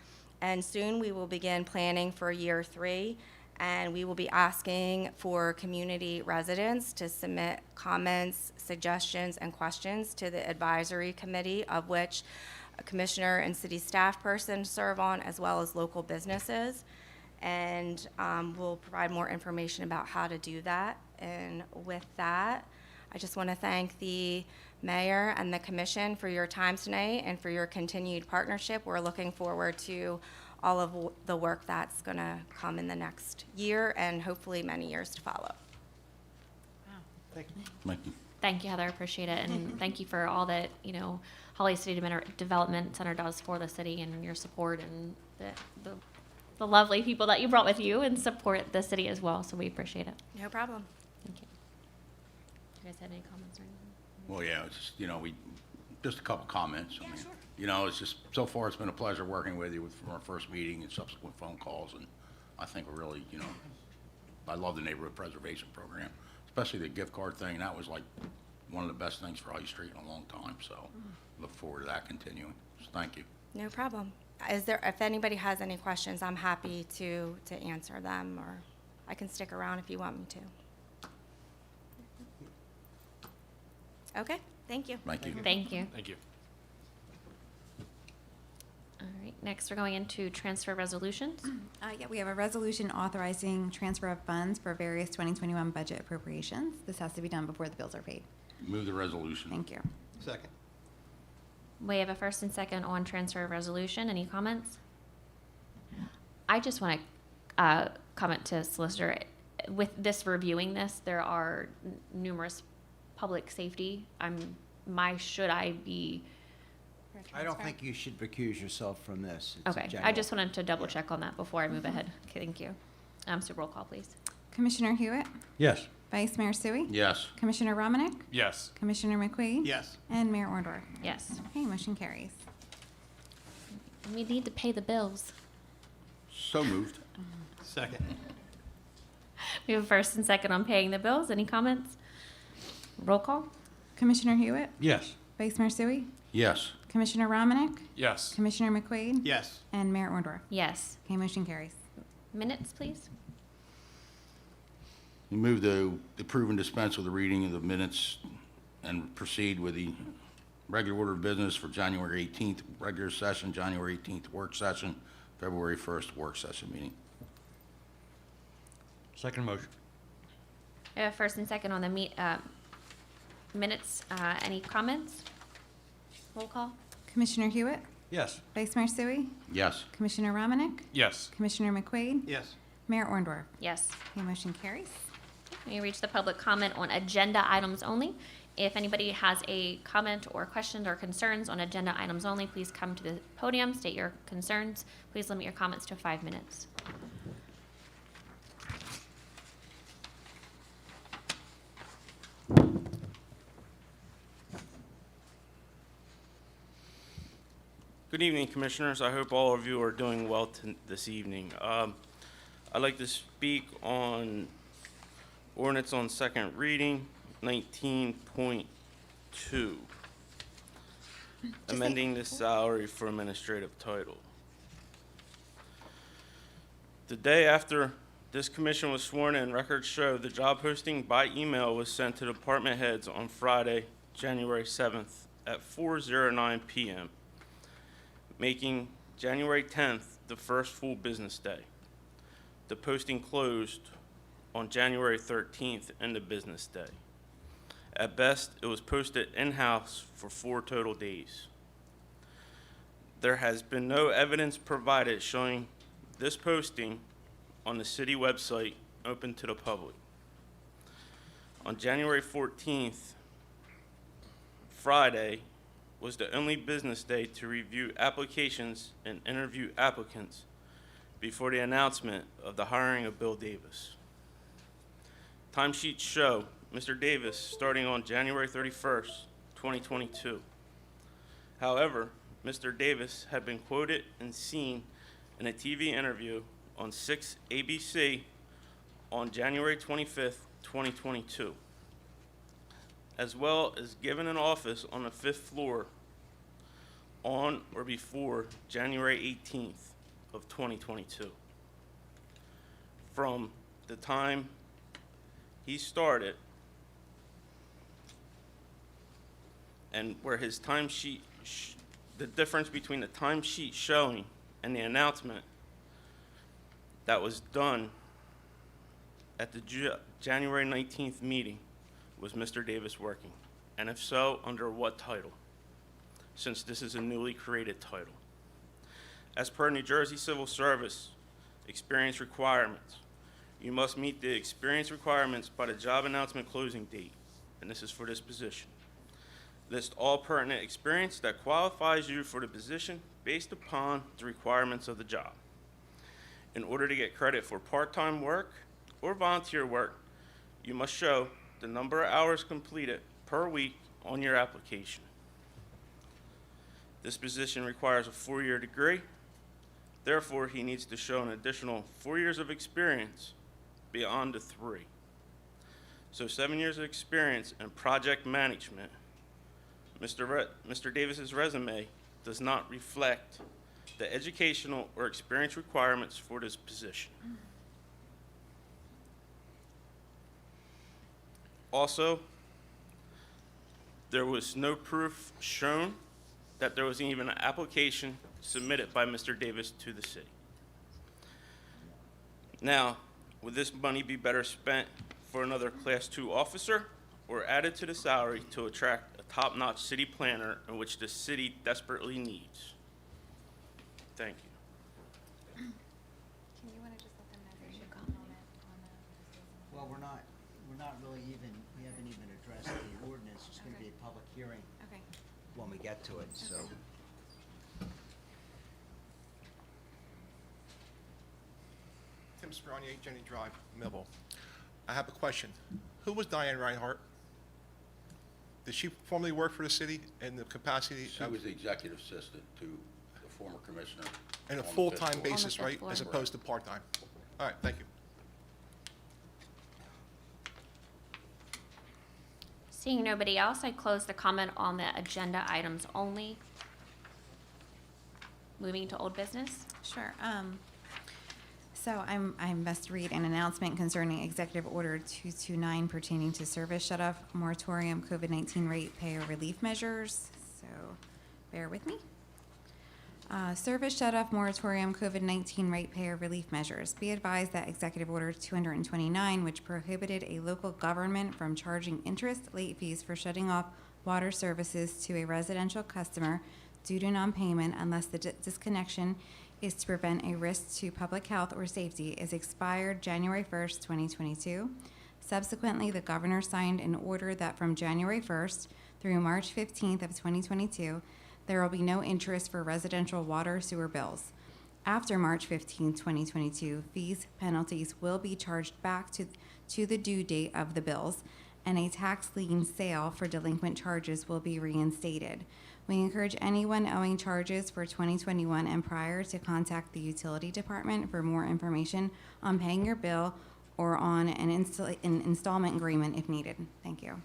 and soon we will begin planning for year 3. And we will be asking for community residents to submit comments, suggestions, and questions to the advisory committee, of which a commissioner and city staff person serve on, as well as local businesses. And we'll provide more information about how to do that. And with that, I just want to thank the mayor and the commission for your time tonight and for your continued partnership. We're looking forward to all of the work that's going to come in the next year and hopefully many years to follow. Thank you. Thank you, Heather. I appreciate it. And thank you for all that, Holly City Development Center does for the city and your support and the lovely people that you brought with you and support the city as well. So we appreciate it. No problem. Thank you. Do you guys have any comments or anything? Well, yeah, it's just, just a couple comments. I mean, it's just, so far, it's been a pleasure working with you from our first meeting and subsequent phone calls, and I think we're really, I love the neighborhood preservation program, especially the gift card thing. That was like one of the best things for High Street in a long time, so look forward to that continuing. So thank you. No problem. If anybody has any questions, I'm happy to answer them, or I can stick around if you want me to. Okay, thank you. Thank you. Thank you. Thank you. All right, next we're going into transfer resolutions. Yeah, we have a resolution authorizing transfer of funds for various 2021 budget appropriations. This has to be done before the bills are paid. Move the resolution. Thank you. Second. We have a first and second on transfer of resolution. Any comments? I just want to comment to Solicitor. With this reviewing this, there are numerous public safety. Should I be? I don't think you should recuse yourself from this. It's a Okay, I general- just wanted to double check on that before I move ahead. Okay, thank you. So roll call, please. Commissioner Hewitt, Yes. Vice Mayor Sui, Yes. Commissioner Romanek, Yes. Commissioner McQueen, Yes. and Mayor Orndorff. Yes. Okay, motion carries. We need to pay the bills. So moved. Second. We have a first and second on paying the bills. Any comments? Roll call? Commissioner Hewitt, Yes. Vice Mayor Sui, Yes. Commissioner Romanek, Yes. Commissioner McQueen, Yes. and Mayor Orndorff. Yes. Okay, motion carries. Minutes, please. We move to approve and dispense with the reading of the minutes and proceed with the regular order of business for January 18th, regular session, January 18th, work session, February 1st, work session meeting. Second motion. We have a first and second on the minutes. Any comments? Roll call? Commissioner Hewitt, Yes. Vice Mayor Sui, Yes. Commissioner Romanek, Yes. Commissioner McQueen, Yes. Mayor Orndorff. Yes. Okay, motion carries. We reach the public comment on agenda items only. If anybody has a comment or questions or concerns on agenda items only, please come to the podium, state your concerns. Please limit your comments to 5 minutes. Good evening, Commissioners. I hope all of you are doing well this evening. I'd like to speak on ordinance on second reading, 19.2, amending the salary for administrative title. The day after this commission was sworn in, records show the job posting by email was sent to department heads on Friday, January 7th at 4:09 p.m., making January 10th the first full business day. The posting closed on January 13th, end of business day. At best, it was posted in-house for 4 total days. There has been no evidence provided showing this posting on the city website open to the public. On January 14th, Friday, was the only business day to review applications and interview applicants before the announcement of the hiring of Bill Davis. Timesheets show Mr. Davis starting on January 31st, 2022. However, Mr. Davis had been quoted and seen in a TV interview on 6 ABC on January 25th, 2022, as well as given an office on the 5th floor on or before January 18th of 2022. From the time he started and where his timesheet, the difference between the timesheet showing and the announcement that was done at the January 19th meeting, was Mr. Davis working? And if so, under what title? Since this is a newly created title. As per New Jersey Civil Service experience requirements, you must meet the experience requirements by the job announcement closing date. and this is for this position. List all pertinent experience that qualifies you for the position based upon the requirements of the job. In order to get credit for part-time work or volunteer work, you must show the number of hours completed per week on your application. This position requires a 4-year degree. Therefore, he needs to show an additional 4 years of experience beyond the 3. So 7 years of experience in project management. Mr. Davis's resume does not reflect the educational or experience requirements for this position. Also, there was no proof shown that there was even an application submitted by Mr. Davis to the city. Now, would this money be better spent for another Class 2 officer or added to the salary to attract a top-notch city planner in which the city desperately needs? Thank you. Can you want to just let them know there's your comment on that? Well, we're not really even, we haven't even addressed the ordinance. It's going to be a public hearing Okay. when we get to it, so. Tim Speroni, 8 Jenny Drive, Millville. I have a question. Who was Diane Reinhardt? Did she formerly work for the city in the capacity She of, was the executive assistant to the former commissioner. in a on the fifth full-time floor. basis, fifth right? floor. As opposed to part-time? All right, thank you. Seeing nobody else, I close the comment on the agenda items only. Moving to old business. Sure. So I must read an announcement concerning Executive Order 229 pertaining to service shut-off moratorium COVID-19 rate payer relief measures. So bear with me. Service shut-off moratorium COVID-19 rate payer relief measures. Be advised that Executive Order 229, which prohibited a local government from charging interest late fees for shutting off water services to a residential customer due to non-payment unless the disconnection is to prevent a risk to public health or safety, is expired January 1st, 2022. Subsequently, the governor signed an order that from January 1st through March 15th of 2022, there will be no interest for residential water sewer bills. After March 15, 2022, fees, penalties will be charged back to the due date of the bills, and a tax lien sale for delinquent charges will be reinstated. We encourage anyone owing charges for 2021 and prior to contact the utility department for more information on paying your bill or on an installment agreement if needed. Thank you.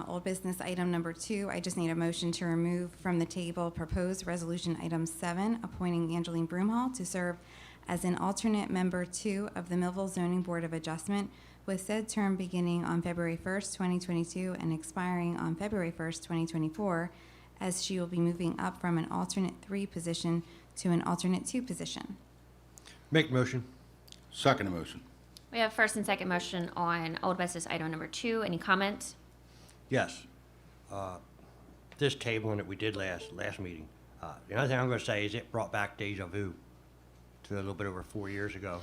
Old business item number 2, I just need a motion to remove from the table proposed resolution item 7, appointing Angeline Broomhall to serve as an alternate member 2 of the Millville Zoning Board of Adjustment, with said term beginning on February 1st, 2022 and expiring on February 1st, 2024, as she will be moving up from an alternate 3 position to an alternate 2 position. Make motion. Second motion. We have first and second motion on old business item number 2. Any comments? Yes. This tabling that we did last meeting, the only thing I'm gonna say is it brought back deja vu to a little bit over 4 years ago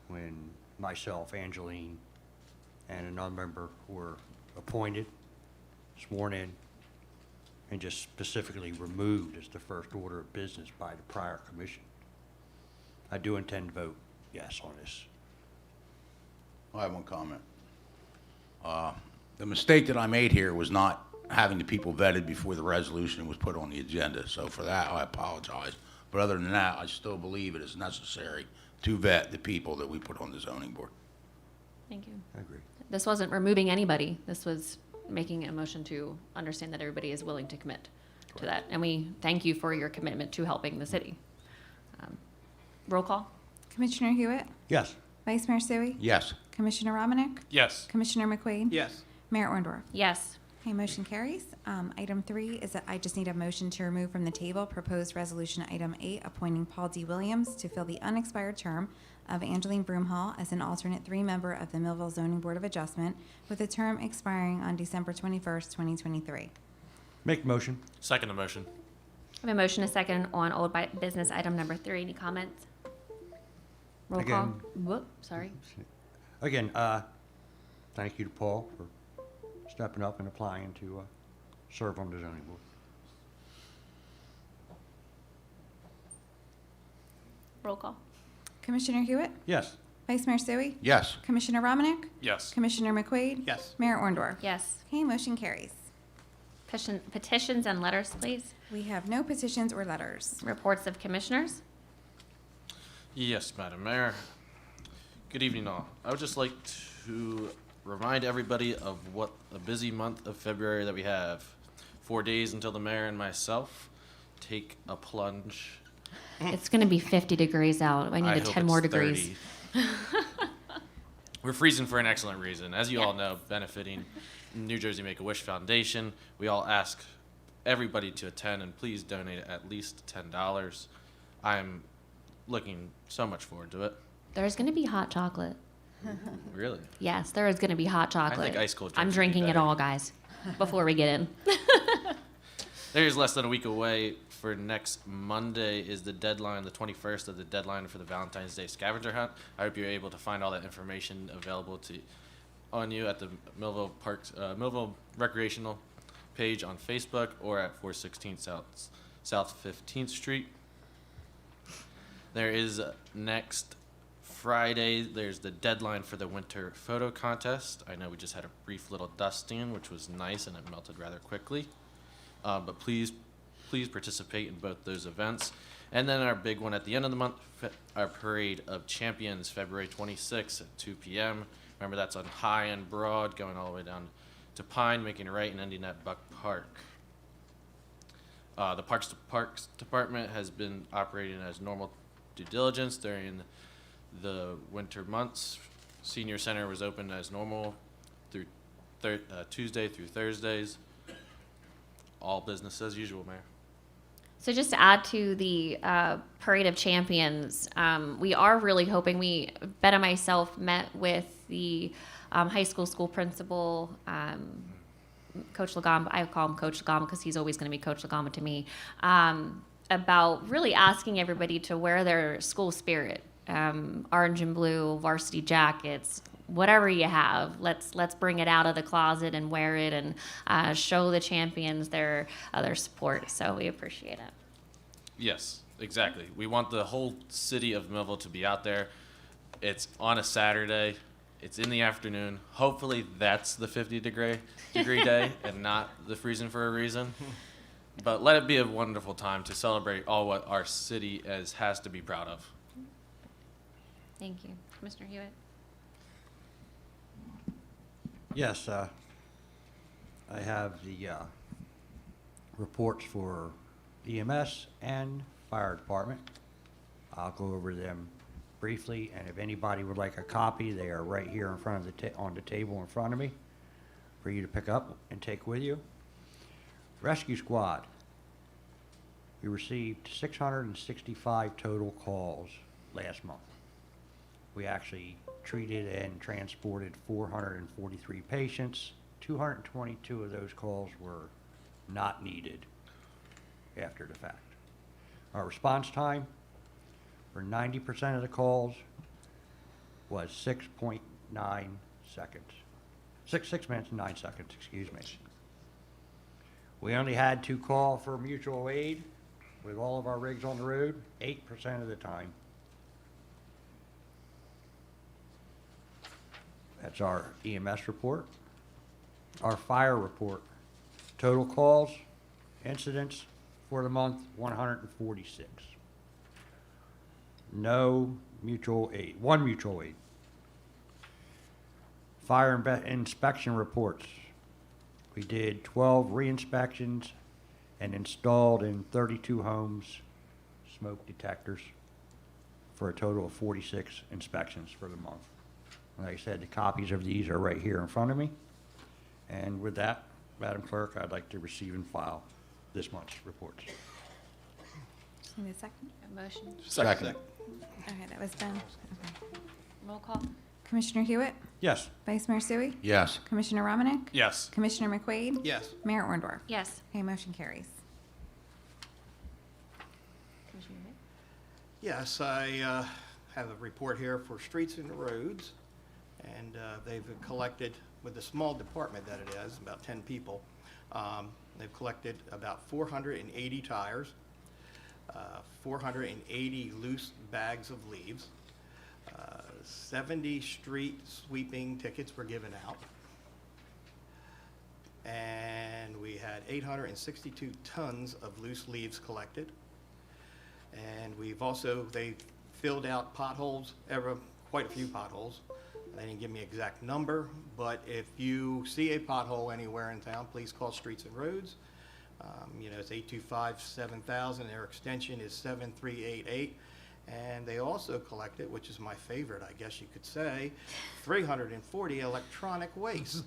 when myself, Angeline, and another member were appointed, sworn in, and just specifically removed as the first order of business by the prior commission. I do intend to vote yes on this. I have one comment. The mistake that I made here was not having the people vetted before the resolution was put on the agenda. So for that, I apologize. But other than that, I still believe it is necessary to vet the people that we put on the zoning board. Thank you. I agree. This wasn't removing anybody. This was making a motion to understand that everybody is willing to commit to that. And we thank you for your commitment to helping the city. Roll call. Commissioner Hewitt? Yes. Vice Mayor Sui? Yes. Commissioner Romanek? Yes. Commissioner McQuaid? Yes. Mayor Orndorff? Yes. Okay, motion carries. Item 3 is that I just need a motion to remove from the table proposed resolution item 8, appointing Paul D. Williams to fill the unexpired term of Angeline Broomhall as an alternate 3 member of the Millville Zoning Board of Adjustment, with a term expiring on December 21st, 2023. Make motion. Second motion. I have a motion, a second on old business item number 3. Any comments? Roll call. Again. Whoop, sorry. Again, thank you to Paul for stepping up and applying to serve on the zoning board. Roll call. Commissioner Hewitt? Yes. Vice Mayor Sui? Yes. Commissioner Romanek? Yes. Commissioner McQuaid? Yes. Mayor Orndorff? Yes. Okay, motion carries. Petitions and letters, please. We have no petitions or letters. Reports of commissioners. Yes, Madam Mayor. Good evening, all. I would just like to remind everybody of what a busy month of February that we have. 4 days until the mayor and myself take a plunge. It's going to be 50 degrees out. I need I a hope 10 more it's degrees. 30. We're freezing for an excellent reason. As you all know, benefiting New Jersey Make-A-Wish Foundation, we all ask everybody to attend and please donate at least $10. I'm looking so much forward to it. There's going to be hot chocolate. Really? Yes, there is going to be hot chocolate. think ice cold I'm drinks would be drinking it better. all, guys, before we get in. There's less than a week away. For next Monday is the deadline, the 21st of the deadline for the Valentine's Day scavenger hunt. I hope you're able to find all that information available on you at the Millville Parks, Millville Recreational page on Facebook or at 416 South 15th Street. There is next Friday, there's the deadline for the winter photo contest. I know we just had a brief little dusting, which was nice, and it melted rather quickly. But please participate in both those events. And then our big one at the end of the month, our Parade of Champions, February 26th at 2 p.m. Remember, that's on High and Broad, going all the way down to Pine, making a right and ending at Buck Park. The Parks Department has been operating as normal due diligence during the winter months. Senior Center was open as normal through Tuesday through Thursdays. All business as usual, Mayor. So just to add to the Parade of Champions, we are really hoping Ben and myself met with the high school principal, Coach Lagama. I call him Coach Lagama because he's always going to be Coach Lagama to me, about really asking everybody to wear their school spirit, orange and blue, varsity jackets, whatever you have. Let's bring it out of the closet and wear it and show the champions their support. So we appreciate it. Yes, exactly. We want the whole city of Millville to be out there. It's on a Saturday. It's in the afternoon. Hopefully that's the 50-degree day and not the freezing for a reason. But let it be a wonderful time to celebrate all what our city has to be proud of. Thank you. Commissioner Hewitt? Yes, I have the reports for EMS and Fire Department. I'll go over them briefly, and if anybody would like a copy, they are right here in front of on the table in front of me for you to pick up and take with you. Rescue Squad. We received 665 total calls last month. We actually treated and transported 443 patients. 222 of those calls were not needed after the fact. Our response time for 90% of the calls was 6.9 seconds. 6 minutes and 9 seconds, excuse me. We only had to call for mutual aid with all of our rigs on the road 8% of the time. That's our EMS report. Our fire report. Total calls, incidents for the month, 146. No mutual aid, one mutual aid. Fire inspection reports. We did 12 re-inspections and installed in 32 homes smoke detectors for a total of 46 inspections for the month. Like I said, the copies of these are right here in front of me. And with that, Madam Clerk, I'd like to receive and file this month's reports. Just need a second. A motion. Second. Okay, that was done. Okay. Roll call. Commissioner Hewitt? Yes. Vice Mayor Sui? Yes. Commissioner Romanek? Yes. Commissioner McQuaid? Yes. Mayor Orndorff? Yes. Okay, motion carries. Commissioner Hewitt? Yes, I have a report here for streets and roads, and they've collected, with the small department that it is, about 10 people, they've collected about 480 tires, 480 loose bags of leaves, 70 street sweeping tickets were given out, and we had 862 tons of loose leaves collected. And we've also, they filled out potholes, quite a few potholes. They didn't give me an exact number, but if you see a pothole anywhere in town, please call Streets and Roads. You know, it's 825-7000, their extension is 7388. And they also collected, which is my favorite, I guess you could say, 340 electronic waste.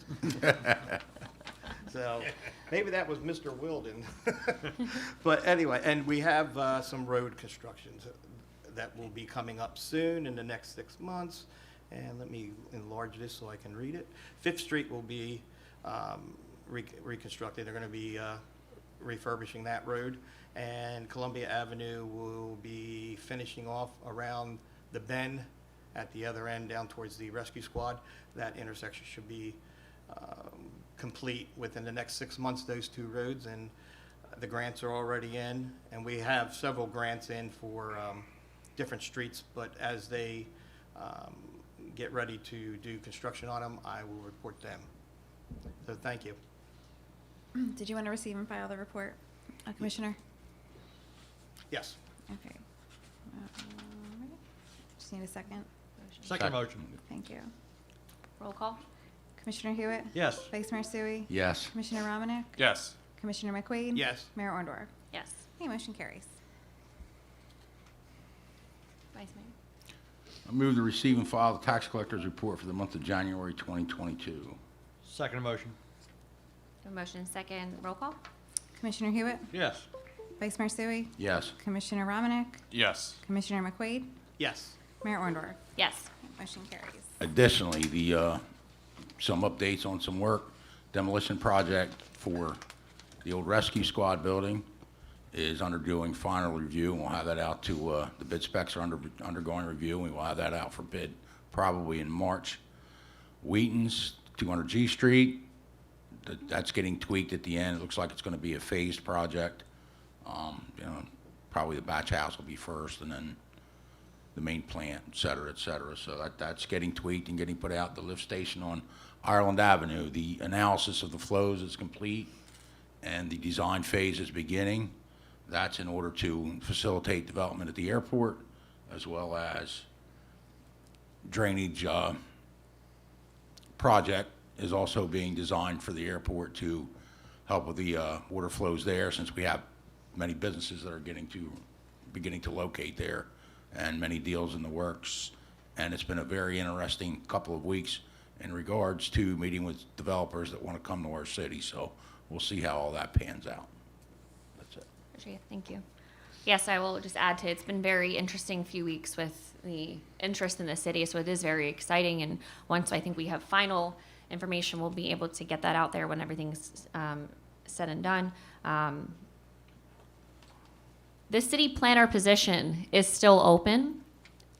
So maybe that was Mr. Wilden. But anyway, and we have some road constructions that will be coming up soon in the next 6 months. And let me enlarge this so I can read it. 5th Street will be reconstructed. They're going to be refurbishing that road. And Columbia Avenue will be finishing off around the bend at the other end down towards the rescue squad. That intersection should be complete within the next 6 months, those 2 roads, and the grants are already in, and we have several grants in for different streets, but as they get ready to do construction on them, I will report them. So thank you. Did you want to receive and file the report, Commissioner? Yes. Okay. Just need a second. Second motion. Thank you. Roll call? Commissioner Hewitt? Yes. Vice Mayor Sui? Yes. Commissioner Romanek? Yes. Commissioner McQuaid? Yes. Mayor Orndorff? Yes. Okay, motion carries. Vice Mayor? I move to receive and file the tax collector's report for the month of January 2022. Second motion. A motion second. Roll call? Commissioner Hewitt? Yes. Vice Mayor Sui? Yes. Commissioner Romanek? Yes. Commissioner McQuaid? Yes. Mayor Orndorff? Yes. Motion carries. Additionally, some updates on some work. Demolition project for the old rescue squad building is undergoing final review. We'll have that out to, the bid specs are undergoing review, and we will have that out for bid probably in March. Wheaton's, 200 G Street, that's getting tweaked at the end. It looks like it's going to be a phased project. You know, probably the batch house will be first, and then the main plant, et cetera, et cetera. So that's getting tweaked and getting put out. The lift station on Ireland Avenue, the analysis of the flows is complete, and the design phase is beginning. That's in order to facilitate development at the airport, as well as drainage project is also being designed for the airport to help with the water flows there, since we have many businesses that are beginning to locate there, and many deals in the works. And it's been a very interesting couple of weeks in regards to meeting with developers that want to come to our city. So we'll see how all that pans out. That's it. Appreciate it. Thank you. Yes, I will just add to, it's been very interesting few weeks with the interest in the city, so it is very exciting. And once I think we have final information, we'll be able to get that out there when everything's said and done. The city planner position is still open,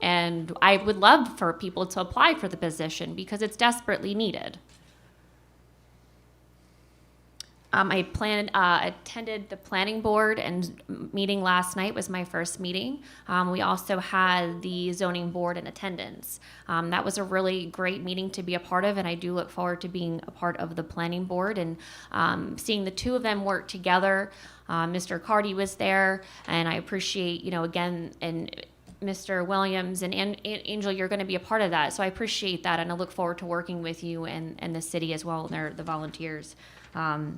and I would love for people to apply for the position because it's desperately needed. I attended the planning board and meeting last night was my first meeting. We also had the zoning board in attendance. That was a really great meeting to be a part of, and I do look forward to being a part of the planning board and seeing the two of them work together. Mr. Mccarty was there, and I appreciate, again, and Mr. Williams and Angel, you're going to be a part of that. So I appreciate that, and I look forward to working with you and the city as well, and the volunteers.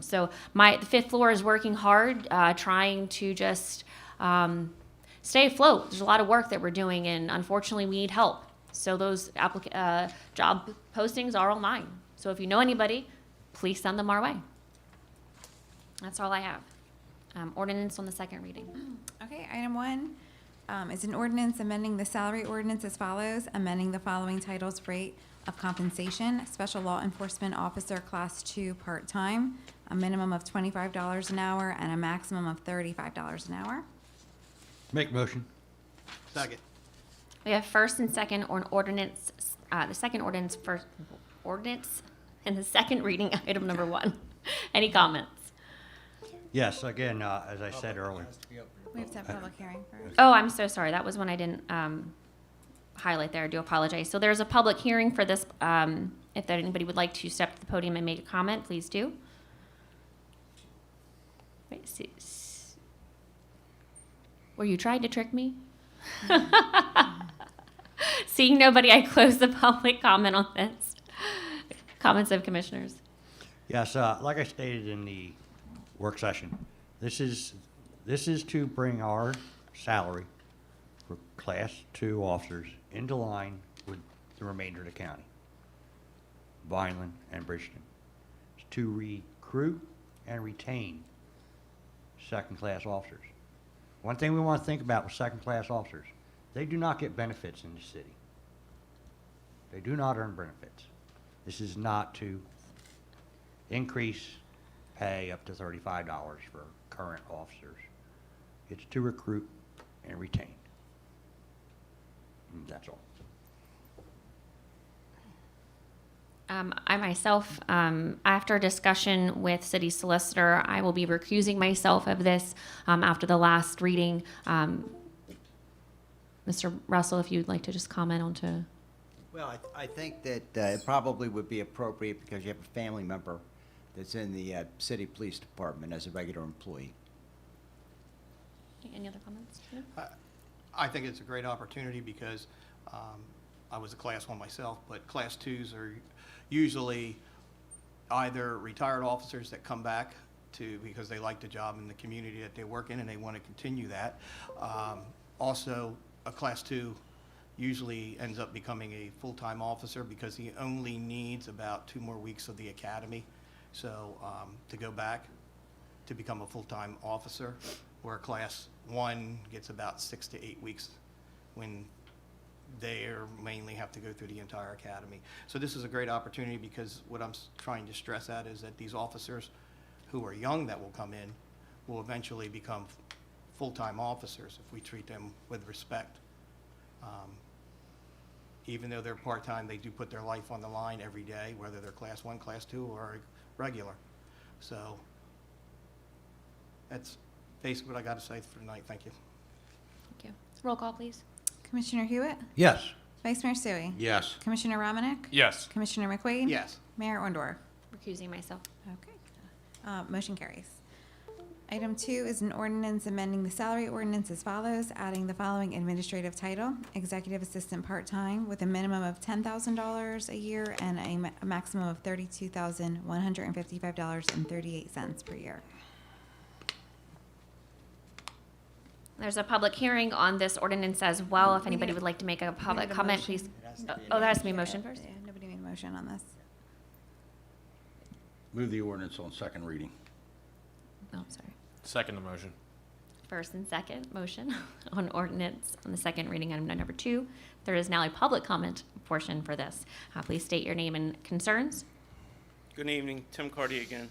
So the fifth floor is working hard, trying to just stay afloat. There's a lot of work that we're doing, and unfortunately we need help. So those job postings are online. So if you know anybody, please send them our way. That's all I have. Ordinance on the second reading. Okay, item 1 is an ordinance amending the salary ordinance as follows, amending the following titles: rate of compensation, special law enforcement officer class 2 part-time, a minimum of $25 an hour and a maximum of $35 an hour. Make motion. Second. We have first and second on ordinance, the second ordinance, first ordinance, and the second reading, item number 1. Any comments? Yes, again, as I said earlier, We have to have public hearing first. Oh, I'm so sorry. That was one I didn't highlight there. I do apologize. So there's a public hearing for this. If anybody would like to step to the podium and make a comment, please do. Wait, were you trying to trick me? Seeing nobody, I close the public comment on this. Comments of commissioners. yes, like I stated in the work session, this is to bring our salary for Class 2 officers into line with the remainder of the county, Vineland and Bridgeton. It's to recruit and retain second-class officers. One thing we want to think about with second-class officers, they do not get benefits in the city. They do not earn benefits. This is not to increase pay up to $35 for current officers. It's to recruit and retain. And that's all. I myself, after discussion with city solicitor, I will be recusing myself of this after the last reading. Mr. Russell, if you'd like to just comment on to. Well, I think that it probably would be appropriate because you have a family member that's in the city police department as a regular employee. Any other comments? No? I think it's a great opportunity because I was a Class 1 myself, but Class 2s are usually either retired officers that come back because they like the job and the community that they work in and they want to continue that. Also, a Class 2 usually ends up becoming a full-time officer because he only needs about 2 more weeks of the academy. So to go back to become a full-time officer, where Class 1 gets about 6 to 8 weeks when they mainly have to go through the entire academy. So this is a great opportunity because what I'm trying to stress at is that these officers who are young that will come in will eventually become full-time officers if we treat them with respect. Even though they're part-time, they do put their life on the line every day, whether they're Class 1, Class 2, or regular. So that's basically what I got to say for tonight. Thank you. Thank you. Roll call, please. Commissioner Hewitt? Yes. Vice Mayor Sui? Yes. Commissioner Romanek? Yes. Commissioner McQuaid? Yes. Mayor Orndorff? Recusing myself. Okay. Motion carries. Item 2 is an ordinance amending the salary ordinance as follows, adding the following administrative title: Executive Assistant Part-Time with a minimum of $10,000 a year and a maximum of $32,155.38 per year. There's a public hearing on this ordinance as well. If anybody would like to make a public need a comment, motion. please. Oh, there has to be a motion first. Yeah, nobody made a motion on this. Move the ordinance on second reading. Oh, sorry. Second the motion. First and second motion on ordinance on the second reading, item number 2. There is now a public comment portion for this. Please state your name and concerns. Good evening, Tim Mccarty again.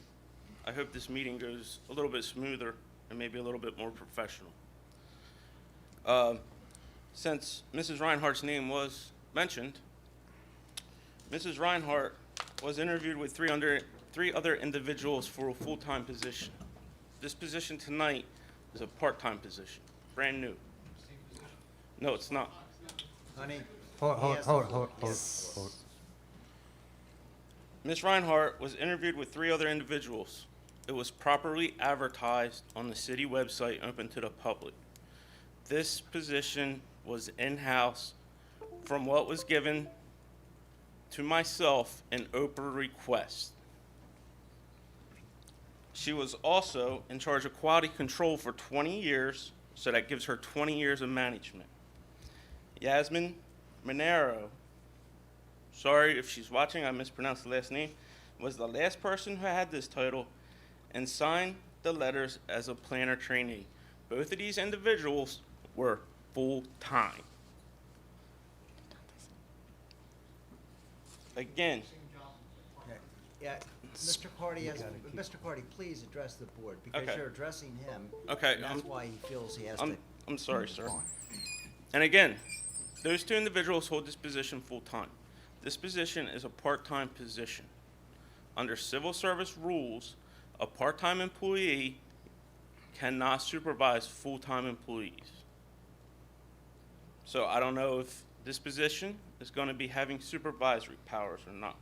I hope this meeting goes a little bit smoother and maybe a little bit more professional. Since Mrs. Reinhardt's name was mentioned, Mrs. Reinhardt was interviewed with three other individuals for a full-time position. This position tonight is a part-time position, brand new. No, it's not. Honey? Hold. Ms. Reinhardt was interviewed with 3 other individuals. It was properly advertised on the city website open to the public. This position was in-house from what was given to myself in Oprah request. She was also in charge of quality control for 20 years, so that gives her 20 years of management. Yasmin Monero, sorry if she's watching, I mispronounced the last name, was the last person who had this title and signed the letters as a planner trainee. Both of these individuals were full-time. Again, Yeah, Mr. Carty, please address the board because Okay. you're addressing him. Okay, And that's why he feels he has to. I'm sorry, sir. Go on. And again, Those two individuals hold this position full-time. This position is a part-time position. Under civil service rules, a part-time employee cannot supervise full-time employees. So I don't know if this position is going to be having supervisory powers or not.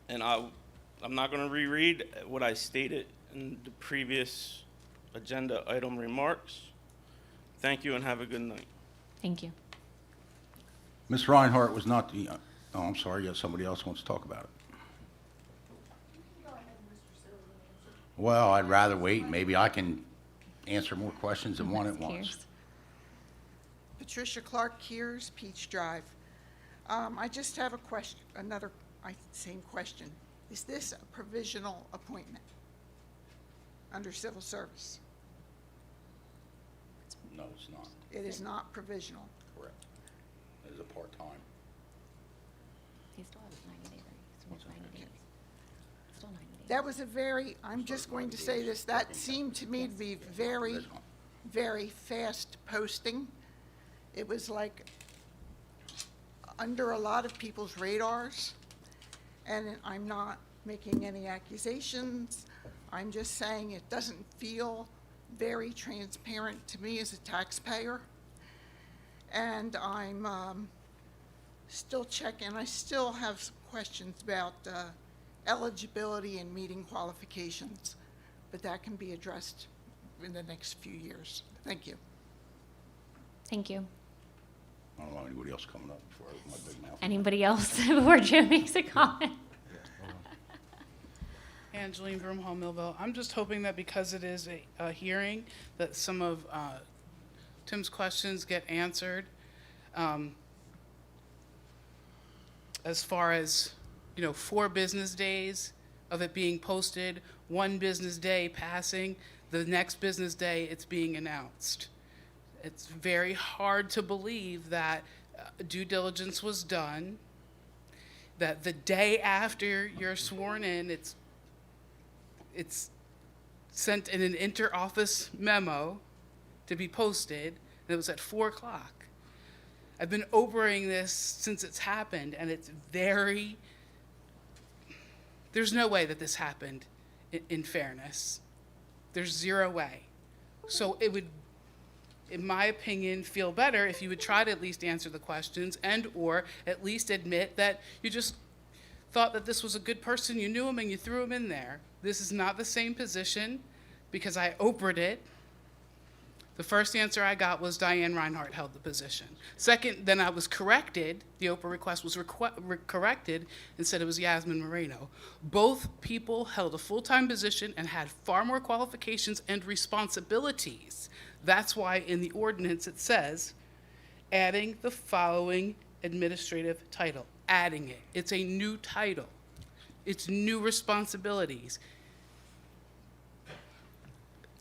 And I'm not going to reread what I stated in the previous agenda item remarks. Thank you and have a good night. Thank you. Ms. Reinhardt was not the, oh, I'm sorry, yes, somebody else wants to talk about it. Well, I'd rather wait. Maybe I can answer more questions than one at once. Patricia Clark, Kears, Peach Drive. I just have a question, same question. Is this a provisional appointment under civil service? No, it's not. It is not provisional. Correct. It is a part-time. He still has 90 days. He's 90 days. Still 90 days. That was a very, I'm just going to say this, that seemed to me to be very, very fast posting. It was like under a lot of people's radars. And I'm not making any accusations. I'm just saying it doesn't feel very transparent to me as a taxpayer. And I'm still checking. I still have some questions about eligibility and meeting qualifications, but that can be addressed in the next few years. Thank you. Thank you. I don't know anybody else coming up before I open my big mouth. Anybody else before Jim makes a comment? Angeline Broomhall, Millville. I'm just hoping that because it is a hearing, that some of Tim's questions get answered. As far as, 4 business days of it being posted, 1 business day passing, the next business day it's being announced. It's very hard to believe that due diligence was done, that the day after you're sworn in, it's sent in an inter-office memo to be posted, and it was at 4 o'clock. I've been overing this since it's happened, and it's there's no way that this happened in fairness. There's zero way. So it would, in my opinion, feel better if you would try to at least answer the questions and or at least admit that you just thought that this was a good person, you knew him and you threw him in there. This is not the same position because I Oprah'd it. The first answer I got was Diane Reinhardt held the position. Second, then I was corrected. The Oprah request was corrected and said it was Yasmin Moreno. Both people held a full-time position and had far more qualifications and responsibilities. That's why in the ordinance it says, adding the following administrative title. Adding it. It's a new title. It's new responsibilities.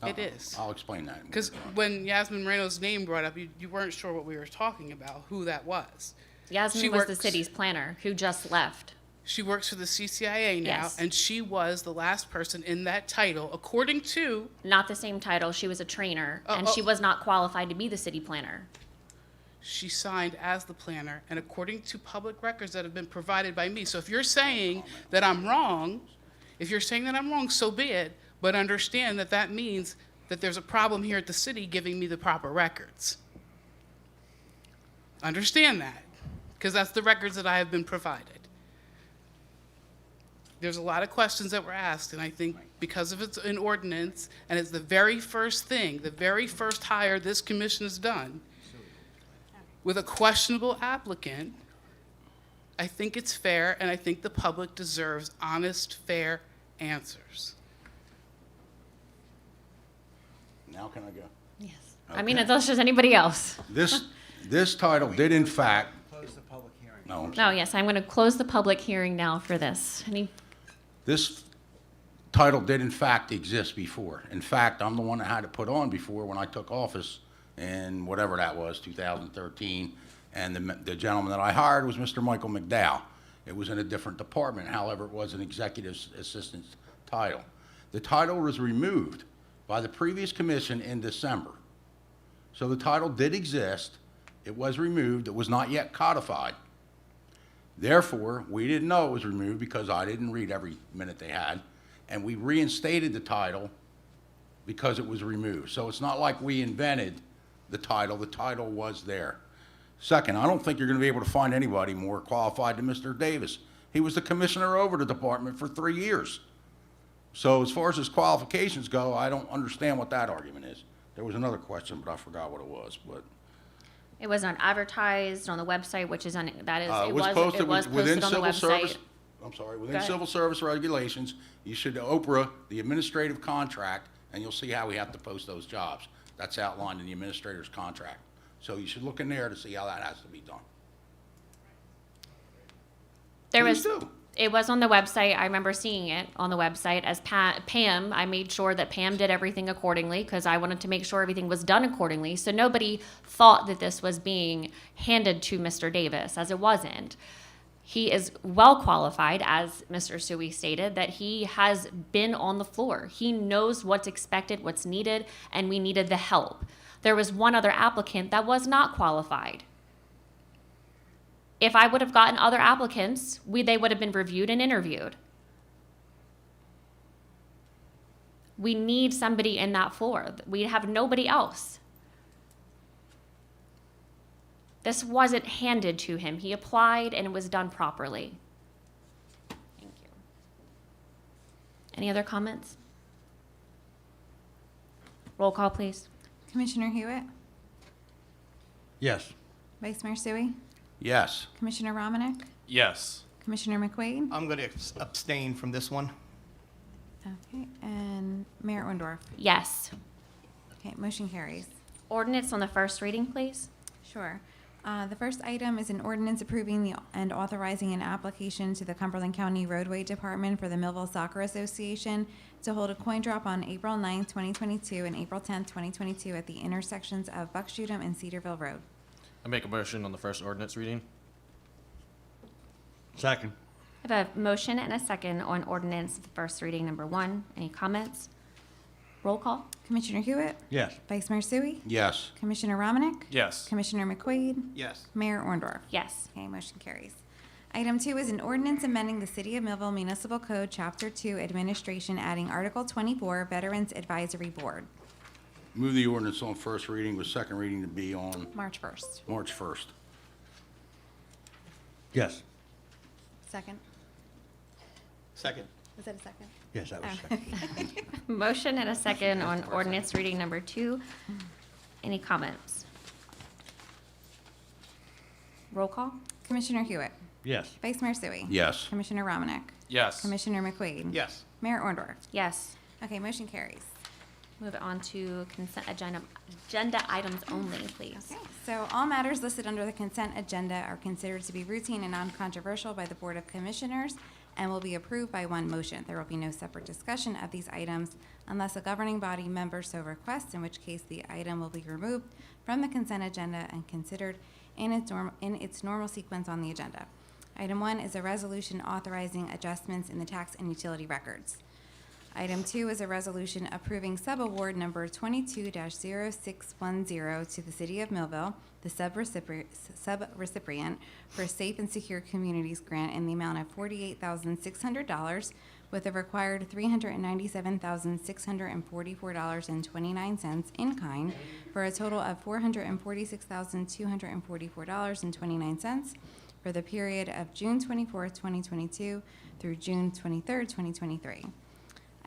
It is. I'll explain that. Because when Yasmin Moreno's name brought up, you weren't sure what we were talking about, who that was. Yasmin was the city's planner who just left. She works for the CCIA now, Yes. and she was the last person in that title, according to... Not the same title. She was a trainer, and she was not qualified to be the city planner. She signed as the planner, and according to public records that have been provided by me. So if you're saying that I'm wrong, so be it, but understand that that means that there's a problem here at the city giving me the proper records. Understand that, because that's the records that I have been provided. There's a lot of questions that were asked, and I think because of it's an ordinance, and it's the very first thing, the very first hire this commission has done, with a questionable applicant, I think it's fair, and I think the public deserves honest, fair answers. Now can I go? Yes. Okay. I mean, it's just anybody else. This title did in fact, Close the public hearing. no, I'm No, sorry. yes, I'm going to close the public hearing now for this. This title did in fact exist before. In fact, I'm the one that had it put on before when I took office in whatever that was, 2013. And the gentleman that I hired was Mr. Michael McDowell. It was in a different department. However, it was an executive assistant title. The title was removed by the previous commission in December. So the title did exist, It was removed. It was not yet codified. Therefore, we didn't know it was removed because I didn't read every minute they had, and we reinstated the title because it was removed. So it's not like we invented the title. The title was there. Second, I don't think you're going to be able to find anybody more qualified than Mr. Davis. He was the commissioner over the department for 3 years. So as far as his qualifications go, I don't understand what that argument is. There was another question, but I forgot what it was. But It was not advertised on the website, which is on, that is, it was posted within on the civil service. website. I'm sorry, Go within ahead. civil service regulations, you should Oprah the administrative contract, and you'll see how we have to post those jobs. That's outlined in the administrator's contract. So you should look in there to see how that has to be done. There Please was, do. it was on the website. I remember seeing it on the website as Pam. I made sure that Pam did everything accordingly because I wanted to make sure everything was done accordingly. So nobody thought that this was being handed to Mr. Davis, as it wasn't. He is well qualified, as Mr. Suey stated, that he has been on the floor. He knows what's expected, what's needed, and we needed the help. There was one other applicant that was not qualified. If I would have gotten other applicants, they would have been reviewed and interviewed. We need somebody in that floor. We have nobody else. This wasn't handed to him. He applied and it was done properly. Thank you. Any other comments? Roll call, please. Commissioner Hewitt? Yes. Vice Mayor Sui? Yes. Commissioner Romanek? Yes. Commissioner McQuaid? I'm going to abstain from this one. Okay, and Mayor Orndorff? Yes. Okay, motion carries. Ordinance on the first reading, please. Sure. The first item is an ordinance approving and authorizing an application to the Cumberland County Roadway Department for the Millville Soccer Association to hold a coin drop on April 9th, 2022 and April 10th, 2022 at the intersections of Buckshootum and Cedarville Road. I make a motion on the first ordinance reading. Second. I have a motion and a second on ordinance, the first reading, number 1. Any comments? Roll call. Commissioner Hewitt? Yes. Vice Mayor Sui? Yes. Commissioner Romanek? Yes. Commissioner McQuaid? Yes. Mayor Orndorff? Yes. Okay, motion carries. Item 2 is an ordinance amending the City of Millville Municipal Code, Chapter 2, Administration, adding Article 24, Veterans Advisory Board, Move the ordinance on first reading with second reading to be on March 1st. March 1st. Yes. Second? Second. Was that a second? Yes, that was Oh. second. Motion and a second on ordinance reading number 2. Any comments? Roll call. Commissioner Hewitt? Yes. Vice Mayor Sui? Yes. Commissioner Romanek? Yes. Commissioner McQuaid? Yes. Mayor Orndorff? Yes. Okay, motion carries. Move on to consent agenda items only, please. Okay, so all matters listed under the consent agenda are considered to be routine and non-controversial by the Board of Commissioners and will be approved by one motion. There will be no separate discussion of these items unless a governing body member so requests, in which case the item will be removed from the consent agenda and considered in its normal sequence on the agenda. Item 1 is a resolution authorizing adjustments in the tax and utility records. Item 2 is a resolution approving subaward number 22-0610 to the City of Millville, the subrecipient for Safe and Secure Communities Grant in the amount of $48,600 with a required $397,644.29 in kind for a total of $446,244.29 for the period of June 24th, 2022 through June 23rd, 2023.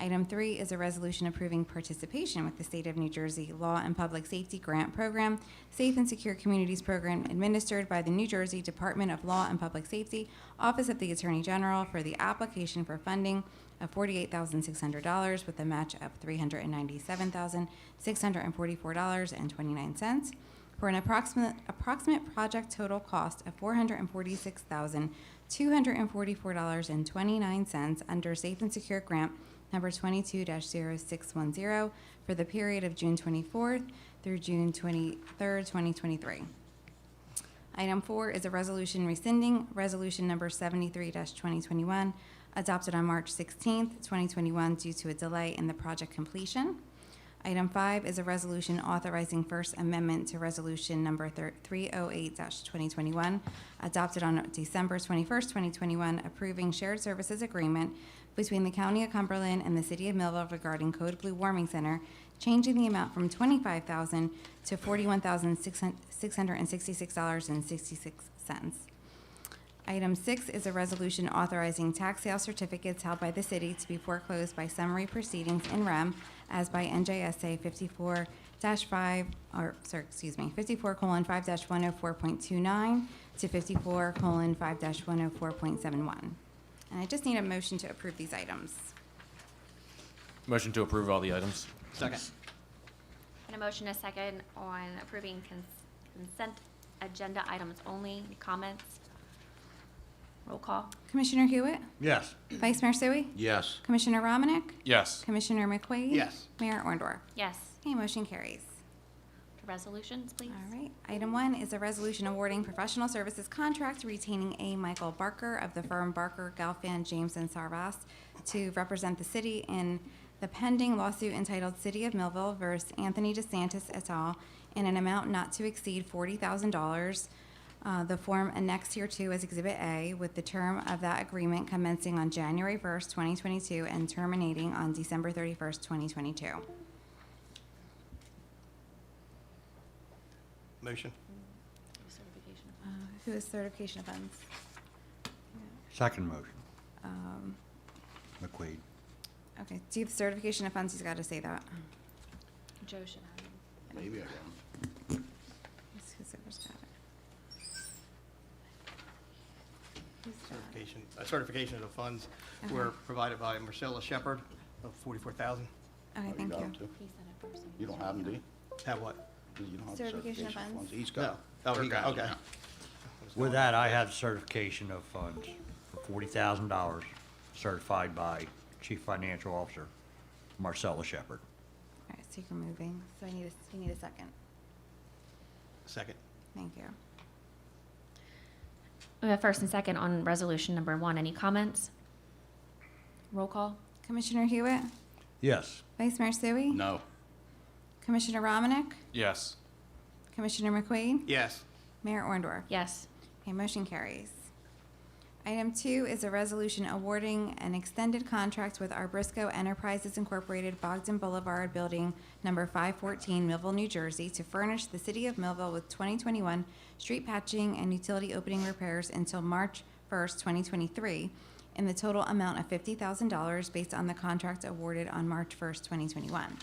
Item 3 is a resolution approving participation with the State of New Jersey Law and Public Safety Grant Program, Safe and Secure Communities Program administered by the New Jersey Department of Law and Public Safety, Office of the Attorney General for the application for funding of $48,600 with a match of $397,644.29 for an approximate project total cost of $446,244.29 under Safe and Secure Grant number 22-0610 for the period of June 24th through June 23rd, 2023. Item 4 is a resolution rescinding resolution number 73-2021 adopted on March 16th, 2021 due to a delay in the project completion. Item 5 is a resolution authorizing First Amendment to Resolution Number 308-2021, adopted on December 21st, 2021, approving shared services agreement between the County of Cumberland and the City of Millville regarding Code Blue Warming Center, changing the amount from $25,000 to $41,666.66. Item 6 is a resolution authorizing tax sale certificates held by the city to be foreclosed by summary proceedings in rem as by NJSA 54:5-104.29 to 54:5-104.71. And I just need a motion to approve these items. Motion to approve all the items. Second. And a motion, a second, on approving consent agenda items only. Any comments? Roll call. Commissioner Hewitt? Yes. Vice Mayor Sui? Yes. Commissioner Romanek? Yes. Commissioner McQuaid? Yes. Mayor Orndorff? Yes. Okay, motion carries. Resolutions, please. All right. Item 1 is a resolution awarding professional services contract retaining A. Michael Barker of the firm Barker, Galfan, James, and Sarvas to represent the city in the pending lawsuit entitled City of Millville versus Anthony DeSantis et al. In an amount not to exceed $40,000. The form annexed hereto as Exhibit A, with the term of that agreement commencing on January 1st, 2022, and terminating on December 31st, 2022. Motion. Certification. Who is certification of funds? Second motion. Um, McQuaid. Okay, do you have certification of funds? He's got to say that. Joe should have it. Maybe I can. Let's see whoever's got it. Who's got it? Certification of the funds were provided by Marcella Shepherd of $44,000. Okay, thank got you. 'em too? He sent it first. You don't have them, do you? Have what? You don't have Certification of funds? He's No. got. Oh, he They're got, got it okay. now. With that, I have certification of funds for $40,000 certified by Chief Financial Officer Marcella Shepherd. All right, so you're moving. So you need a second. Second. Thank you. We have first and second on resolution number 1. Any comments? Roll call. Commissioner Hewitt? Yes. Vice Mayor Sui? No. Commissioner Romanek? Yes. Commissioner McQuaid? Yes. Mayor Orndorff? Yes. Okay, motion carries. Item 2 is a resolution awarding an extended contract with Arbrisco Enterprises Incorporated, Bogdan Boulevard, Building Number 514, Millville, New Jersey, to furnish the City of Millville with 2021 street patching and utility opening repairs until March 1st, 2023, in the total amount of $50,000 based on the contract awarded on March 1st, 2021.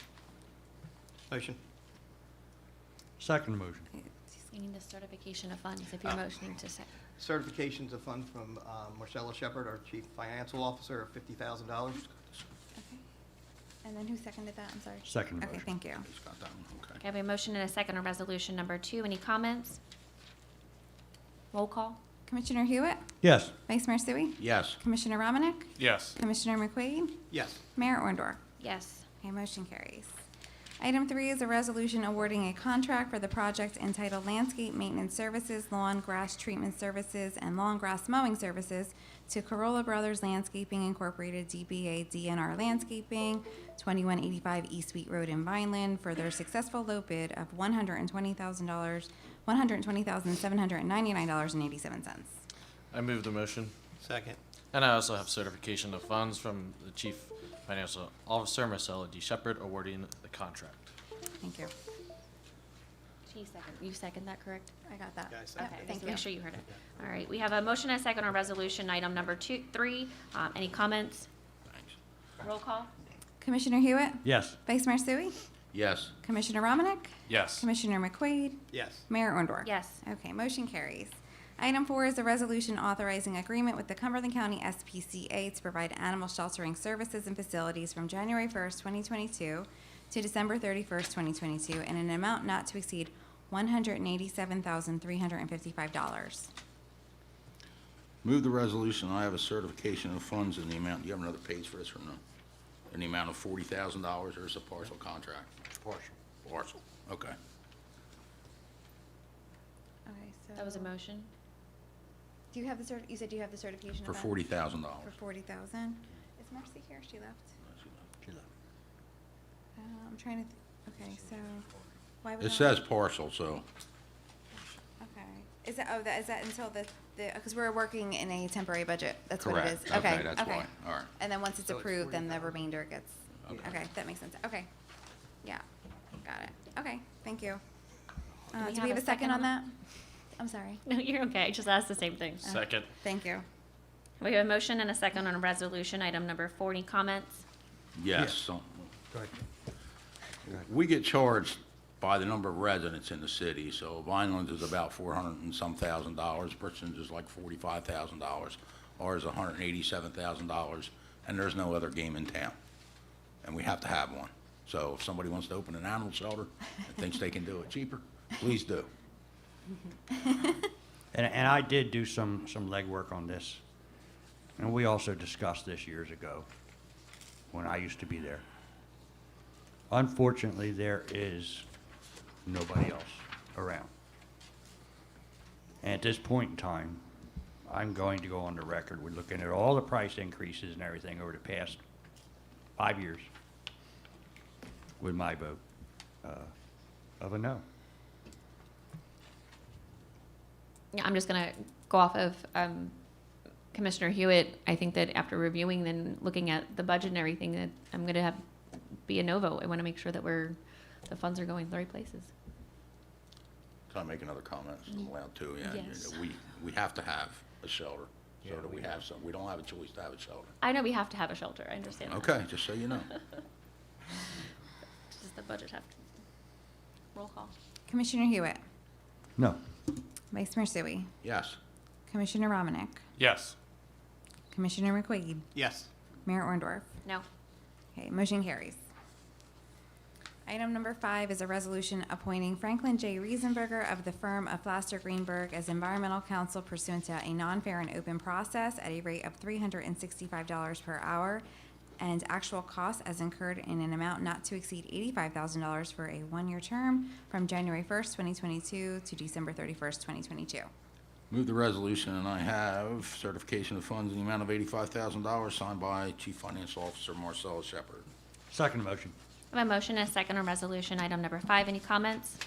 Motion. Second motion. You need the certification of funds if you're motioning to second. Certifications of funds from Marcella Shepherd, our Chief Financial Officer, of $50,000. Okay. And then who seconded that? I'm sorry. Second Okay, motion. thank you. He's got that one, okay. Okay, I have a motion and a second on resolution number 2. Any comments? Roll call. Commissioner Hewitt? Yes. Vice Mayor Sui? Yes. Commissioner Romanek? Yes. Commissioner McQuaid? Yes. Mayor Orndorff? Yes. Okay, motion carries. Item 3 is a resolution awarding a contract for the project entitled Landscape Maintenance Services, Lawn Grass Treatment Services, and Lawn Grass Mowing Services to Corolla Brothers Landscaping Incorporated, DBA DNR Landscaping, 2185 East Sweet Road in Vineland, for their successful low bid of $120,799.87. I move the motion. Second. And I also have certification of funds from the Chief Financial Officer, Marcella D. Shepherd, awarding the contract. Thank you. You second that, correct? I got that. Yeah, I Yep, second. thank Just you. make sure you heard it. All right, we have a motion and a second on resolution item number 3. Any comments? Thanks. Roll call. Commissioner Hewitt? Yes. Vice Mayor Sui? Yes. Commissioner Romanek? Yes. Commissioner McQuaid? Yes. Mayor Orndorff? Yes. Okay, motion carries. Item 4 is a resolution authorizing agreement with the Cumberland County SPCA to provide animal sheltering services and facilities from January 1st, 2022 to December 31st, 2022, in an amount not to exceed $187,355. Move the resolution. I have a certification of funds in the amount, do you have another page for this or no? In the amount of $40,000, or is it a partial contract? Partial. Partial, okay. Okay, so. That was a motion. Do you have the you said you have the certification For of funds? $40,000. For 40,000. Is Marcy here? She left. I'm trying to, Okay, so why would It that- says partial, so, Okay. Is that until because we're working in a temporary budget, that's what it correct. is? Okay, that's why, all right. And then once it's So it's approved, then the remainder gets, Okay. okay, that makes sense. Okay. Yeah, got it. Okay, thank you. we Do have we have a a second second on on that? I'm sorry. No, you're okay. I just asked the same thing. Second. Thank you. We have a motion and a second on resolution item number 40. Comments? Yes, so, Go ahead. we get charged by the number of residents in the city, so Vineland's is about 400 and some $1,000, Princeton's is like $45,000, ours is $187,000, and there's no other game in town, and we have to have one. So if somebody wants to open an animal shelter and thinks they can do it cheaper, please do. And I did do some legwork on this, and we also discussed this years ago when I used to be there. Unfortunately, there is nobody else around. And at this point in time, I'm going to go on the record with looking at all the price increases and everything over the past 5 years with my vote of a no. Yeah, I'm just going to go off of Commissioner Hewitt. I think that after reviewing and looking at the budget and everything, that I'm going to be a no vote. I want to make sure that the funds are going to the right places. Can I make another comment? I'm allowed to, yeah. Yes. We have to have a shelter, so Yeah, that we have some. We don't have a choice to have a shelter. I know we have to have a shelter. I understand that. Okay, just so you know. Does the budget have to? Roll call. Commissioner Hewitt, No. Vice Mayor Sui, Yes. Commissioner Romanek, Yes. Commissioner McQuaid, Yes. Mayor Orndorff. No. Okay, motion carries. Item number 5 is a resolution appointing Franklin J. Riesenberger of the firm of Flaster Greenberg as environmental counsel pursuant to a non-fair and open process at a rate of $365 per hour and actual costs as incurred in an amount not to exceed $85,000 for a 1-year term from January 1st, 2022 to December 31st, 2022. Move the resolution, and I have certification of funds in the amount of $85,000 signed by Chief Financial Officer Marcella Shepherd. Second motion. I have a motion and a second on resolution item number 5. Any comments?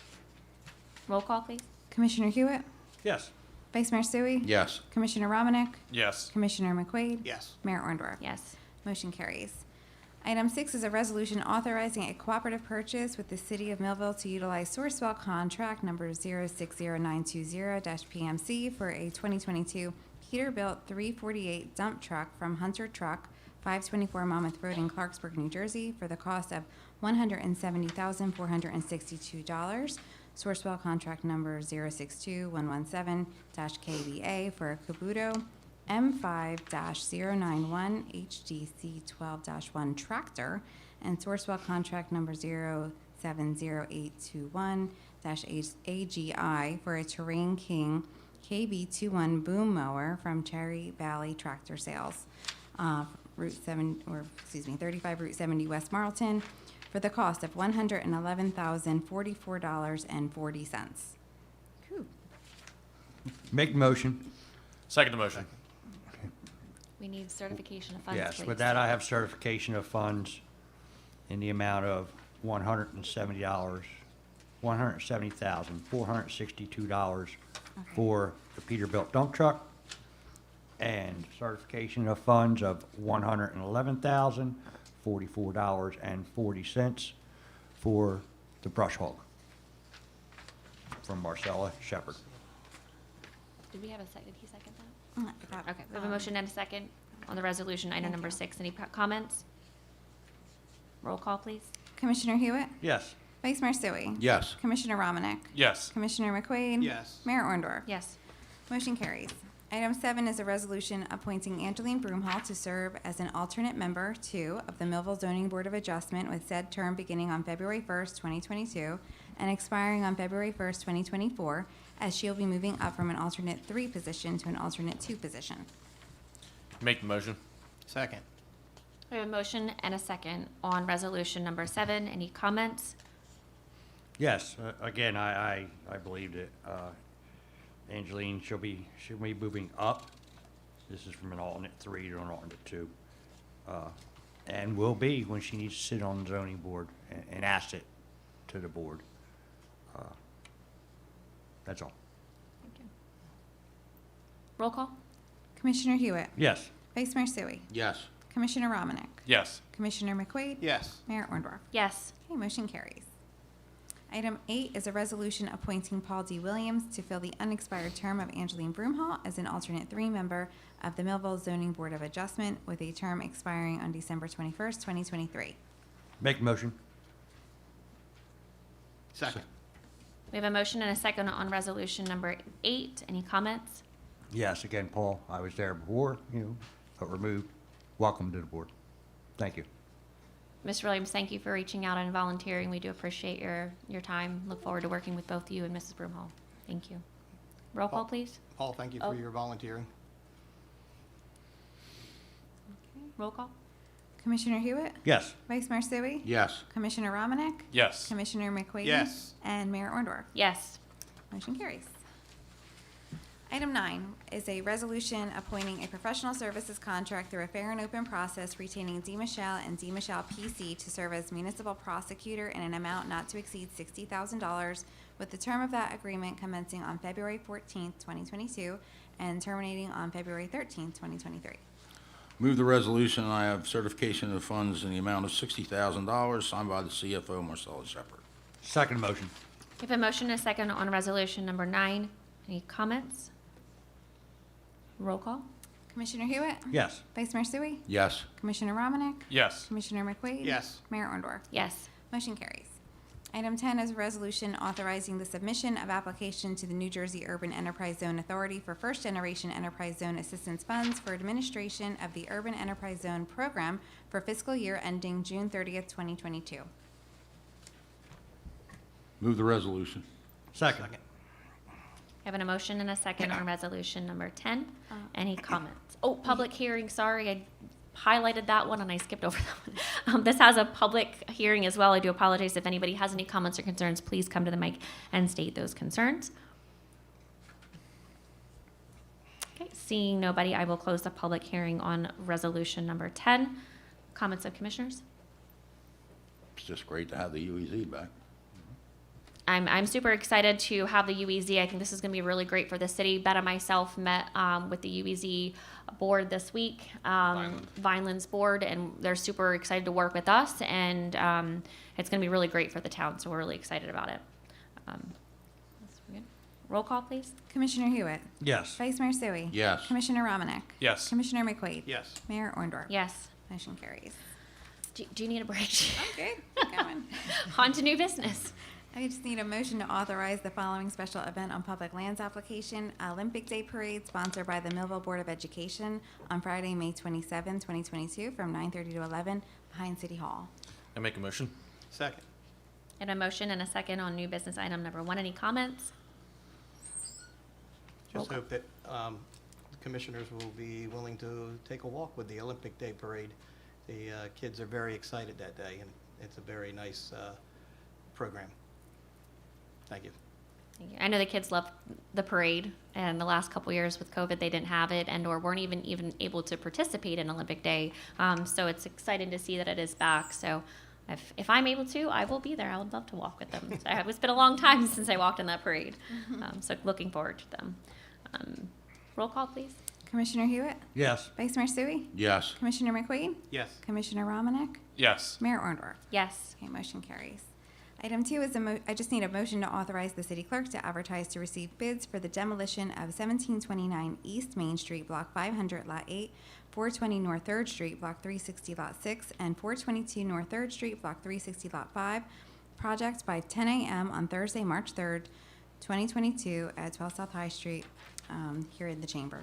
Roll call, please. Commissioner Hewitt, Yes. Vice Mayor Sui, Yes. Commissioner Romanek, Yes. Commissioner McQuaid, Yes. Mayor Orndorff. Yes. Motion carries. Item 6 is a resolution authorizing a cooperative purchase with the City of Millville to utilize Sourcewell contract number 060920-PMC for a 2022 Peterbilt 348 dump truck from Hunter Truck, 524 Monmouth Road in Clarksburg, New Jersey, for the cost of $170,462. Sourcewell contract number 062117-KBA for a Kabuto M5-091 HDC 12-1 tractor, and Sourcewell contract number 070821-AGI for a Terrain King KB21 boom mower from Cherry Valley Tractor Sales, 35 Route 70 West Marlton, for the cost of $111,044.40. Make the motion. Second motion. We need certification of funds, Yes, please. with that, I have certification of funds in the amount of $170,462 for the Peterbilt dump truck, and certification of funds of $111,044.40 for the brush hog from Marcella Shepherd. Did we have a second? Did he second that? Okay, Okay, we have a motion and a second on the resolution item number 6. Any comments? Roll call, please. Commissioner Hewitt, Yes. Vice Mayor Sui, Yes. Commissioner Romanek, Yes. Commissioner McQuaid, Yes. Mayor Orndorff. Yes. Motion carries. Item 7 is a resolution appointing Angeline Broomhall to serve as an alternate member 2 of the Millville Zoning Board of Adjustment, with said term beginning on February 1st, 2022, and expiring on February 1st, 2024, as she'll be moving up from an alternate 3 position to an alternate 2 position. Make the motion. Second. We have a motion and a second on resolution number 7. Any comments? Yes, again, I believe that Angeline, she'll be moving up. This is from an alternate 3 to an alternate 2. And will be when she needs to sit on the zoning board, an asset to the board. That's all. Thank you. Roll call? Commissioner Hewitt? Yes. Vice Mayor Sui? Yes. Commissioner Romanek? Yes. Commissioner McQuaid? Yes. Mayor Orndorff? Yes. Okay, motion carries. Item 8 is a resolution appointing Paul D. Williams to fill the unexpired term of Angeline Broomhall as an alternate 3 member of the Millville Zoning Board of Adjustment with a term expiring on December 21st, 2023. Make a motion. Second. We have a motion and a second on resolution number 8. Any comments? Yes, again, Paul, I was there before, but removed. Welcome to the board. Thank you. Mr. Williams, thank you for reaching out and volunteering. We do appreciate your time. Look forward to working with both you and Mrs. Broomhall. Thank you. Roll call, please. Paul, thank you Oh. for your volunteering. Roll call? Commissioner Hewitt? Yes. Vice Mayor Sui? Yes. Commissioner Romanek? Yes. Commissioner McQuaid? Yes. And Mayor Orndorff? Yes. Motion carries. Item 9 is a resolution appointing a professional services contract through a fair and open process retaining D. Michelle and D. Michelle PC to serve as municipal prosecutor in an amount not to exceed $60,000 with the term of that agreement commencing on February 14th, 2022 and terminating on February 13th, 2023. Move the resolution, and I have certification of funds in the amount of $60,000 signed by the CFO, Marcella Shepherd. Second motion. We have a motion and a second on resolution number 9. Any comments? Roll call? Commissioner Hewitt? Yes. Vice Mayor Sui? Yes. Commissioner Romanek? Yes. Commissioner McQuaid? Yes. Mayor Orndorff? Yes. Motion carries. Item 10 is a resolution authorizing the submission of application to the New Jersey Urban Enterprise Zone Authority for First Generation Enterprise Zone Assistance Funds for administration of the Urban Enterprise Zone Program for fiscal year ending June 30th, 2022. Move the resolution. Second. Having a motion and a second on resolution number 10. Any comments? Oh, public hearing, sorry, I highlighted that one and I skipped over that one. This has a public hearing as well. I do apologize. If anybody has any comments or concerns, please come to the mic and state those concerns. Okay, seeing nobody, I will close the public hearing on resolution number 10. Comments of commissioners? It's just great to have the UEZ back. I'm super excited to have the UEZ. I think this is going to be really great for the city. Bet and myself met with the UEZ board this week, Vineland's board, and they're super excited to work with us, and it's going to be really great for the town, so we're really excited about it. That's good. Roll call, please. Commissioner Hewitt? Yes. Vice Mayor Sui? Yes. Commissioner Romanek? Yes. Commissioner McQuaid? Yes. Mayor Orndorff? Yes. Motion carries. Do you need a break? I'm good. Keep going. On to new business. I just need a motion to authorize the following special event on public lands application, Olympic Day Parade sponsored by the Millville Board of Education on Friday, May 27, 2022 from 9:30 to 11 behind City Hall. I make a motion. Second. And a motion and a second on new business item number 1. Any comments? Just hope that the commissioners will be willing to take a walk with the Olympic Day Parade. The kids are very excited that day, and it's a very nice program. Thank you. I know the kids love the parade, and the last couple years with COVID, they didn't have it and or weren't even able to participate in Olympic Day. So it's exciting to see that it is back. So if I'm able to, I will be there. I would love to walk with them. It's been a long time since I walked in that parade. So looking forward to them. Roll call, please. Commissioner Hewitt? Yes. Vice Mayor Sui? Yes. Commissioner McQuaid? Yes. Commissioner Romanek? Yes. Mayor Orndorff? Yes. Okay, motion carries. Item 2 is I just need a motion to authorize the city clerk to advertise to receive bids for the demolition of 1729 East Main Street, Block 500, Lot 8, 420 North 3rd Street, Block 360, Lot 6, and 422 North 3rd Street, Block 360, Lot 5, projects by 10 a.m. on Thursday, March 3rd, 2022 at 12 South High Street here in the chamber.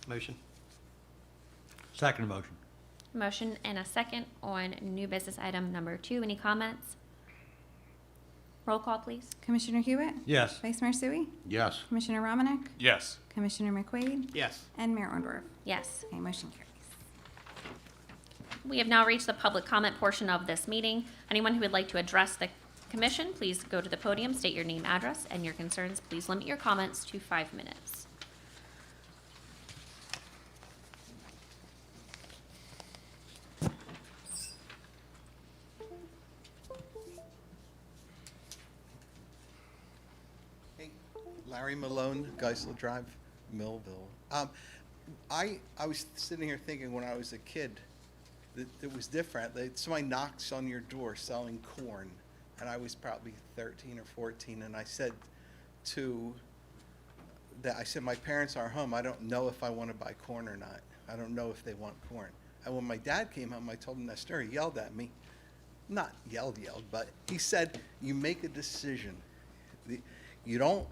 Motion. Second motion. Motion and a second on new business item number 2. Any comments? Roll call, please. Commissioner Hewitt? Yes. Vice Mayor Sui? Yes. Commissioner Romanek? Yes. Commissioner McQuaid? Yes. And Mayor Orndorff? Yes. Okay, motion carries. We have now reached the public comment portion of this meeting. Anyone who would like to address the commission, please go to the podium, state your name, address, and your concerns. Please limit your comments to 5 minutes. Larry Malone, Geisel Drive, Millville. I was sitting here thinking when I was a kid that it was different. Somebody knocks on your door selling corn, and I was probably 13 or 14, and I said my parents are home. I don't know if I want to buy corn or not. I don't know if they want corn. And when my dad came home, I told him that story. He yelled at me. Not yelled, but he said, you make a decision. You don't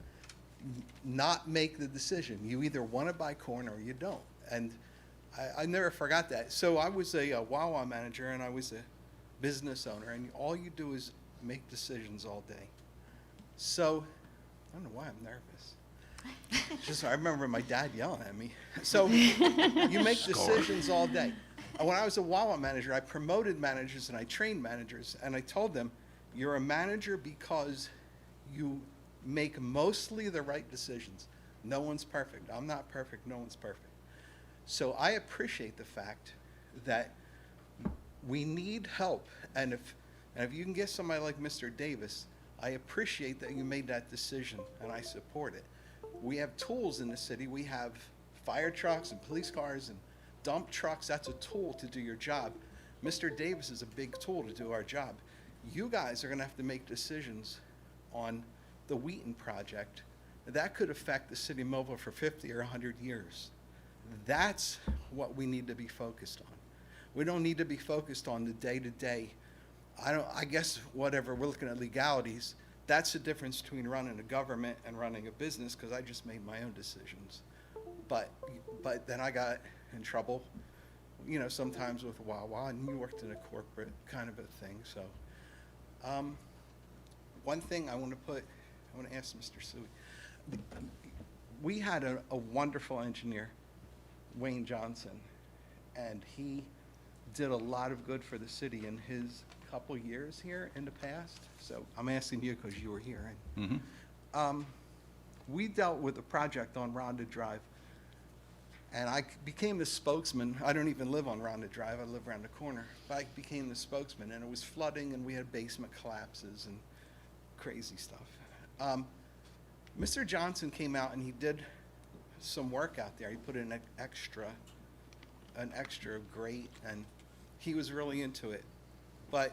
not make the decision. You either want to buy corn or you don't. And I never forgot that. So I was a Wawa manager, and I was a business owner, and all you do is make decisions all day. So I don't know why I'm nervous. Just I remember my dad yelling at me. So you make decisions all day. And when I was a Wawa manager, I promoted managers and I trained managers, and I told them, you're a manager because you make mostly the right decisions. No one's perfect. I'm not perfect. No one's perfect. So I appreciate the fact that we need help. And if you can get somebody like Mr. Davis, I appreciate that you made that decision, and I support it. We have tools in the city. We have fire trucks and police cars and dump trucks. That's a tool to do your job. Mr. Davis is a big tool to do our job. You guys are going to have to make decisions on the Wheaton project. That could affect the city of Millville for 50 or 100 years. That's what we need to be focused on. We don't need to be focused on the day-to-day. I guess whatever, we're looking at legalities. That's the difference between running a government and running a business, because I just made my own decisions. But then I got in trouble, sometimes with Wawa, and you worked in a corporate kind of a thing. So one thing I want to ask Mr. Suey. We had a wonderful engineer, Wayne Johnson, and he did a lot of good for the city in his couple years here in the past. So I'm asking you because you were here. We dealt with a project on Rhonda Drive, and I became the spokesman. I don't even live on Rhonda Drive. I live around the corner. But I became the spokesman, and it was flooding, and we had basement collapses and crazy stuff. Mr. Johnson came out, and he did some work out there. He put in an extra grate, and he was really into it. But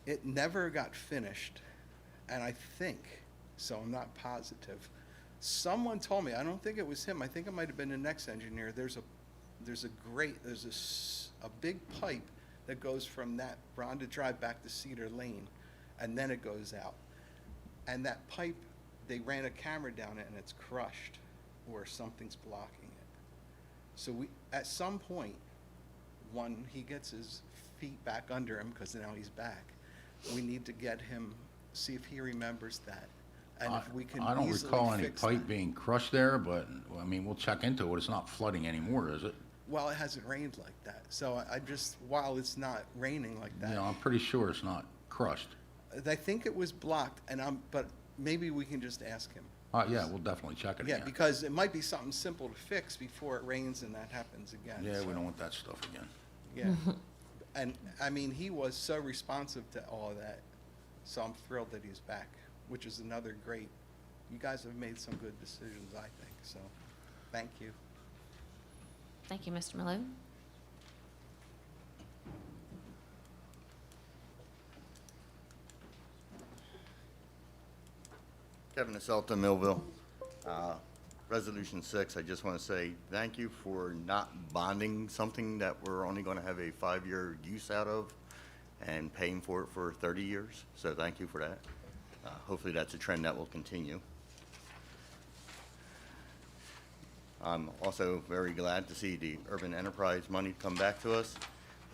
it never got finished, and I think, so I'm not positive, someone told me, I don't think it was him, I think it might have been the next engineer, there's a big pipe that goes from that Rhonda Drive back to Cedar Lane, and then it goes out. And that pipe, they ran a camera down it, and it's crushed, or something's blocking it. So at some point, when he gets his feet back under him, because now he's back, we need to get him, see if he remembers that. And if we can I don't easily recall any fix pipe that. being crushed there, but, I mean, we'll check into it. It's not flooding anymore, is it? Well, it hasn't rained like that. So I just, while it's not raining like that. I'm pretty sure it's not crushed. I think it was blocked, but maybe we can just ask him. Yeah, we'll definitely check it Yeah, again. because it might be something simple to fix before it rains and that happens again. Yeah, so, we don't want that stuff again. Yeah. And, I mean, he was so responsive to all of that, so I'm thrilled that he's back, which is another great, you guys have made some good decisions, I think, so thank you. Thank you, Mr. Malone. Kevin Aselta, Millville. Resolution 6, I just want to say thank you for not bonding something that we're only going to have a 5-year use out of and paying for it for 30 years. So thank you for that. Hopefully that's a trend that will continue. I'm also very glad to see the urban enterprise money come back to us.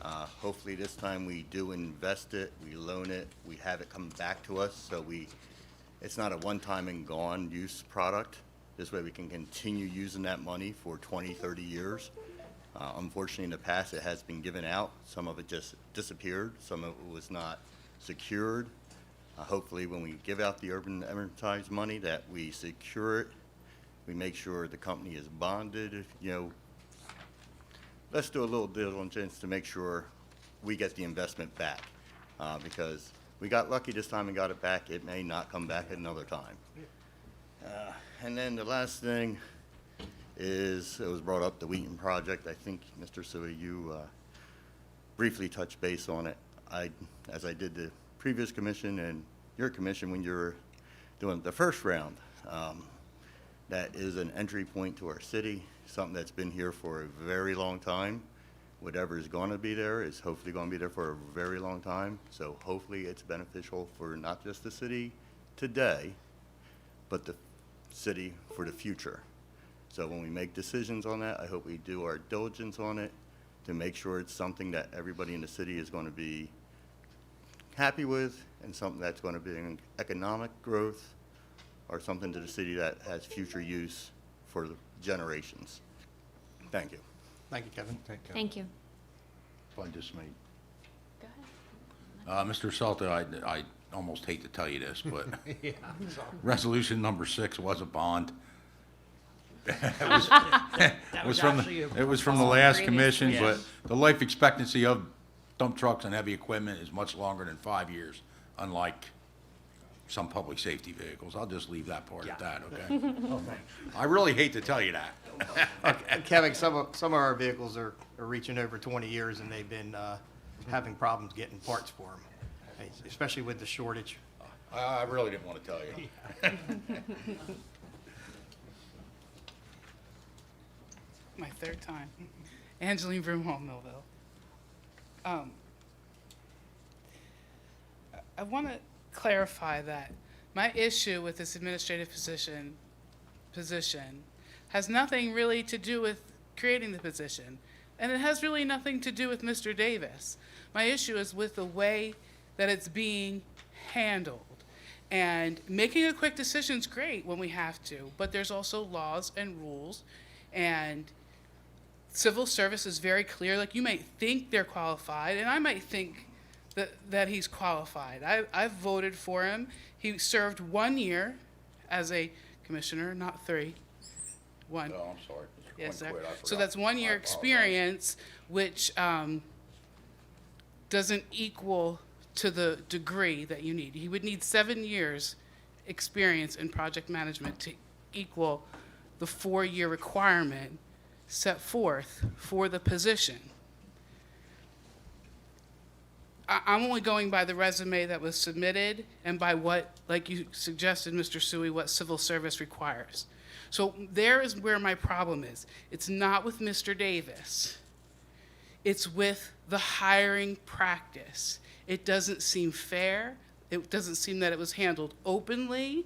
Hopefully this time we do invest it, we loan it, we have it come back to us, so it's not a one-time and gone use product. This way we can continue using that money for 20, 30 years. Unfortunately, in the past, it has been given out. Some of it just disappeared. Some of it was not secured. Hopefully, when we give out the urban enterprise money, that we secure it. We make sure the company is bonded. Let's do a little diligence to make sure we get the investment back. Because we got lucky this time and got it back. It may not come back another time. And then the last thing is, it was brought up, the Wheaton project. I think, Mr. Sui, you briefly touched base on it. As I did the previous commission and your commission when you were doing the first round, that is an entry point to our city, something that's been here for a very long time. Whatever is going to be there is hopefully going to be there for a very long time. So hopefully it's beneficial for not just the city today, but the city for the future. So when we make decisions on that, I hope we do our diligence on it to make sure it's something that everybody in the city is going to be happy with, and something that's going to be an economic growth, or something to the city that has future use for the generations. Thank you. Thank you, Kevin. Thank you. If I just may. Go ahead. Mr. Salto, I almost hate to tell you this, but resolution number 6 was a bond. It was from the last commission, but the life expectancy of dump trucks and heavy equipment is much longer than 5 years, unlike some public safety vehicles. I'll just leave that part at that, okay? I really hate to tell you that. Kevin, some of our vehicles are reaching over 20 years, and they've been having problems getting parts for them, especially with the shortage. I really didn't want to tell you. My third time. Angeline Broomhall, Millville. I want to clarify that my issue with this administrative position has nothing really to do with creating the position, and it has really nothing to do with Mr. Davis. My issue is with the way that it's being handled. And making a quick decision is great when we have to, but there's also laws and rules, and civil service is very clear. Like, you might think they're qualified, and I might think that he's qualified. I've voted for him. He served 1 year as a commissioner, not 3. 1. Oh, I'm sorry. Yes, sir. Quit, I So forgot. that's 1 year I apologize. experience, which doesn't equal to the degree that you need. He would need 7 years experience in project management to equal the 4-year requirement set forth for the position. I'm only going by the resume that was submitted and by what, like you suggested, Mr. Sui, what civil service requires. So there is where my problem is. It's not with Mr. Davis. It's with the hiring practice. It doesn't seem fair. It doesn't seem that it was handled openly.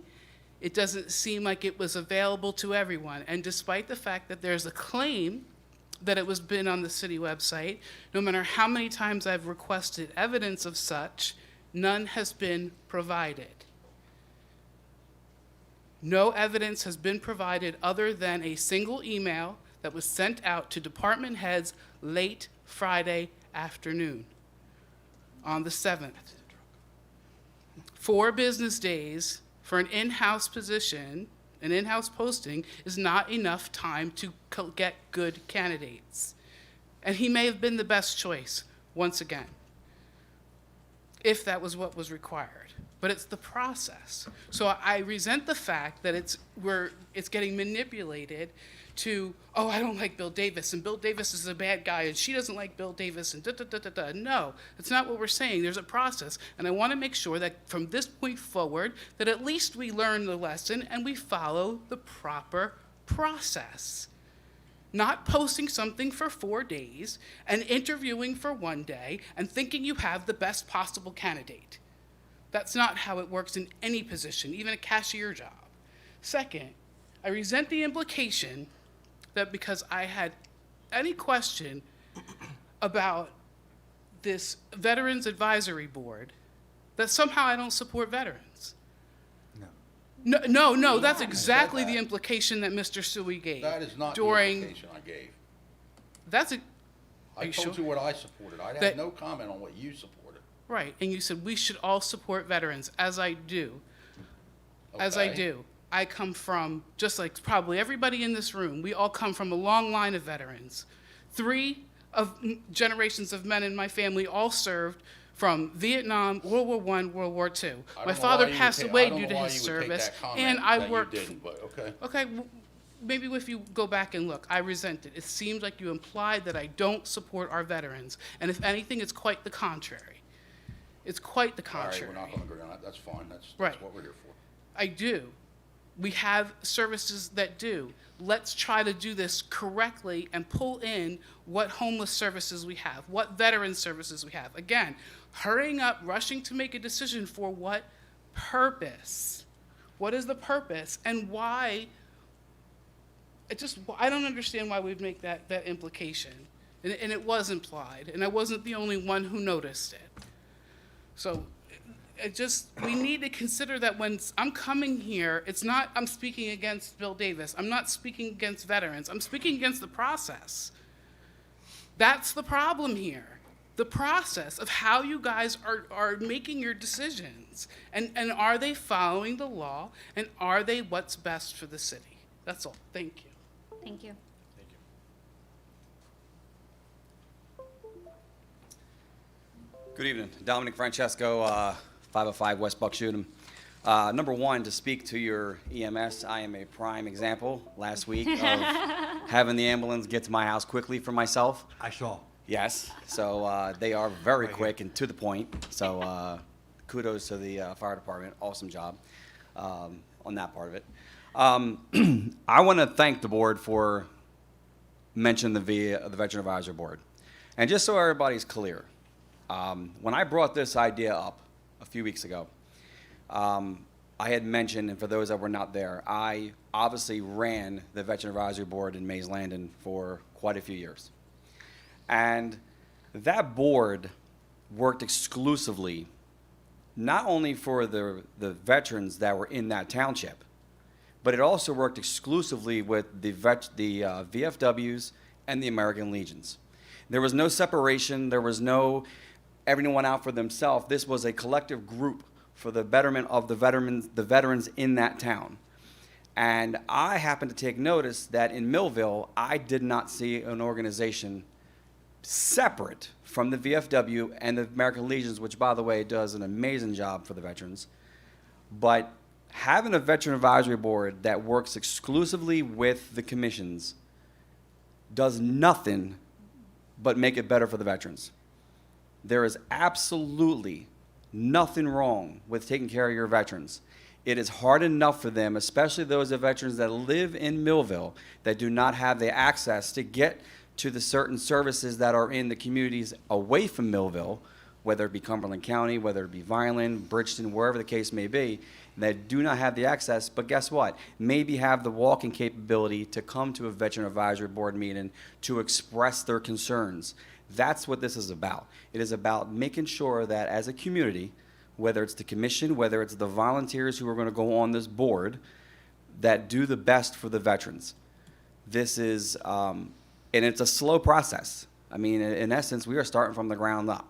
It doesn't seem like it was available to everyone. And despite the fact that there's a claim that it was been on the city website, no matter how many times I've requested evidence of such, none has been provided. No evidence has been provided other than a single email that was sent out to department heads late Friday afternoon on the 7th. 4 business days for an in-house position, an in-house posting, is not enough time to get good candidates. And he may have been the best choice, once again, if that was what was required. But it's the process. So I resent the fact that it's getting manipulated to, oh, I don't like Bill Davis, and Bill Davis is a bad guy, and she doesn't like Bill Davis, and da-da-da-da-da. No, that's not what we're saying. There's a process, and I want to make sure that from this point forward, that at least we learn the lesson and we follow the proper process. Not posting something for 4 days and interviewing for 1 day and thinking you have the best possible candidate. That's not how it works in any position, even a cashier job. Second, I resent the implication that because I had any question about this Veterans Advisory Board, that somehow I don't support veterans. No, that's exactly the implication that Mr. Sui gave. That is not the during. implication I gave. That's a. I you told sure? you what I supported. I That- had no comment on what you supported. Right, and you said we should all support veterans, as I do. As I Okay. do. I come from, just like probably everybody in this room, we all come from a long line of veterans. 3 generations of men in my family all served from Vietnam, World War I, World War II. I My don't know father why you passed would take- away I don't due to know why his you would take service, that comment and I that you worked. didn't, but okay. Okay, maybe if you go back and look, I resent it. It seems like you implied that I don't support our veterans, and if anything, it's quite the contrary. It's quite the All right, contrary. we're not going to agree on that. That's fine. That's Right. what we're here for. I do. We have services that do. Let's try to do this correctly and pull in what homeless services we have, what veteran services we have. Again, hurrying up, rushing to make a decision for what purpose? What is the purpose and why? I don't understand why we'd make that implication. And it was implied, and I wasn't the only one who noticed it. So we need to consider that when I'm coming here, it's not I'm speaking against Bill Davis. I'm not speaking against veterans. I'm speaking against the process. That's the problem here. The process of how you guys are making your decisions. And are they following the law? And are they what's best for the city? That's all. Thank you. Thank you. Good evening. Dominic Francesco, 505 West Buckshootum. Number one, to speak to your EMS, I am a prime example last week of having the ambulance get to my house quickly for myself. I saw. Yes, so they are very quick and to the point. So kudos to the fire department. Awesome job on that part of it. I want to thank the board for mentioning the Veteran Advisory Board. And just so everybody's clear, when I brought this idea up a few weeks ago, I had mentioned, and for those that were not there, I obviously ran the Veteran Advisory Board in Mays Landing for quite a few years. And that board worked exclusively not only for the veterans that were in that township, but it also worked exclusively with the VFWs and the American Legions. There was no separation. There was no everyone out for themselves. This was a collective group for the betterment of the veterans in that town. And I happened to take notice that in Millville, I did not see an organization separate from the VFW and the American Legions, which, by the way, does an amazing job for the veterans. But having a Veteran Advisory Board that works exclusively with the commissions does nothing but make it better for the veterans. There is absolutely nothing wrong with taking care of your veterans. It is hard enough for them, especially those veterans that live in Millville, that do not have the access to get to the certain services that are in the communities away from Millville, whether it be Cumberland County, whether it be Vineland, Bridgeton, wherever the case may be, that do not have the access, but guess what? Maybe have the walking capability to come to a Veteran Advisory Board meeting to express their concerns. That's what this is about. It is about making sure that as a community, whether it's the commission, whether it's the volunteers who are going to go on this board, that do the best for the veterans. This is, and it's a slow process. I mean, in essence, we are starting from the ground up.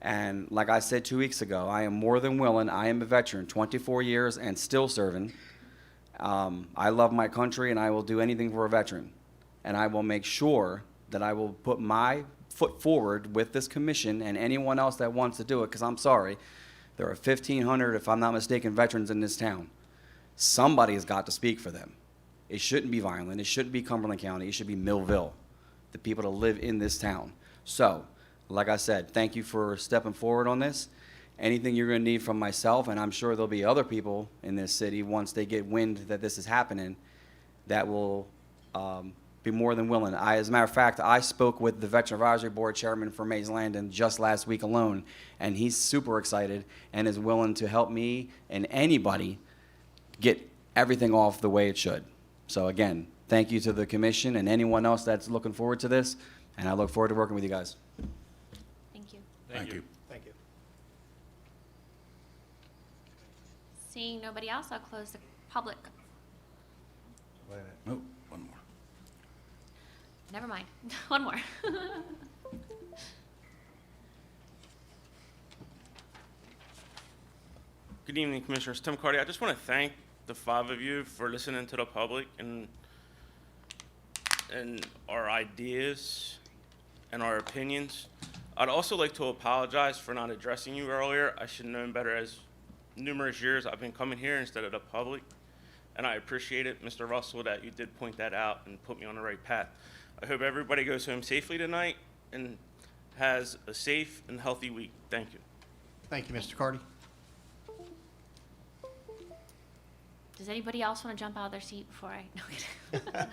And like I said 2 weeks ago, I am more than willing. I am a veteran, 24 years and still serving. I love my country, and I will do anything for a veteran. And I will make sure that I will put my foot forward with this commission and anyone else that wants to do it, because I'm sorry, there are 1,500, if I'm not mistaken, veterans in this town. Somebody has got to speak for them. It shouldn't be Vineland. It shouldn't be Cumberland County. It should be Millville, the people that live in this town. So, like I said, thank you for stepping forward on this. Anything you're going to need from myself, and I'm sure there'll be other people in this city once they get wind that this is happening, that will be more than willing. As a matter of fact, I spoke with the Veteran Advisory Board Chairman for Mays Landing just last week alone, and he's super excited and is willing to help me and anybody get everything off the way it should. So again, thank you to the commission and anyone else that's looking forward to this, and I look forward to working with you guys. Thank you. Thank you. Thank you. Seeing nobody else, I'll close the public. Oh, one more. Never mind. One more. Good evening, Commissioners. Tim Mccarty. I just want to thank the 5 of you for listening to the public and our ideas and our opinions. I'd also like to apologize for not addressing you earlier. I should have known better, as numerous years I've been coming here instead of the public. And I appreciate it, Mr. Russell, that you did point that out and put me on the right path. I hope everybody goes home safely tonight and has a safe and healthy week. Thank you. Thank you, Mr. Carty. Does anybody else want to jump out of their seat before I? No, I'm kidding.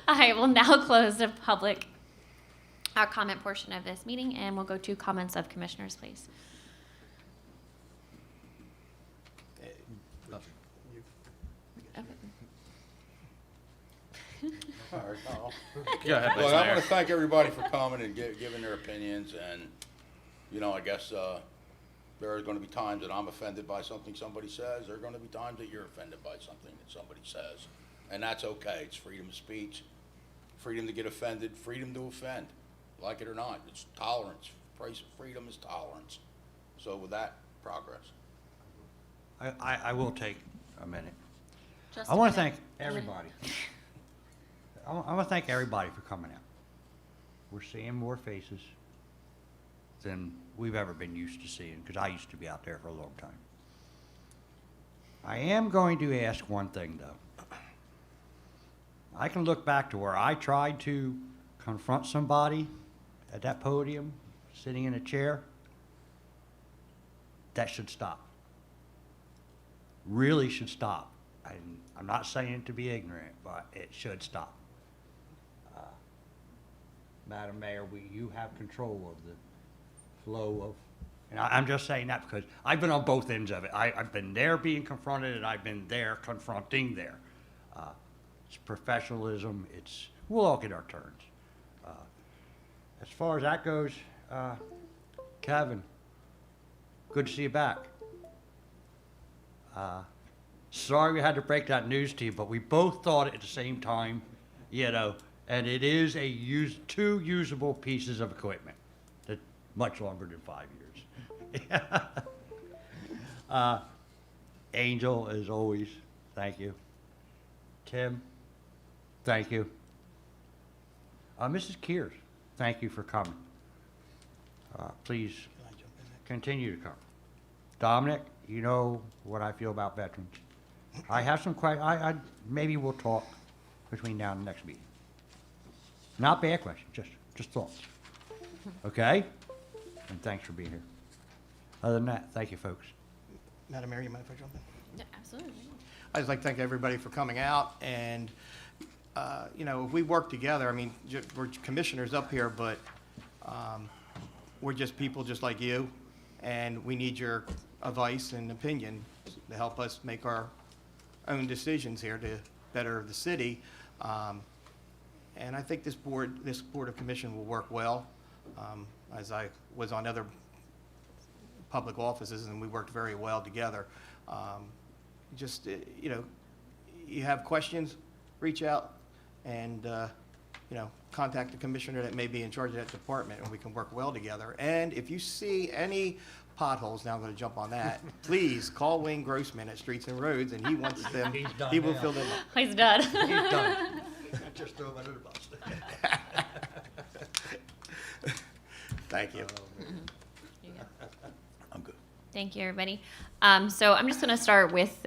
I will now close the public comment portion of this meeting, and we'll go to comments of commissioners, please. All right, Carl. Go ahead, Look, Vice I Mayor. want to thank everybody for coming and giving their opinions, and, you know, I guess, there are gonna be times that I'm offended by something somebody says, there are gonna be times that you're offended by something that somebody says, and that's okay, it's freedom of speech, freedom to get offended, freedom to offend, like it or not, it's tolerance, price of freedom is tolerance. So with that, progress. I will take a minute. Just I a want to minute. thank everybody. I want to thank everybody for coming out. We're seeing more faces than we've ever been used to seeing, because I used to be out there for a long time. I am going to ask one thing, though. I can look back to where I tried to confront somebody at that podium, sitting in a chair. That should stop. Really should stop. I'm not saying to be ignorant, but it should stop. Madam Mayor, you have control of the flow of, and I'm just saying that because I've been on both ends of it. I've been there being confronted, and I've been there confronting there. It's professionalism. We'll all get our turns. As far as that goes, Kevin, good to see you back. Sorry we had to break that news to you, but we both thought it at the same time, you know, and it is two usable pieces of equipment that much longer than 5 years. Angel, as always, thank you. Tim, thank you. Mrs. Kears, thank you for coming. Please continue to come. Dominic, you know what I feel about veterans. I have some questions. Maybe we'll talk between now and the next meeting. Not bad questions, just thoughts. Okay? And thanks for being here. Other than that, thank you, folks. Madam Mayor, you mind if I jump in? Yeah, absolutely. I'd just like to thank everybody for coming out, and, you know, if we work together, I mean, we're commissioners up here, but we're just people just like you, and we need your advice and opinion to help us make our own decisions here to better the city. And I think this board of commission will work well, as I was on other public offices, and we worked very well together. Just, you know, you have questions, reach out and, you know, contact the commissioner that may be in charge of that department, and we can work well together. And if you see any potholes, now I'm going to jump on that, please call Wayne Grossman at Streets and Roads, and he wants them, He's done he will now. fill them up. He's done. He's done. Just throw him under the bus. Thank you. I'm good. Thank you, everybody. So I'm just going to start with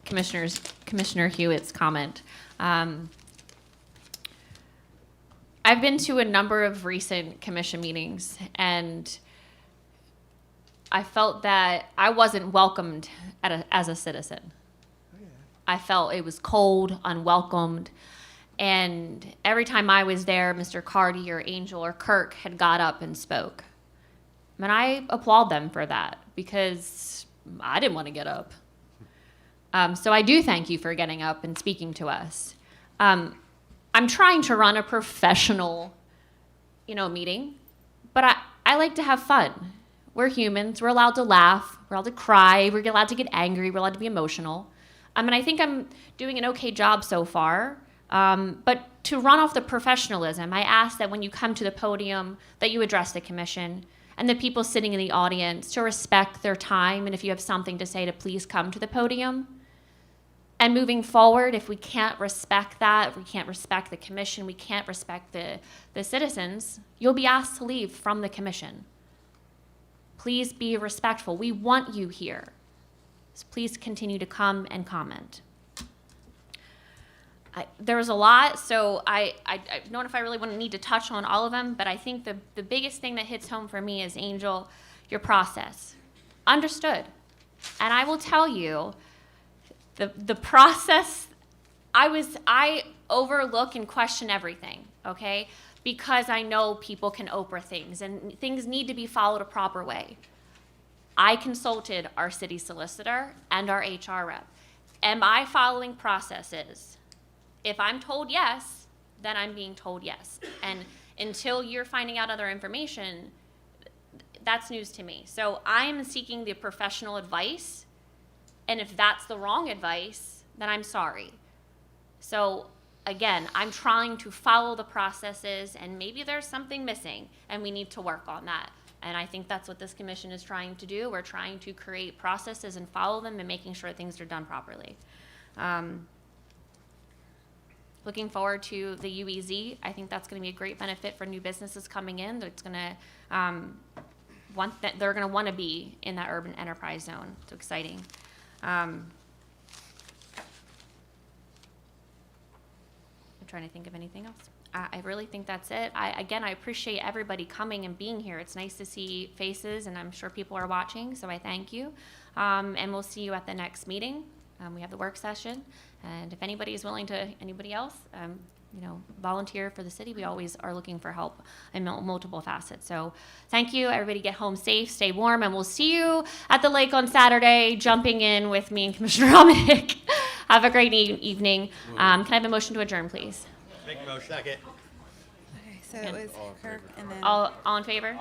Commissioner Hewitt's comment. I've been to a number of recent commission meetings, and I felt that I wasn't welcomed as a citizen. I felt it was cold, unwelcomed, and every time I was there, Mr. Carty or Angel or Kirk had got up and spoke. And I applaud them for that, because I didn't want to get up. So I do thank you for getting up and speaking to us. I'm trying to run a professional, meeting, but I like to have fun. We're humans. We're allowed to laugh. We're allowed to cry. We're allowed to get angry. We're allowed to be emotional. And I think I'm doing an okay job so far. But to run off the professionalism, I ask that when you come to the podium, that you address the commission and the people sitting in the audience to respect their time. And if you have something to say, to please come to the podium. And moving forward, if we can't respect that, if we can't respect the commission, we can't respect the citizens, you'll be asked to leave from the commission. Please be respectful. We want you here. So please continue to come and comment. There was a lot, so I don't know if I really need to touch on all of them, but I think the biggest thing that hits home for me is, Angel, your process. Understood. And I will tell you, the process, I overlook and question everything, okay? Because I know people can Oprah things, and things need to be followed a proper way. I consulted our city solicitor and our HR rep. Am I following processes? If I'm told yes, then I'm being told yes. And until you're finding out other information, that's news to me. So I'm seeking the professional advice, and if that's the wrong advice, then I'm sorry. So again, I'm trying to follow the processes, and maybe there's something missing, and we need to work on that. And I think that's what this commission is trying to do. We're trying to create processes and follow them and making sure things are done properly. Looking forward to the UEZ. I think that's going to be a great benefit for new businesses coming in. That's going to they're going to want to be in that urban enterprise zone. It's exciting. I'm trying to think of anything else. I really think that's it. Again, I appreciate everybody coming and being here. It's nice to see faces, and I'm sure people are watching, so I thank you. And we'll see you at the next meeting. We have the work session, and if anybody is willing to, anybody else, volunteer for the city, we always are looking for help in multiple facets. So thank you. Everybody get home safe, stay warm, and we'll see you at the lake on Saturday, jumping in with me and Commissioner Romanick. Have a great evening. Can I have a motion to adjourn, please? Make a motion. Second. Okay, so it was Kirk and then. All in favor?